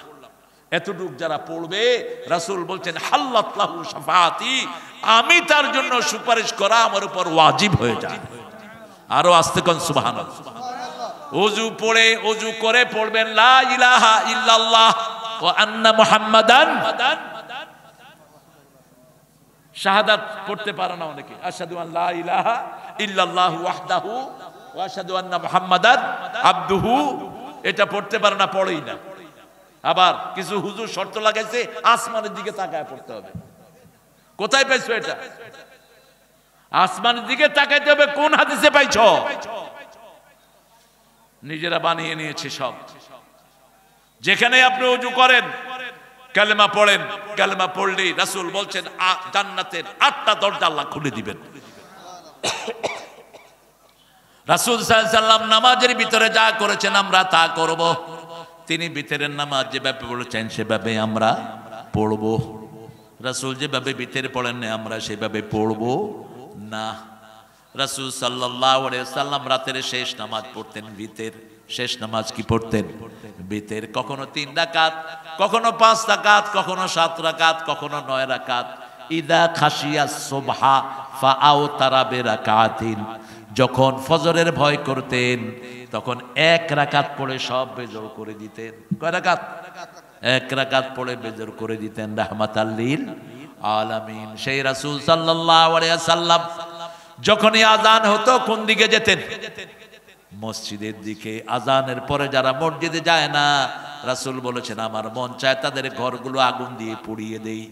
এতটুক যারা পড়বে, রাসূল বলছেন হাল্লাত লাহু শাফাআতি, আমি তার জন্য সুপারিশ করা আমার উপর ওয়াজিব হয়ে যায়। আরো আস্তে কোন সুবহানাল্লাহ। ওযু করে পড়বেন লা ইলাহা ইল্লাল্লাহ ওয়া আন্না মুহাম্মাদান, শাহাদাত পড়তে পারে না অনেকে, আশহাদু আন লা ইলাহা ইল্লাল্লাহু ওয়াহদাহু ওয়া আশহাদু আন্না মুহাম্মাদান আবদুহু, এটা পড়তে পারে না, পড়েই না। আবার কিছু হুজুর শর্ত লাগাইছে আসমানের দিকে তাকায় পড়তে হবে। কোথায় পাইছো এটা? আসমানের দিকে তাকাইতে হবে, কোন হাদিসে পাইছো? নিজেরা বানিয়ে নিয়েছে সব। যেখানে আপনি ওযু করেন, কালেমা পড়েন, কালেমা পড়লেই রাসূল বলছেন জান্নাতের 8টা দরজা আল্লাহ খুলে দিবেন। রাসূল সাল্লাল্লাহু আলাইহি ওয়াসাল্লাম নামাজের ভিতরে যা করেছেন আমরা তা করব। তিনি ভিতরের নামাজ যেভাবে বলেছেন সেভাবে আমরা পড়ব। রাসূল যেভাবে ভিতরে পড়েন না আমরা সেভাবে পড়ব না। রাসূল সাল্লাল্লাহু আলাইহি ওয়াসাল্লাম রাতের শেষ নামাজ পড়তেন ভিতর। শেষ নামাজ কি পড়তেন? ভিতর। কখনো 3 রাকাত, কখনো 5 রাকাত, কখনো 7 রাকাত, কখনো 9 রাকাত। ইদা খাশিয়াস সুবহা ফাআউতারা বিরাকাতিন, যখন ফজরের ভয় করতেন তখন 1 রাকাত পড়ে সব বেজর করে দিতেন। কয় রাকাত? 1 রাকাত পড়ে বেজর করে দিতেন, রাহমাতাল লিল আলামিন। সেই রাসূল সাল্লাল্লাহু আলাইহি ওয়াসাল্লাম যখনই আযান হতো কোন দিকে যেতেন? মসজিদের দিকে। আযানের পরে যারা মসজিদে যায় না, রাসূল বলেছেন আমার মন চায় তাদের ঘরগুলো আগুন দিয়ে পুড়িয়ে দেই।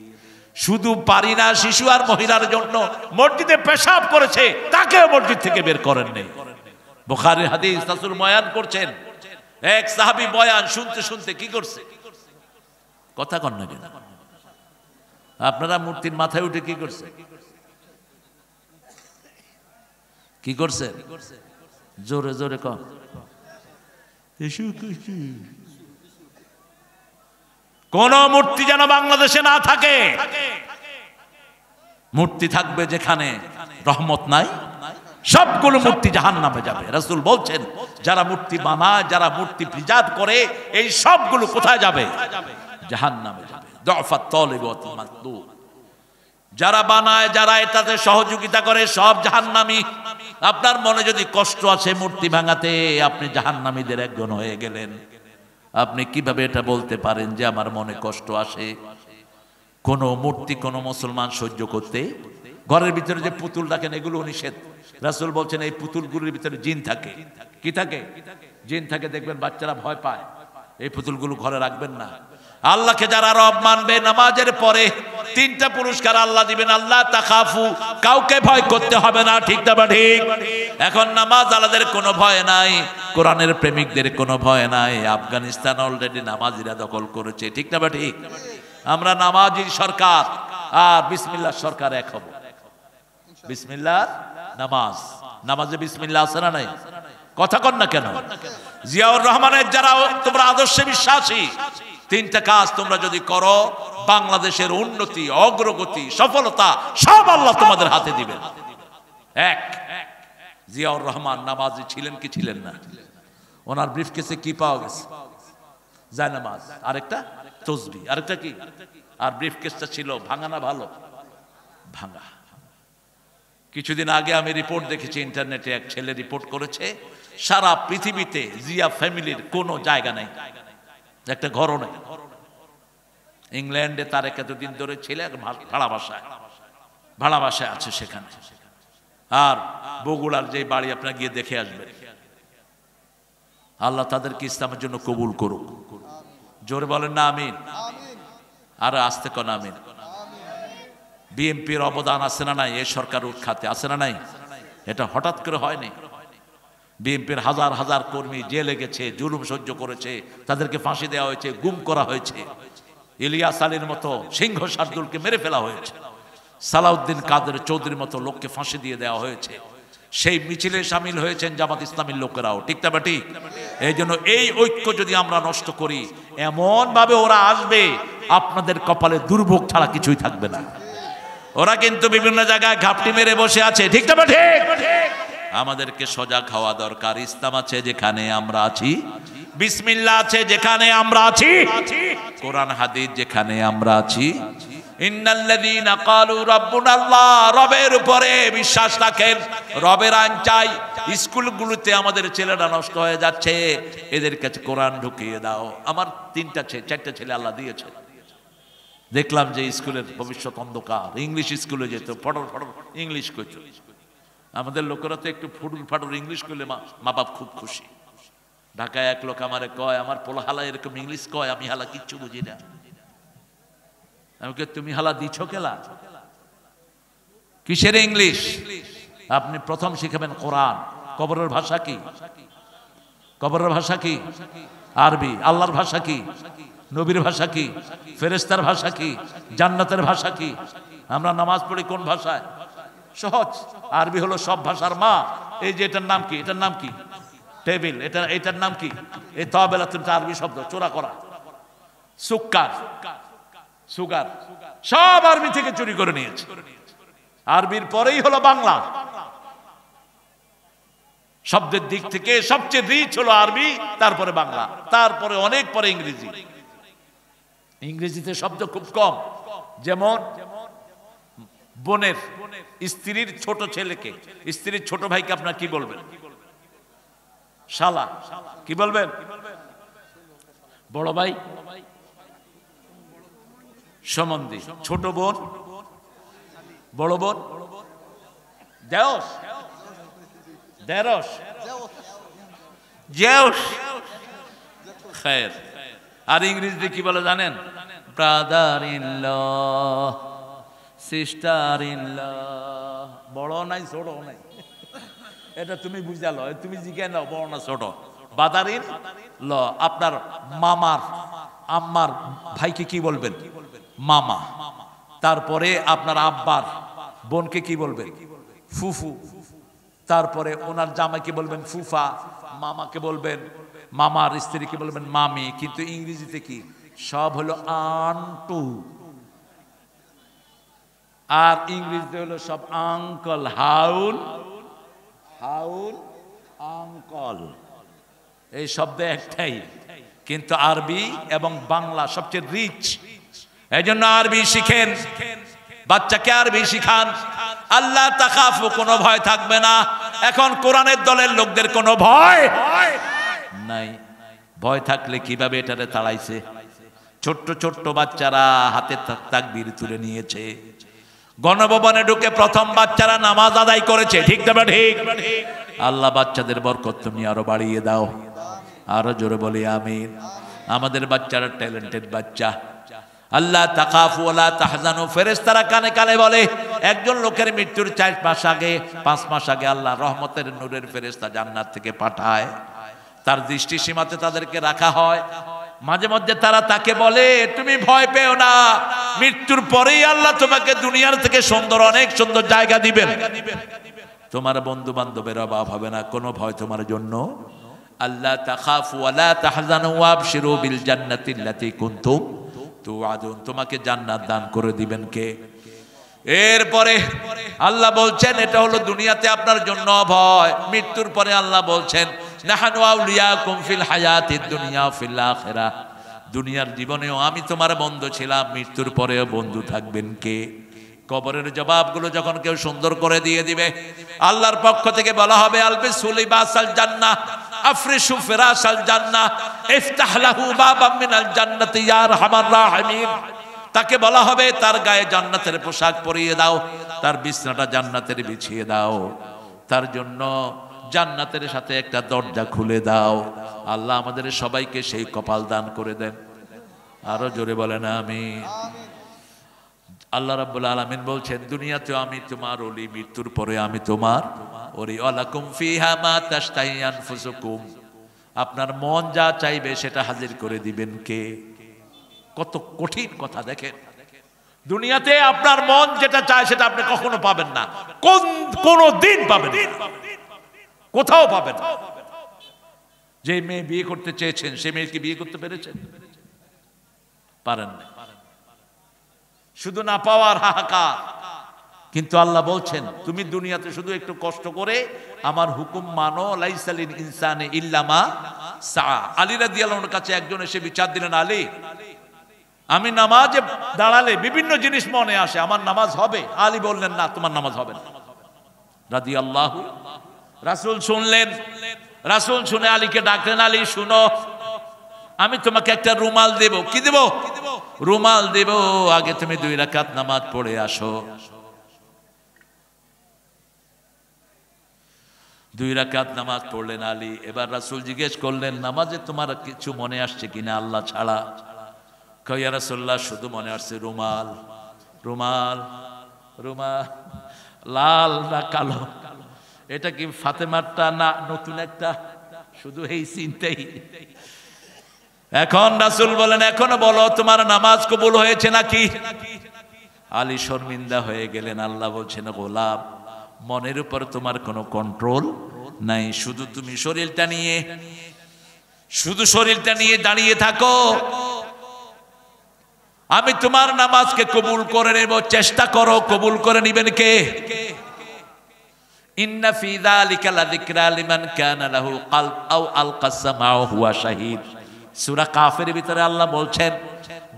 শুধু পারি না, শিশু আর মহিলার জন্য মসজিদে পেশাব করেছে তাকেও মসজিদ থেকে বের করেন নাই। বুখারীর হাদিস, রাসূল বয়ান করছেন, এক সাহাবী বয়ান শুনতে শুনতে কি করছে? কথা কন না কেন? আপনারা মূর্তির মাথায় উঠে কি করছে? কি করছে? জোরে জোরে কন। কোন মূর্তি যেন বাংলাদেশে না থাকে। মূর্তি থাকবে যেখানে রহমত নাই, সবগুলো মূর্তি জাহান্নামে যাবে। রাসূল বলছেন যারা মূর্তি বানায়, যারা মূর্তি প্রিজার্ভ করে, এই সবগুলো কোথায় যাবে? জাহান্নামে যাবে। দুআফাত তালিব ওয়াল মাতলুব, যারা বানায়, যারা এটাতে সহযোগিতা করে, সব জাহান্নামী। আপনার মনে যদি কষ্ট আছে মূর্তি ভাঙাতে, আপনি জাহান্নামীদের একজন হয়ে গেলেন। আপনি কিভাবে এটা বলতে পারেন যে আমার মনে কষ্ট আসে? কোন মূর্তি কোন মুসলমান সহ্য করতে? ঘরের ভিতরে যে পুতুল রাখেন এগুলো নিষেধ। রাসূল বলছেন এই পুতুলগুলোর ভিতরে জিন থাকে। কি থাকে? জিন থাকে। দেখবেন বাচ্চারা ভয় পায়। এই পুতুলগুলো ঘরে রাখবেন না। আল্লাহকে যারা রব মানবে, নামাজের পরে 3টা পুরস্কার আল্লাহ দিবেন। আল্লাহ তাখাফু, কাউকে ভয় করতে হবে না। ঠিক না বা ঠিক? এখন নামাজ আলাদের কোনো ভয় নাই, কোরআনের প্রেমিকদের কোনো ভয় নাই। আফগানিস্তান অলরেডি নামাজিরা দখল করেছে। ঠিক না বা ঠিক? আমরা নামাজি সরকার আর বিসমিল্লাহ সরকার এক হব। বিসমিল্লাহ নামাজ, নামাজে বিসমিল্লাহ আছে না নাই? কথা কন না কেন? জিয়াউর রহমানের যারা তোমরা আদর্শে বিশ্বাসী, 3টা কাজ তোমরা যদি করো, বাংলাদেশের উন্নতি, অগ্রগতি, সফলতা সব আল্লাহ তোমাদের হাতে দিবেন। 1, জিয়াউর রহমান নামাজি ছিলেন কি ছিলেন না? ওনার ব্রিফকেসে কি পাওয়া গেছে? জায়নামাজ, আরেকটা তসবিহ, আরেকটা কি? আর ব্রিফকেসটা ছিল ভাঙা না ভালো? ভাঙা। কিছুদিন আগে আমি রিপোর্ট দেখেছি ইন্টারনেটে, এক ছেলে রিপোর্ট করেছে সারা পৃথিবীতে জিয়া ফ্যামিলির কোনো জায়গা নেই, একটা ঘরও নেই। ইংল্যান্ডে তার এতদিন ধরে ছেলে ভাড়া বাসায় আছে সেখানে। আর বগুড়ার যে বাড়ি আপনারা গিয়ে দেখে আসবেন। আল্লাহ তাদেরকে ইসলামের জন্য কবুল করুক। জোরে বলেন না আমিন। আর আস্তে কোন আমিন। বিএনপির অবদান আছে না নাই? এই সরকার উৎখাতে আছে না নাই? এটা হঠাৎ করে হয়নি। বিএনপির হাজার হাজার কর্মী জেলে গেছে, জুলুম সহ্য করেছে, তাদেরকে ফাঁসি দেওয়া হয়েছে, গুম করা হয়েছে। ইলিয়াস আলীর মতো সিংহ শার্দুলকে মেরে ফেলা হয়েছে। সালাউদ্দিন কাদের চৌধুরীর মতো লোককে ফাঁসি দিয়ে দেওয়া হয়েছে। সেই মিছিলে সামিল হয়েছেন জামাত ইসলামীর লোকেরাও। ঠিক না ঠিক? এই জন্য এই ঐক্য যদি আমরা নষ্ট করি, এমন ভাবে ওরা আসবে আপনাদের কপালে দুর্ভোগ ছাড়া কিছুই থাকবে না। ওরা কিন্তু বিভিন্ন জায়গায় ঘাপটি মেরে বসে আছে। ঠিক না ঠিক? আমাদেরকে সজাগ হওয়া দরকার। ইসলাম আছে যেখানে আমরা আছি, বিসমিল্লাহ আছে যেখানে আমরা আছি, কোরআন হাদিস যেখানে আমরা আছি, ইন্নাল্লাযীনা ক্বালু রাব্বুনাল্লাহ, রবের উপরে বিশ্বাস রাখেন, রবের আইন চাই। স্কুলগুলোতে আমাদের ছেলেরা নষ্ট হয়ে যাচ্ছে, এদের কাছে কোরআন ঢুকিয়ে দাও। আমার 4টা ছেলে আল্লাহ দিয়েছে, দেখলাম যে স্কুলের ভবিষ্যৎ অন্ধকার। ইংলিশ স্কুলে যেত, ফটর ফটর ইংলিশ কইত। আমাদের লোকেরা তো একটু ফুটুর ফাটুর ইংলিশ করলে মা বাপ খুব খুশি। ঢাকায় এক লোক আমারে কয়, আমার পোলা হালা এরকম ইংলিশ কয়, আমি হালা কিচ্ছু বুঝি না। আমি কে, তুমি হালা দিছ কেলা? কিসের ইংলিশ? আপনি প্রথম শিখাবেন কোরআন। কবরের ভাষা কি? কবরের ভাষা কি? আরবি। আল্লাহর ভাষা কি? নবীর ভাষা কি? ফেরেশতার ভাষা কি? জান্নাতের ভাষা কি? আমরা নামাজ পড়ি কোন ভাষায়? সহজ। আরবি হলো সব ভাষার মা। এই যে এটার নাম কি? এটার নাম কি? টেবিল। এটার নাম কি? এই তবেলা, তুমি আরবি শব্দ, চোরা করা। সুক্কার, সুগার, সব আরবি থেকে চুরি করে নিয়েছে। আরবির পরেই হলো বাংলা। শব্দের দিক থেকে সবচেয়ে রিচ হলো আরবি, তারপরে বাংলা, তারপরে অনেক পরে ইংরেজি। ইংরেজিতে শব্দ খুব কম। যেমন বোনের স্ত্রীর ছোট ছেলেকে, স্ত্রীর ছোট ভাইকে আপনার কি বলবেন? শালা। কি বলবেন? বড় ভাই সম্বন্ধী। ছোট বোন, বড় বোন দেওস, দেরস, জেউস। খের। আর ইংরেজিতে কি বলে জানেন? Brother in law, sister in law. বড় নাই ছোট নাই, এটা তুমি বুঝালো, তুমি জিজ্ঞাসা নাও বড় না ছোট। Brother in law. আপনার মামার আম্মার ভাইকে কি বলবেন? মামা। তারপরে আপনার আব্বার বোনকে কি বলবেন? ফুফু। তারপরে ওনার জামাইকে বলবেন ফুফা, মামাকে বলবেন, মামার স্ত্রীকে বলবেন মামি। কিন্তু ইংরেজিতে কি? সব হলো আন্টু। আর ইংরেজিতে হলো সব আঙ্কল। হাউল, হাউল, আঙ্কল। এই শব্দ একটাই, কিন্তু আরবি এবং বাংলা সবচেয়ে রিচ। এই জন্য আরবি শিখেন, বাচ্চাকে আরবি শিখান। আল্লাহ তাখাফু, কোনো ভয় থাকবে না। এখন কোরআনের দলের লোকদের কোনো ভয় নাই। ভয় থাকলে কিভাবে এটারে তাড়াইছে? ছোট্ট ছোট্ট বাচ্চারা হাতে তাকবীর তুলে নিয়েছে। গণভবনে ঢুকে প্রথম বাচ্চারা নামাজ আদায় করেছে। ঠিক না ঠিক? আল্লাহ বাচ্চাদের বরকত তুমি আরো বাড়িয়ে দাও। আরো জোরে বলি আমিন। আমাদের বাচ্চারা ট্যালেন্টেড বাচ্চা। আল্লাহ তাখাফু ওয়ালা তাহজানু। ফেরেশতারা কানে কানে বলে, একজন লোকের মৃত্যুর 4 মাস আগে, 5 মাস আগে আল্লাহ রহমতের নূরের ফেরেশতা জান্নাত থেকে পাঠায়, তার দৃষ্টি সীমাতে তাদেরকে রাখা হয়। মাঝে মধ্যে তারা তাকে বলে, তুমি ভয় পেও না, মৃত্যুর পরেই আল্লাহ তোমাকে দুনিয়ার থেকে সুন্দর, অনেক সুন্দর জায়গা দিবেন। তোমার বন্ধু বান্ধবের অভাব হবে না, কোনো ভয় তোমার জন্য। আল্লাহ তাখাফু ওয়ালা তাহজানু ওয়াবশিরু বিল জান্নাতিল্লাতী কুনতুম তুআদুন। তোমাকে জান্নাত দান করে দিবেন কে? এরপরে আল্লাহ বলছেন, এটা হলো দুনিয়াতে আপনার জন্য ভয়। মৃত্যুর পরে আল্লাহ বলছেন, নাহানু আউলিয়াকুম ফিল হায়াতিদ দুনিয়া ফিল আখিরাহ। দুনিয়ার জীবনেও আমি তোমার বন্ধু ছিলাম, মৃত্যুর পরেও বন্ধু থাকবেন কে? কবরের জবাবগুলো যখন কেউ সুন্দর করে দিয়ে দিবে, আল্লাহর পক্ষ থেকে বলা হবে, আলবিসু লিবাসাল জান্নাহ আফরিশু ফিরাশাল জান্নাহ ইফতাহ লাহু বাবাম মিনাল জান্নাতি ইয়া আরহামার রাহিমিন। তাকে বলা হবে, তার গায়ে জান্নাতের পোশাক পরিয়ে দাও, তার বিছনাটা জান্নাতের বিছিয়ে দাও, তার জন্য জান্নাতের সাথে একটা দরজা খুলে দাও। আল্লাহ আমাদের সবাইকে সেই কপাল দান করে দেন। আরো জোরে বলেন আমিন। আল্লাহ রাব্বুল আলামিন বলছেন, দুনিয়াতেও আমি তোমার ওলি, মৃত্যুর পরে আমি তোমার ওলি। ওয়ালাকুম ফিহা মা তাশতাহি আনফুসুকুম। আপনার মন যা চাইবে সেটা হাজির করে দিবেন কে? কত কঠিন কথা দেখেন। দুনিয়াতে আপনার মন যেটা চায় সেটা আপনি কখনো পাবেন না, কোনো দিন পাবেন না, কোথাও পাবেন না। যে মেয়ে বিয়ে করতে চেয়েছেন, সে মেয়েকে বিয়ে করতে পেরেছেন? পারেন না। শুধু না পাওয়ার হাহাকার। কিন্তু আল্লাহ বলছেন তুমি দুনিয়াতে শুধু একটু কষ্ট করে আমার হুকুম মানো, লাইসালিল ইনসানে ইল্লা মা সা। আলী রাদিয়াল্লাহু আনহুর কাছে একজন এসে বিচার দিলেন, আলী আমি নামাজে দাঁড়ালে বিভিন্ন জিনিস মনে আসে, আমার নামাজ হবে? আলী বললেন, না, তোমার নামাজ হবে না। রাদিয়াল্লাহু, রাসূল শুনলেন, রাসূল শুনে আলীকে ডাকলেন, আলী শুনো, আমি তোমাকে একটা রুমাল দেব। কি দেব? রুমাল দেব, আগে তুমি 2 রাকাত নামাজ পড়ে আসো। 2 রাকাত নামাজ পড়লেন আলী। এবার রাসূল জিজ্ঞেস করলেন, নামাজে তোমার কিছু মনে আসছে কিনা আল্লাহ ছাড়া? কয়, ইয়া রাসূলুল্লাহ, শুধু মনে আসছে রুমাল। রুমাল, রুমাল লাল না কালো? এটা কি ফাতেমারটা না নতুন একটা? শুধু এই চিন্তাই। এখন রাসূল বলেন, এখনো বলো তোমার নামাজ কবুল হয়েছে নাকি? আলী শর্মিন্দা হয়ে গেলেন। আল্লাহ বলছেন, গোলাম, মনের উপর তোমার কোনো কন্ট্রোল নাই, শুধু তুমি শরীরটা নিয়ে, শুধু শরীরটা নিয়ে দাঁড়িয়ে থাকো, আমি তোমার নামাজকে কবুল করে নেব, চেষ্টা করো। কবুল করে নিবেন কে? ইন্না ফি যালিকা লাযিকরা লিমান কানা লাহু কলব আও আলকাস সামাউ হুয়া শাহীদ। সূরা কাফের ভিতরে আল্লাহ বলছেন,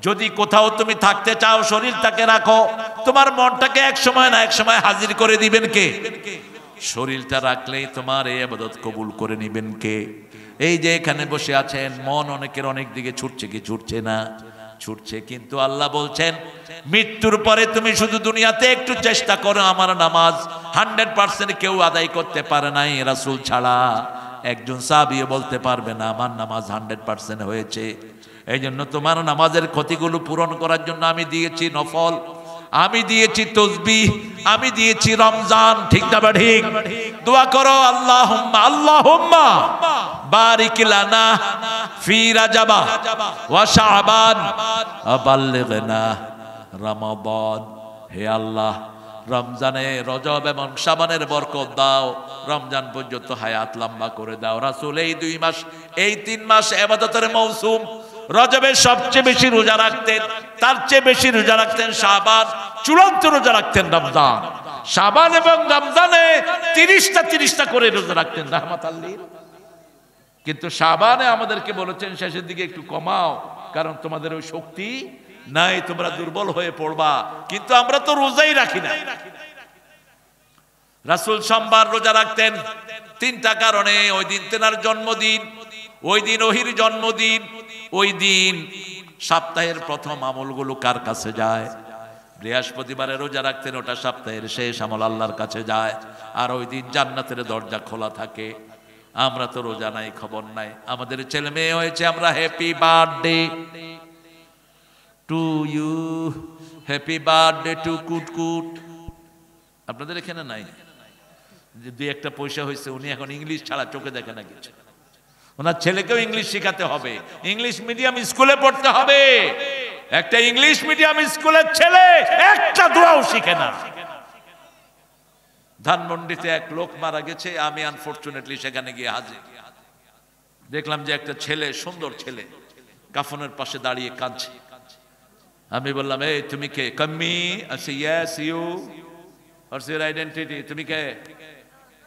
যদি কোথাও তুমি থাকতে চাও শরীরটাকে রাখো, তোমার মনটাকে এক সময় না এক সময় হাজির করে দিবেন কে? শরীরটা রাখলেই তোমার এই ইবাদত কবুল করে নিবেন কে? এই যে এখানে বসে আছেন, মন অনেকের অনেক দিকে ছুটছে কি ছুটছে না? ছুটছে। কিন্তু আল্লাহ বলছেন, মৃত্যুর পরে তুমি শুধু দুনিয়াতে একটু চেষ্টা করো, আমার নামাজ 100% কেউ আদায় করতে পারে নাই রাসূল ছাড়া। একজন সাহাবীও বলতে পারবে না আমার নামাজ 100% হয়েছে। এই জন্য তোমার নামাজের ক্ষতিগুলো পূরণ করার জন্য আমি দিয়েছি নফল, আমি দিয়েছি তসবিহ, আমি দিয়েছি রমজান। ঠিক না বা ঠিক? দোয়া করো, আল্লাহুম্মা আল্লাহুম্মা বারিক লানা ফি রাজাবা ওয়া শাবান ওয়া বাল্লিগনা রমাদান। হে আল্লাহ, রমজানে, রজব এবং শাবানের বরকত দাও, রমজান পর্যন্ত হায়াত লম্বা করে দাও। রাসূল এই 2 মাস, এই 3 মাস ইবাদতের মৌসুম। রজবে সবচেয়ে বেশি রোজা রাখতেন, তার চেয়ে বেশি রোজা রাখতেন শাবান, চূড়ান্ত রোজা রাখতেন রমজান। শাবান এবং রমজানে 30টা করে রোজা রাখতেন রাহমাতাল লিল। কিন্তু শাবানে আমাদেরকে বলেছেন শেষের দিকে একটু কমাও, কারণ তোমাদের ওই শক্তি নাই, তোমরা দুর্বল হয়ে পড়বা। কিন্তু আমরা তো রোজাই রাখি না। রাসূল সোমবার রোজা রাখতেন 3টা কারণে। ওই দিন তেনার জন্মদিন, ওই দিন ওহির জন্মদিন, ওই দিন সপ্তাহের প্রথম আমলগুলো কার কাছে যায়? বৃহস্পতিবারে রোজা রাখতেন, ওটা সপ্তাহের শেষ আমল আল্লাহর কাছে যায়। আর ওই দিন জান্নাতের দরজা খোলা থাকে। আমরা তো রোজা নাই, খবর নাই। আমাদের ছেলে মেয়ে হয়েছে, আমরা happy birthday to you, happy birthday to Kutkut. আপনাদের এখানে নাই? যে 2-1টা পয়সা হয়েছে, উনি এখন ইংলিশ ছাড়া চোখে দেখে না কিছু। ওনার ছেলেকেও ইংলিশ শেখাতে হবে, ইংলিশ মিডিয়াম স্কুলে পড়তে হবে। একটা ইংলিশ মিডিয়াম স্কুলের ছেলে একটা দোয়াও শিখে না। ধানমন্ডিতে এক লোক মারা গেছে, আমি আনফরচুনেটলি সেখানে গিয়ে হাজির। দেখলাম যে একটা ছেলে, সুন্দর ছেলে, কাফনের পাশে দাঁড়িয়ে কাঁদছে। আমি বললাম, এই তুমি কে? কাম্মি। আচ্ছা, yes you, what's your identity? তুমি কে?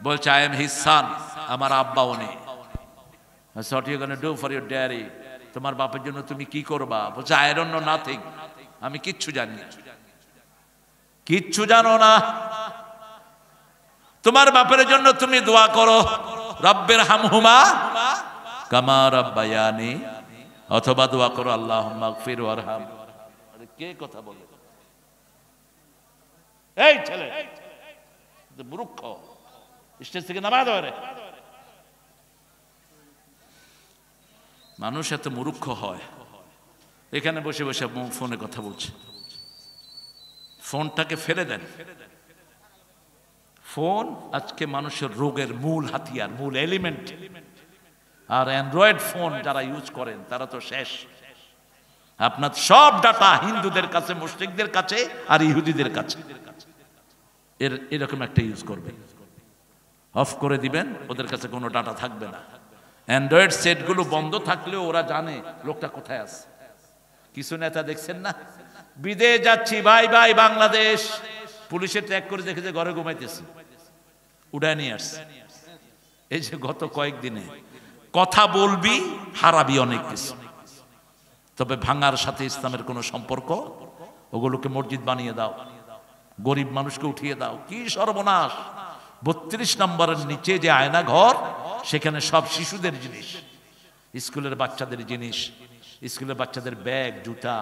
বলছে, আই এম হিজ সান, আমার আব্বা উনি। What you gonna do for your daddy? তোমার বাপের জন্য তুমি কি করবা? বলছে, আই ডোন্ট নো নাথিং, আমি কিচ্ছু জানি না। কিচ্ছু জানো না? তোমার বাপের জন্য তুমি দোয়া করো, রব্বির হামহুমা কামা রাব্বায়ানি, অথবা দোয়া করো আল্লাহুম্মা গফির ওয়ারহাম। আরে কে কথা বলে? এই ছেলে মূর্খ, স্টেজ থেকে নামা ধরে। মানুষ এত মূর্খ হয়। এখানে বসে বসে ফোনে কথা বলছে। ফোনটাকে ফেলে দেন। ফোন আজকে মানুষের রোগের মূল হাতিয়ার, মূল এলিমেন্ট। আর অ্যান্ড্রয়েড ফোন যারা ইউজ করেন তারা তো শেষ। আপনার সব ডাটা হিন্দুদের কাছে, মুশরিকদের কাছে আর ইহুদিদের কাছে। এরকম একটা ইউজ করবেন, অফ করে দিবেন, ওদের কাছে কোনো ডাটা থাকবে না। অ্যান্ড্রয়েড সেটগুলো বন্ধ থাকলেও ওরা জানে লোকটা কোথায় আছে। কিছু নেতা দেখছেন না, বিদেশ যাচ্ছি, বাই বাই বাংলাদেশ, পুলিশে ট্র্যাক করে দেখে যে ঘরে ঘুমাইতেছে, উড়ায় নিয়ে আসছে। এই যে গত কয়েকদিনে কথা বলবি, হারাবি অনেক কিছু, তবে ভাঙার সাথে ইসলামের কোনো সম্পর্ক, ওগুলোকে মসজিদ বানিয়ে দাও, গরিব মানুষকে উঠিয়ে দাও। কি সর্বনাশ! 32 নম্বরের নিচে যে আয়না ঘর, সেখানে সব শিশুদের জিনিস, স্কুলের বাচ্চাদের জিনিস, স্কুলের বাচ্চাদের ব্যাগ, জুতা,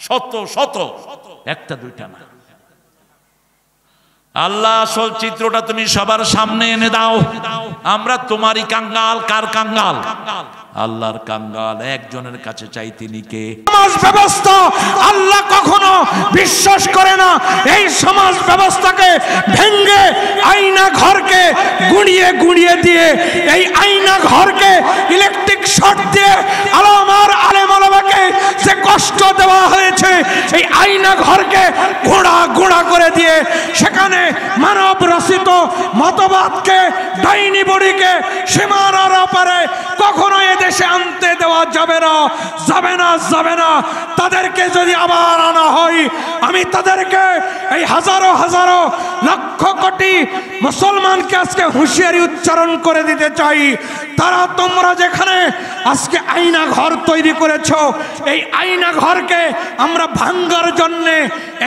শত শত, একটা দুইটা না। আল্লাহ, আসল চিত্রটা তুমি সবার সামনে এনে দাও। আমরা তোমারই কাঙ্গাল। কার কাঙ্গাল? আল্লাহর কাঙ্গাল। একজনের কাছে চাই, তিনি কে? সমাজ ব্যবস্থা আল্লাহ কখনো বিশ্বাস করে না। এই সমাজ ব্যবস্থাকে ভেঙ্গে আয়না ঘরকে গুঁড়িয়ে গুঁড়িয়ে দিয়ে, এই আয়না ঘরকে ইলেকট্রিক শর্ট দিয়ে আলেমাকে যে কষ্ট দেওয়া হয়েছে, এই আয়না ঘরকে গোড়া গোড়া করে দিয়ে সেখানে মানব রচিত মতবাদকে, ডাইনি বড়িকে সীমানার ওপারে কখনো এদেশে আনতে দেওয়া যাবে না, যাবে না, যাবে না। তাদেরকে যদি আবার আনা হয়, আমি তাদেরকে, এই হাজারো হাজারো লক্ষ কোটি মুসলমানকে আজকে হুঁশিয়ারি উচ্চারণ করে দিতে চাই। তারা, তোমরা যেখানে আজকে আয়না ঘর তৈরি করেছ, এই আয়না ঘরকে আমরা ভাঙ্গার জন্যে,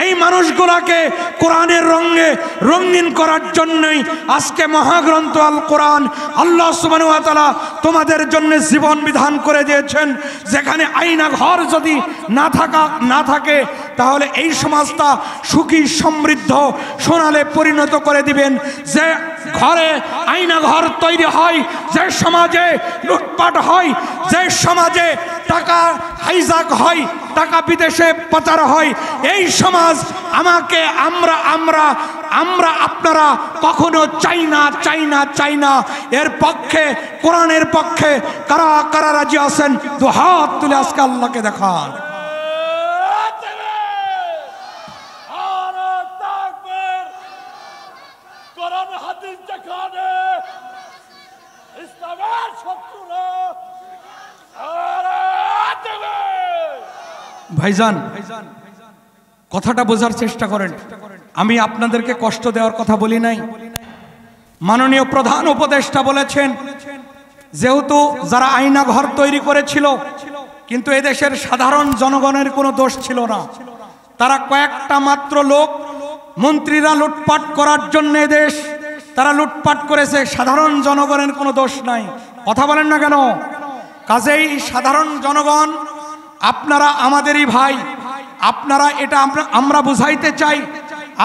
এই মানুষগুলাকে কোরআনের রঙে রঙিন করার জন্যই আজকে মহাগ্রন্থ আল কোরআন আল্লাহ সুবহানাহু ওয়া তাআলা তোমাদের জন্য জীবন বিধান করে দিয়েছেন। যেখানে আয়না ঘর যদি না থাকে, তাহলে এই সমাজটা সুখী সমৃদ্ধ সোনালে পরিণত করে দিবেন। যে ঘরে আয়না ঘর তৈরি হয়, যে সমাজে লুটপাট হয়, যে সমাজে টাকা হাইজাক হয়, টাকা বিদেশে পাচার হয়, এই সমাজ আমরা আপনারা কখনো চাই না। এর পক্ষে, কোরআনের পক্ষে কারা কারা রাজি আছেন? দু হাত তুলে আজকে আল্লাহকে দেখান। ভাইজান, কথাটা বোঝার চেষ্টা করেন। আমি আপনাদেরকে কষ্ট দেওয়ার কথা বলি নাই। মাননীয় প্রধান উপদেষ্টা বলেছেন, যেহেতু যারা আয়না ঘর তৈরি করেছিল, কিন্তু এদেশের সাধারণ জনগণের কোনো দোষ ছিল না। তারা কয়েকটা মাত্র লোক, মন্ত্রীরা লুটপাট করার জন্য দেশ তারা লুটপাট করেছে, সাধারণ জনগণের কোনো দোষ নাই। কথা বলেন না কেন? কাজেই সাধারণ জনগণ, আপনারা আমাদেরই ভাই, আপনারা, এটা আমরা বুঝাইতে চাই।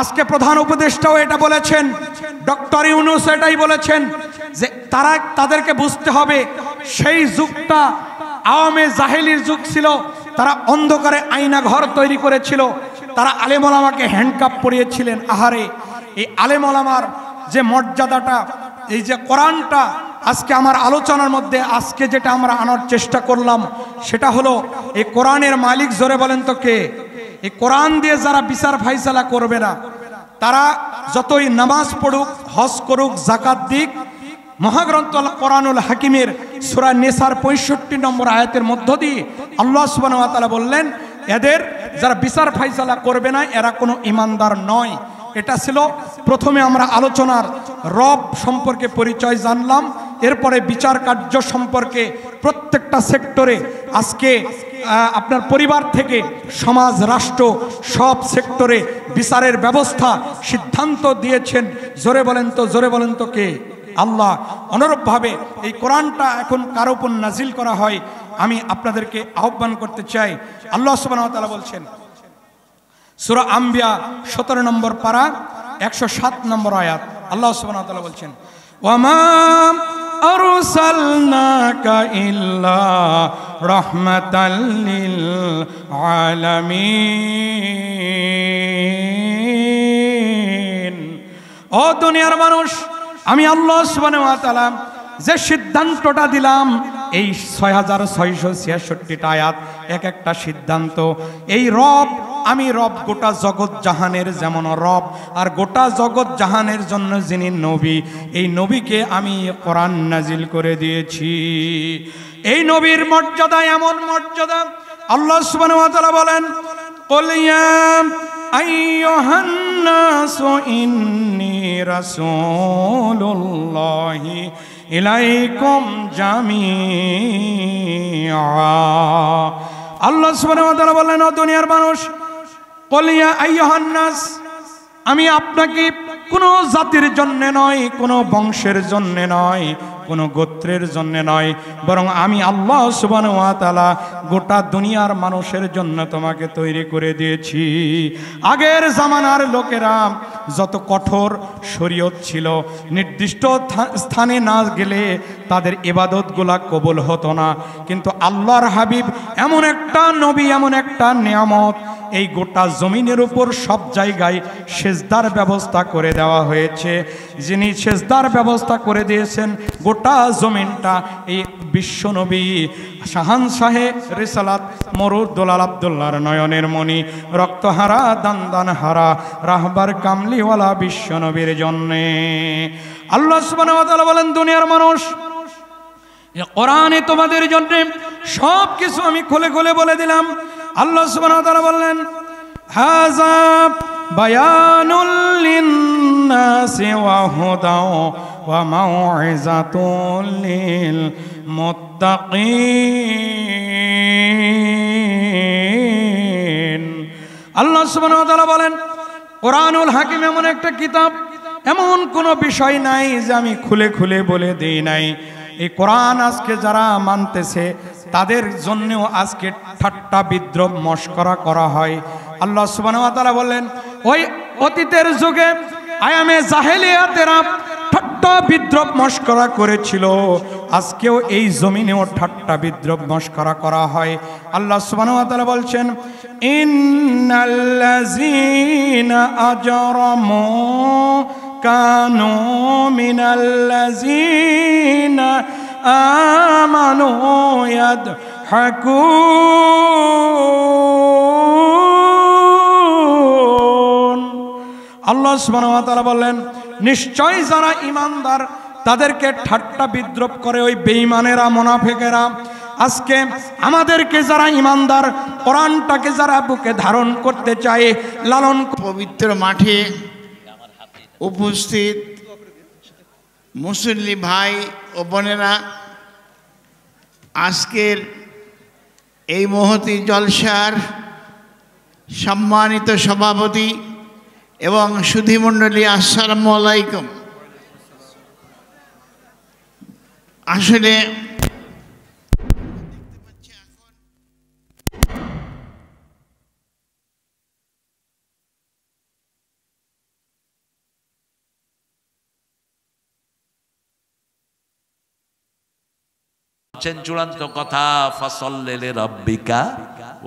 আজকে প্রধান উপদেষ্টাও এটা বলেছেন, ডক্টর ইউনূস এটাই বলেছেন যে তাদেরকে বুঝতে হবে, সেই যুগটা আওয়ামে জাহেলির যুগ ছিল। তারা অন্ধকারে আয়না ঘর তৈরি করেছিল, তারা আলেম ওলামাকে হ্যান্ডকাপ পরিয়েছিলেন। আহারে, এই আলেম ওলামার যে মর্যাদাটা, এই যে কোরআনটা আজকে আমার আলোচনার মধ্যে আজকে যেটা আমরা আনার চেষ্টা করলাম, সেটা হলো এই কোরআনের মালিক। জোরে বলেন তো কে? এই কোরআন দিয়ে যারা বিচার ফাইসালা করবে না, তারা যতই নামাজ পড়ুক, হজ করুক, যাকাত দিক, মহাগ্রন্থ কোরআনুল হাকিমের সূরা নিসার 65 নম্বর আয়াতের মধ্য দিয়ে আল্লাহ সুবহানাহু ওয়া তাআলা বললেন, এদের যারা বিচার ফাইসালা করবে না, এরা কোনো ইমানদার নয়। এটা ছিল প্রথমে আমরা আলোচনার রব সম্পর্কে পরিচয় জানলাম। এরপরে বিচার কার্য সম্পর্কে প্রত্যেকটা সেক্টরে, আজকে আপনার পরিবার থেকে সমাজ, রাষ্ট্র, সব সেক্টরে বিচারের ব্যবস্থা সিদ্ধান্ত দিয়েছেন। জোরে বলেন তো কে? আল্লাহ। অনুরূপভাবে এই কোরআনটা এখন কারো উপর নাজিল করা হয়, আমি আপনাদেরকে আহ্বান করতে চাই। আল্লাহ সুবহানাহু ওয়া তাআলা বলছেন, সূরা আম্বিয়া 17 নম্বর পারা 107 নম্বর আয়াত, আল্লাহ সুবহানাহু ওয়া তাআলা বলছেন, ওয়ামা আরসালনাকা ইল্লা রাহমাতাল লিল আলামিন। ও দুনিয়ার মানুষ, আমি আল্লাহ সুবহানাহু ওয়া তাআলা যে সিদ্ধান্তটা দিলাম, এই 6666টা আয়াত, এক একটা সিদ্ধান্ত। এই রব, আমি রব, গোটা জগৎ জাহানের যেমন রব, আর গোটা জগৎ জাহানের জন্য যিনি নবী, এই নবীকে আমি কোরআন নাজিল করে দিয়েছি। এই নবীর মর্যাদা এমন মর্যাদা, আল্লাহ সুবহানাহু ওয়া তাআলা বলেন, কুল ইয়া আইয়ুহান নাসু ইন্নী রাসূলুল্লাহি ইলাইকুম জামিআ। আল্লাহ সুবহানাহু ওয়া তাআলা বলেন, ও দুনিয়ার মানুষ, কুল ইয়া আইয়ুহান নাস, আমি আপনাকে কোনো জাতির জন্য নয়, কোনো বংশের জন্য নয়, কোনো গোত্রের জন্য নয়, বরং আমি আল্লাহ সুবহানাহু ওয়া তাআলা গোটা দুনিয়ার মানুষের জন্য তোমাকে তৈরি করে দিয়েছি। আগের জামানার লোকেরা যত কঠোর শরীয়ত ছিল, নির্দিষ্ট স্থানে না গেলে তাদের ইবাদতগুলা কবুল হতো না, কিন্তু আল্লাহর হাবিব এমন একটা নবী, এমন একটা নিয়ামত, এই গোটা জমিনের উপর সব জায়গায় সেজদার ব্যবস্থা করে দেওয়া হয়েছে। যিনি সেজদার ব্যবস্থা করে দিয়েছেন গোটা জমিনটা, এই বিশ্বনবী শাহানশাহে রিসালাত মরুদ্দোলাল আব্দুল্লাহর নয়নের মণি, রক্তহারা দান হারা রাহবার কামলিওয়ালা বিশ্বনবীর জন্যে। আল্লাহ সুবহানাহু ওয়া তাআলা বলেন, দুনিয়ার মানুষ, কোরআনে তোমাদের জন্য সব কিছু আমি খুলে খুলে বলে দিলাম। আল্লাহ সুবহানাহু ওয়া তাআলা বললেন, হাযা বায়ানুল লিন্নাসি ওয়া হুদাও ওয়া মাউইযাতুল লিল মুত্তাকিন। আল্লাহ সুবহানাহু ওয়া তাআলা বলেন, কোরআনুল হাকিম এমন একটা কিতাব, এমন কোনো বিষয় নাই যে আমি খুলে খুলে বলে দেই নাই। এই কোরআন আজকে যারা মানতেছে তাদের জন্যও আজকে ঠাট্টা বিদ্রুপ মশকরা করা হয়। আল্লাহ সুবহানাহু ওয়া তাআলা বললেন, ওই অতীতের যুগে আয়ামে জাহেলিয়াতেরা ঠাট্টা বিদ্রুপ মশকরা করেছিল, আজকেও এই জমিনেও ঠাট্টা বিদ্রুপ মশকরা করা হয়। আল্লাহ সুবহানাহু ওয়া তাআলা বলছেন, ইন্নাল্লাযীনা আজরামু কানু মিনাল্লাযীনা আমানু ইয়াদহাকুন। আল্লাহ সুবহানাহু ওয়া তাআলা বললেন, নিশ্চয় যারা ঈমানদার তাদেরকে ঠাট্টা বিদ্রুপ করে ওই বেঈমানেরা, মুনাফিকেরা। আজকে আমাদেরকে যারা ঈমানদার, কোরআনটাকে যারা বুকে ধারণ করতে চায়, লালন পবিত্র মাঠে উপস্থিত মুসল্লি ভাই ও বোনেরা, আজকের এই মহতী জলসার সম্মানিত সভাপতি এবং সুধীমণ্ডলী, আসসালামু আলাইকুম। আসলে চূড়ান্ত কথা, ফাসাল্লি লিরাব্বিকা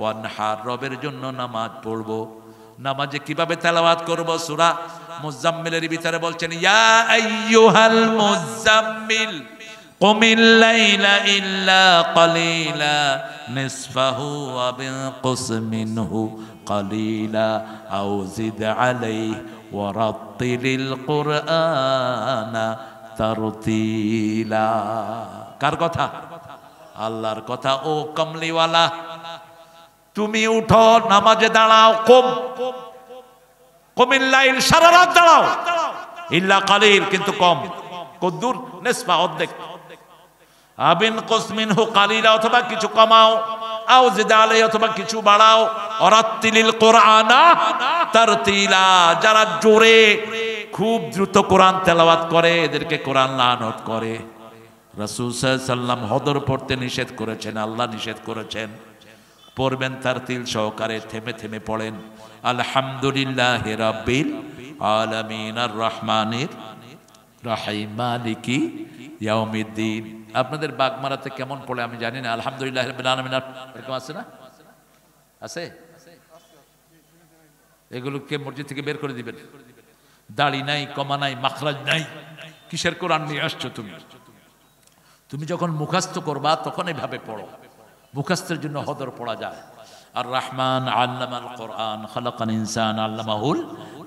ওয়ানহার, রবের জন্য নামাজ পড়বো। নামাজে কিভাবে তেলাওয়াত করব? সূরা মুজাম্মিলের ভিতরে বলছেন, ইয়া আইয়ুহাল মুজাম্মিল কুমিল লাইলা ইল্লা কালিলা নিসফাহু ওয়া বিনকুস মিনহু কালিলা আও জিদ আলাইহি ওয়া রাত্তিলিল কুরআনা তারতিলা। কার কথা? আল্লাহর কথা। ও কমলিওয়ালা, তুমি উঠো, নামাজে দাঁড়াও, কমিল লাইল, সারা রাত দাঁড়াও, ইল্লা কালিল, কিন্তু কম, কদ্দুর, নিসফা, অর্ধেক, আবিন কুসমিনহু কালিলা, অথবা কিছু কমাও, আও জিদ আলাইহি, অথবা কিছু বাড়াও, ওয়ারাত্তিলিল কুরআনা তারতিলা, যারা জোরে খুব দ্রুত কোরআন তেলাওয়াত করে এদেরকে কোরআন লানত করে। রাসূল সাল্লাল্লাহু আলাইহি ওয়াসাল্লাম হদর পড়তে নিষেধ করেছেন, আল্লাহ নিষেধ করেছেন। পড়বেন তারতিল সহকারে, থেমে থেমে পড়েন। আলহামদুলিল্লাহি রাব্বিল আলামিন আর রহমানির রহিম মালিকি ইয়াউমিদ্দিন। আপনাদের বাগমারাতে কেমন পড়ে আমি জানি না। আলহামদুলিল্লাহি রাব্বিল আলামিন এরকম আছে না? আছে? এগুলোকে মসজিদ থেকে বের করে দিবেন। দাড়ি নাই, কমা নাই, মাখরাজ নাই, কিসের কোরআন নিয়ে আসছো তুমি? তুমি যখন মুখস্থ করবা তখন এইভাবে পড়ো। মুখস্থের জন্য হদর পড়া যায়। আর রহমান আল্লামাল কোরআন, খালাকাল ইনসান আল্লামাহুল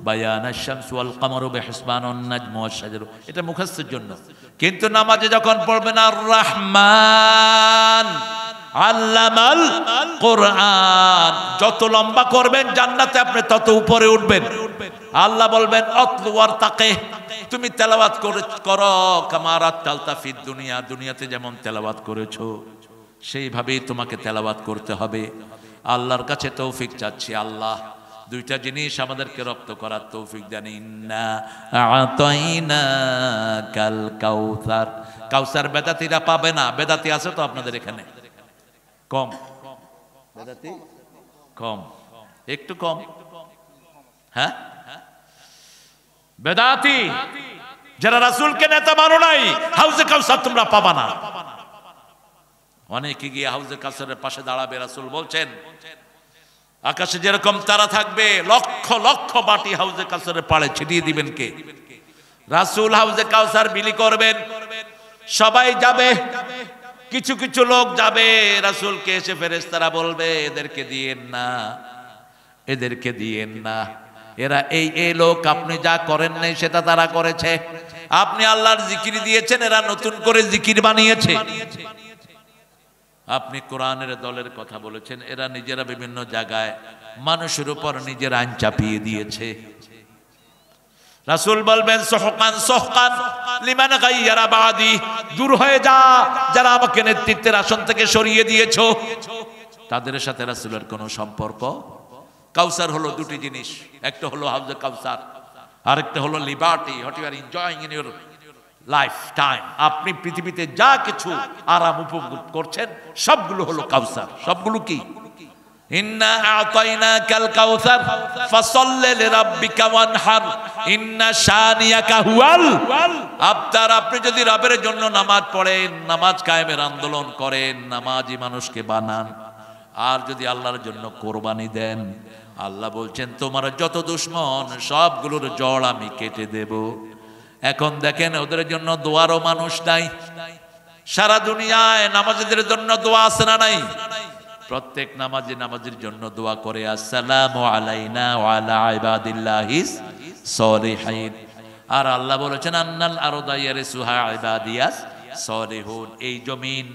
বায়ান, আশ-শামসু ওয়াল কমারু বিহিসবান, আন-নাজমু ওয়াশ-শাজারু, এটা মুখস্থের জন্য। কিন্তু নামাজে যখন পড়বেন আর রহমান, আল্লামাল কোরআন। যত লম্বা করবেন জান্নাতে আপনি তত উপরে উঠবেন। আল্লাহ বলবেন অতলু ওয়ারতাকে, তুমি তেলাওয়াত করো কামারাত তালতাফিদ দুনিয়া, দুনিয়াতে যেমন তেলাওয়াত করেছো সেইভাবেই তোমাকে তেলাওয়াত করতে হবে। আল্লাহর কাছে তৌফিক চাচ্ছি, আল্লাহ দুইটা জিনিস আমাদেরকে রপ্ত করার তৌফিক দেন। ইন্না আতাইনাকাল কাউসার। কাউসার বেদাতিরা পাবে না। বেদাতি আছে তো আপনাদের এখানে? কম বেদাতি, কম, একটু কম। হ্যাঁ, বেদাতি যারা রাসূলকে নেতা মানো নাই, হাউজে কাউসার তোমরা পাবা না। অনেকে গিয়ে হাউজে কাউসারের পাশে দাঁড়াবে। রাসূল বলছেন আকাশে যেরকম তারা থাকবে, লক্ষ লক্ষ বাটি হাউজে কাউসারের পাড়ে ছিটিয়ে দিবেন কে? রাসূল হাউজে কাউসার বিলি করবেন, সবাই যাবে, কিছু কিছু লোক যাবে। রাসূলকে এসে ফেরেশতারা বলবে এদেরকে দিয়েন না, এদেরকে দিয়েন না, এরা এই লোক, আপনি যা করেন নাই সেটা তারা করেছে। আপনি আল্লাহর জিকির দিয়েছেন, এরা নতুন করে জিকির বানিয়েছে। আপনি কোরআনের দলের কথা বলেছেন, এরা নিজেরা বিভিন্ন জায়গায় মানুষের উপর নিজের আইন চাপিয়ে দিয়েছে। রাসূল বলবেন সুহকান সুহকান লিমান গায়্যারা বাদি, দূর হয়ে যা যারা আমাকে নেতৃত্বের আসন থেকে সরিয়ে দিয়েছো, তাদের সাথে রাসূলের কোনো সম্পর্ক। কাউসার হলো দুটি জিনিস, একটা হলো হাউজে কাউসার, আরেকটা হলো liberty, what you are enjoying in your life time. আপনি পৃথিবীতে যা কিছু আরাম উপভোগ করছেন সবগুলো হলো কাউসার। সবগুলো কি? ইন্না আতাইনাকাল কাউসার ফাসাল্লি লিরাব্বিকা ওয়ানহার ইন্না শানিয়াকা হুয়াল আবতার। আপনি যদি রবের জন্য নামাজ পড়েন, নামাজ কায়েমের আন্দোলন করেন, নামাজি মানুষকে বানান, আর যদি আল্লাহর জন্য কোরবানি দেন, আল্লাহ বলছেন তোমার যত দুশমন সবগুলোর জড় আমি কেটে দেব। এখন দেখেন ওদের জন্য দোয়ারও মানুষ নাই। সারা দুনিয়ায় নামাজীদের জন্য দোয়া আছে না নাই? প্রত্যেক নামাজের জন্য দোয়া করে আসসালামু আলাইনা ওয়া আলা ইবাদিল্লাহিস সলিহিন। আর আল্লাহ বলেছেন আন্নাল আরদা ইয়ারিসুহা ইবাদিয়াস সলিহুন, এই জমিন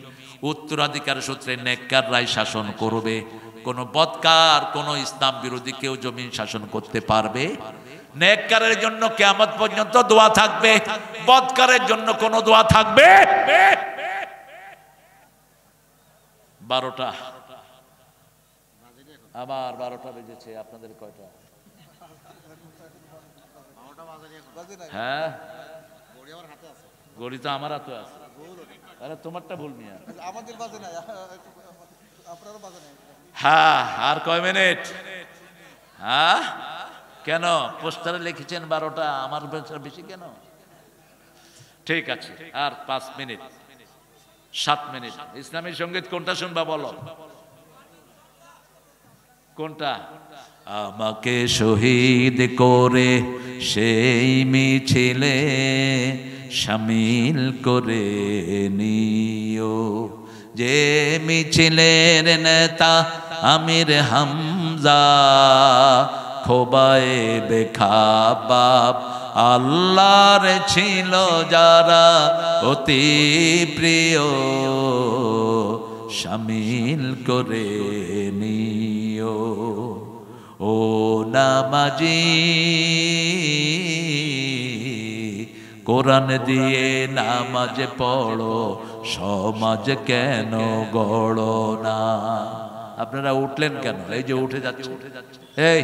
উত্তরাধিকার সূত্রে নেককাররাই শাসন করবে। কোন বদকার, কোন ইসলাম বিরোধী কেউ জমিন শাসন করতে পারবে? নেককারের জন্য কিয়ামত পর্যন্ত দোয়া থাকবে, বদকারের জন্য কোন দোয়া থাকবে? 12টা, আবার 12টা বেজেছে। আপনাদের কয়টা? হ্যাঁ, গড়ি তো আমার হাতে আছে। আরে তোমারটা ভুল মিয়া, আমাদের বাজে না, আপনারও বাজে না। হ্যাঁ, আর কয় মিনিট? হ্যাঁ, কেন পোস্টারে লিখেছেন 12টা, আমার বেশি কেন? ঠিক আছে, আর 5 মিনিট, 7 মিনিট। ইসলামী সঙ্গীত কোনটা শুনবা বলো? কোনটা? আমাকে শহীদ করে সেই মিছিলে শামিল করে নিও, যে মিছিলের নেতা আমির হামজা, খোবায়ে বেখাবাব আল্লাহর ছিল যারা অতি প্রিয়, শামিল করে নিও। ও নামাজি কোরআন দিয়ে নামাজ পড়ো, সমাজ কেন গড়ো না? আপনারা উঠলেন কেন? এই যে উঠে যাচ্ছে, এই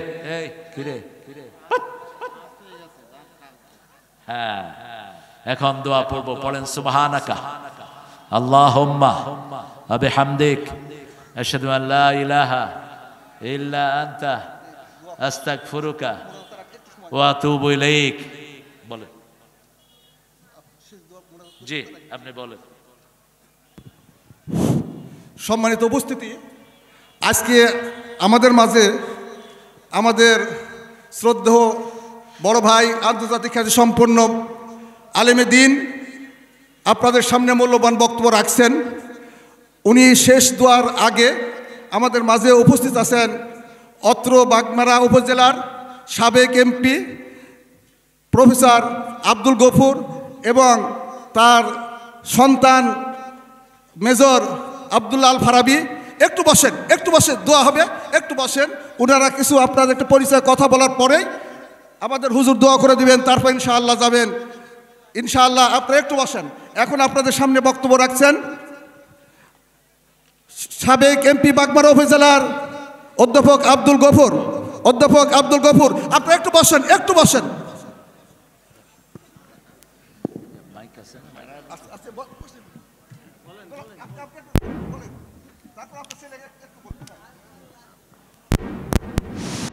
কিরে, হ্যাঁ, এখন দোয়া পড়বো। পড়েন সুবহানাকা আল্লাহুম্মা ওয়া বিহামদিক আশহাদু আন লা ইলাহা ইল্লা আনতা আস্তাগফিরুকা ওয়া আতুবু ইলাইক। বলেন। জি, আপনি বলেন। সম্মানিত উপস্থিতি, আজকে আমাদের মাঝে আমাদের শ্রদ্ধেয় বড় ভাই, আন্তর্জাতিক খ্যাতি সম্পন্ন আলেমে দ্বীন আপনাদের সামনে মূল্যবান বক্তব্য রাখছেন। উনি শেষ দোয়ার আগে আমাদের মাঝে উপস্থিত আছেন অত্র বাগমারা উপজেলার সাবেক এমপি প্রফেসর আব্দুল গফুর এবং তার সন্তান মেজর আব্দুল্লাহ আল ফারাবি। একটু বসেন, একটু বসেন, দোয়া হবে, একটু বসেন। ওনারা কিছু আপনাদের একটা পরিচয় কথা বলার পরেই আমাদের হুজুর দোয়া করে দিবেন, তারপর ইনশাআল্লাহ যাবেন। ইনশাআল্লাহ আপনারা একটু বসেন। এখন আপনাদের সামনে বক্তব্য রাখছেন সাবেক এমপি বাগমারা উপজেলার অধ্যাপক আব্দুল গফুর। অধ্যাপক আব্দুল গফুর, আপনারা একটু বসেন, একটু বসেন।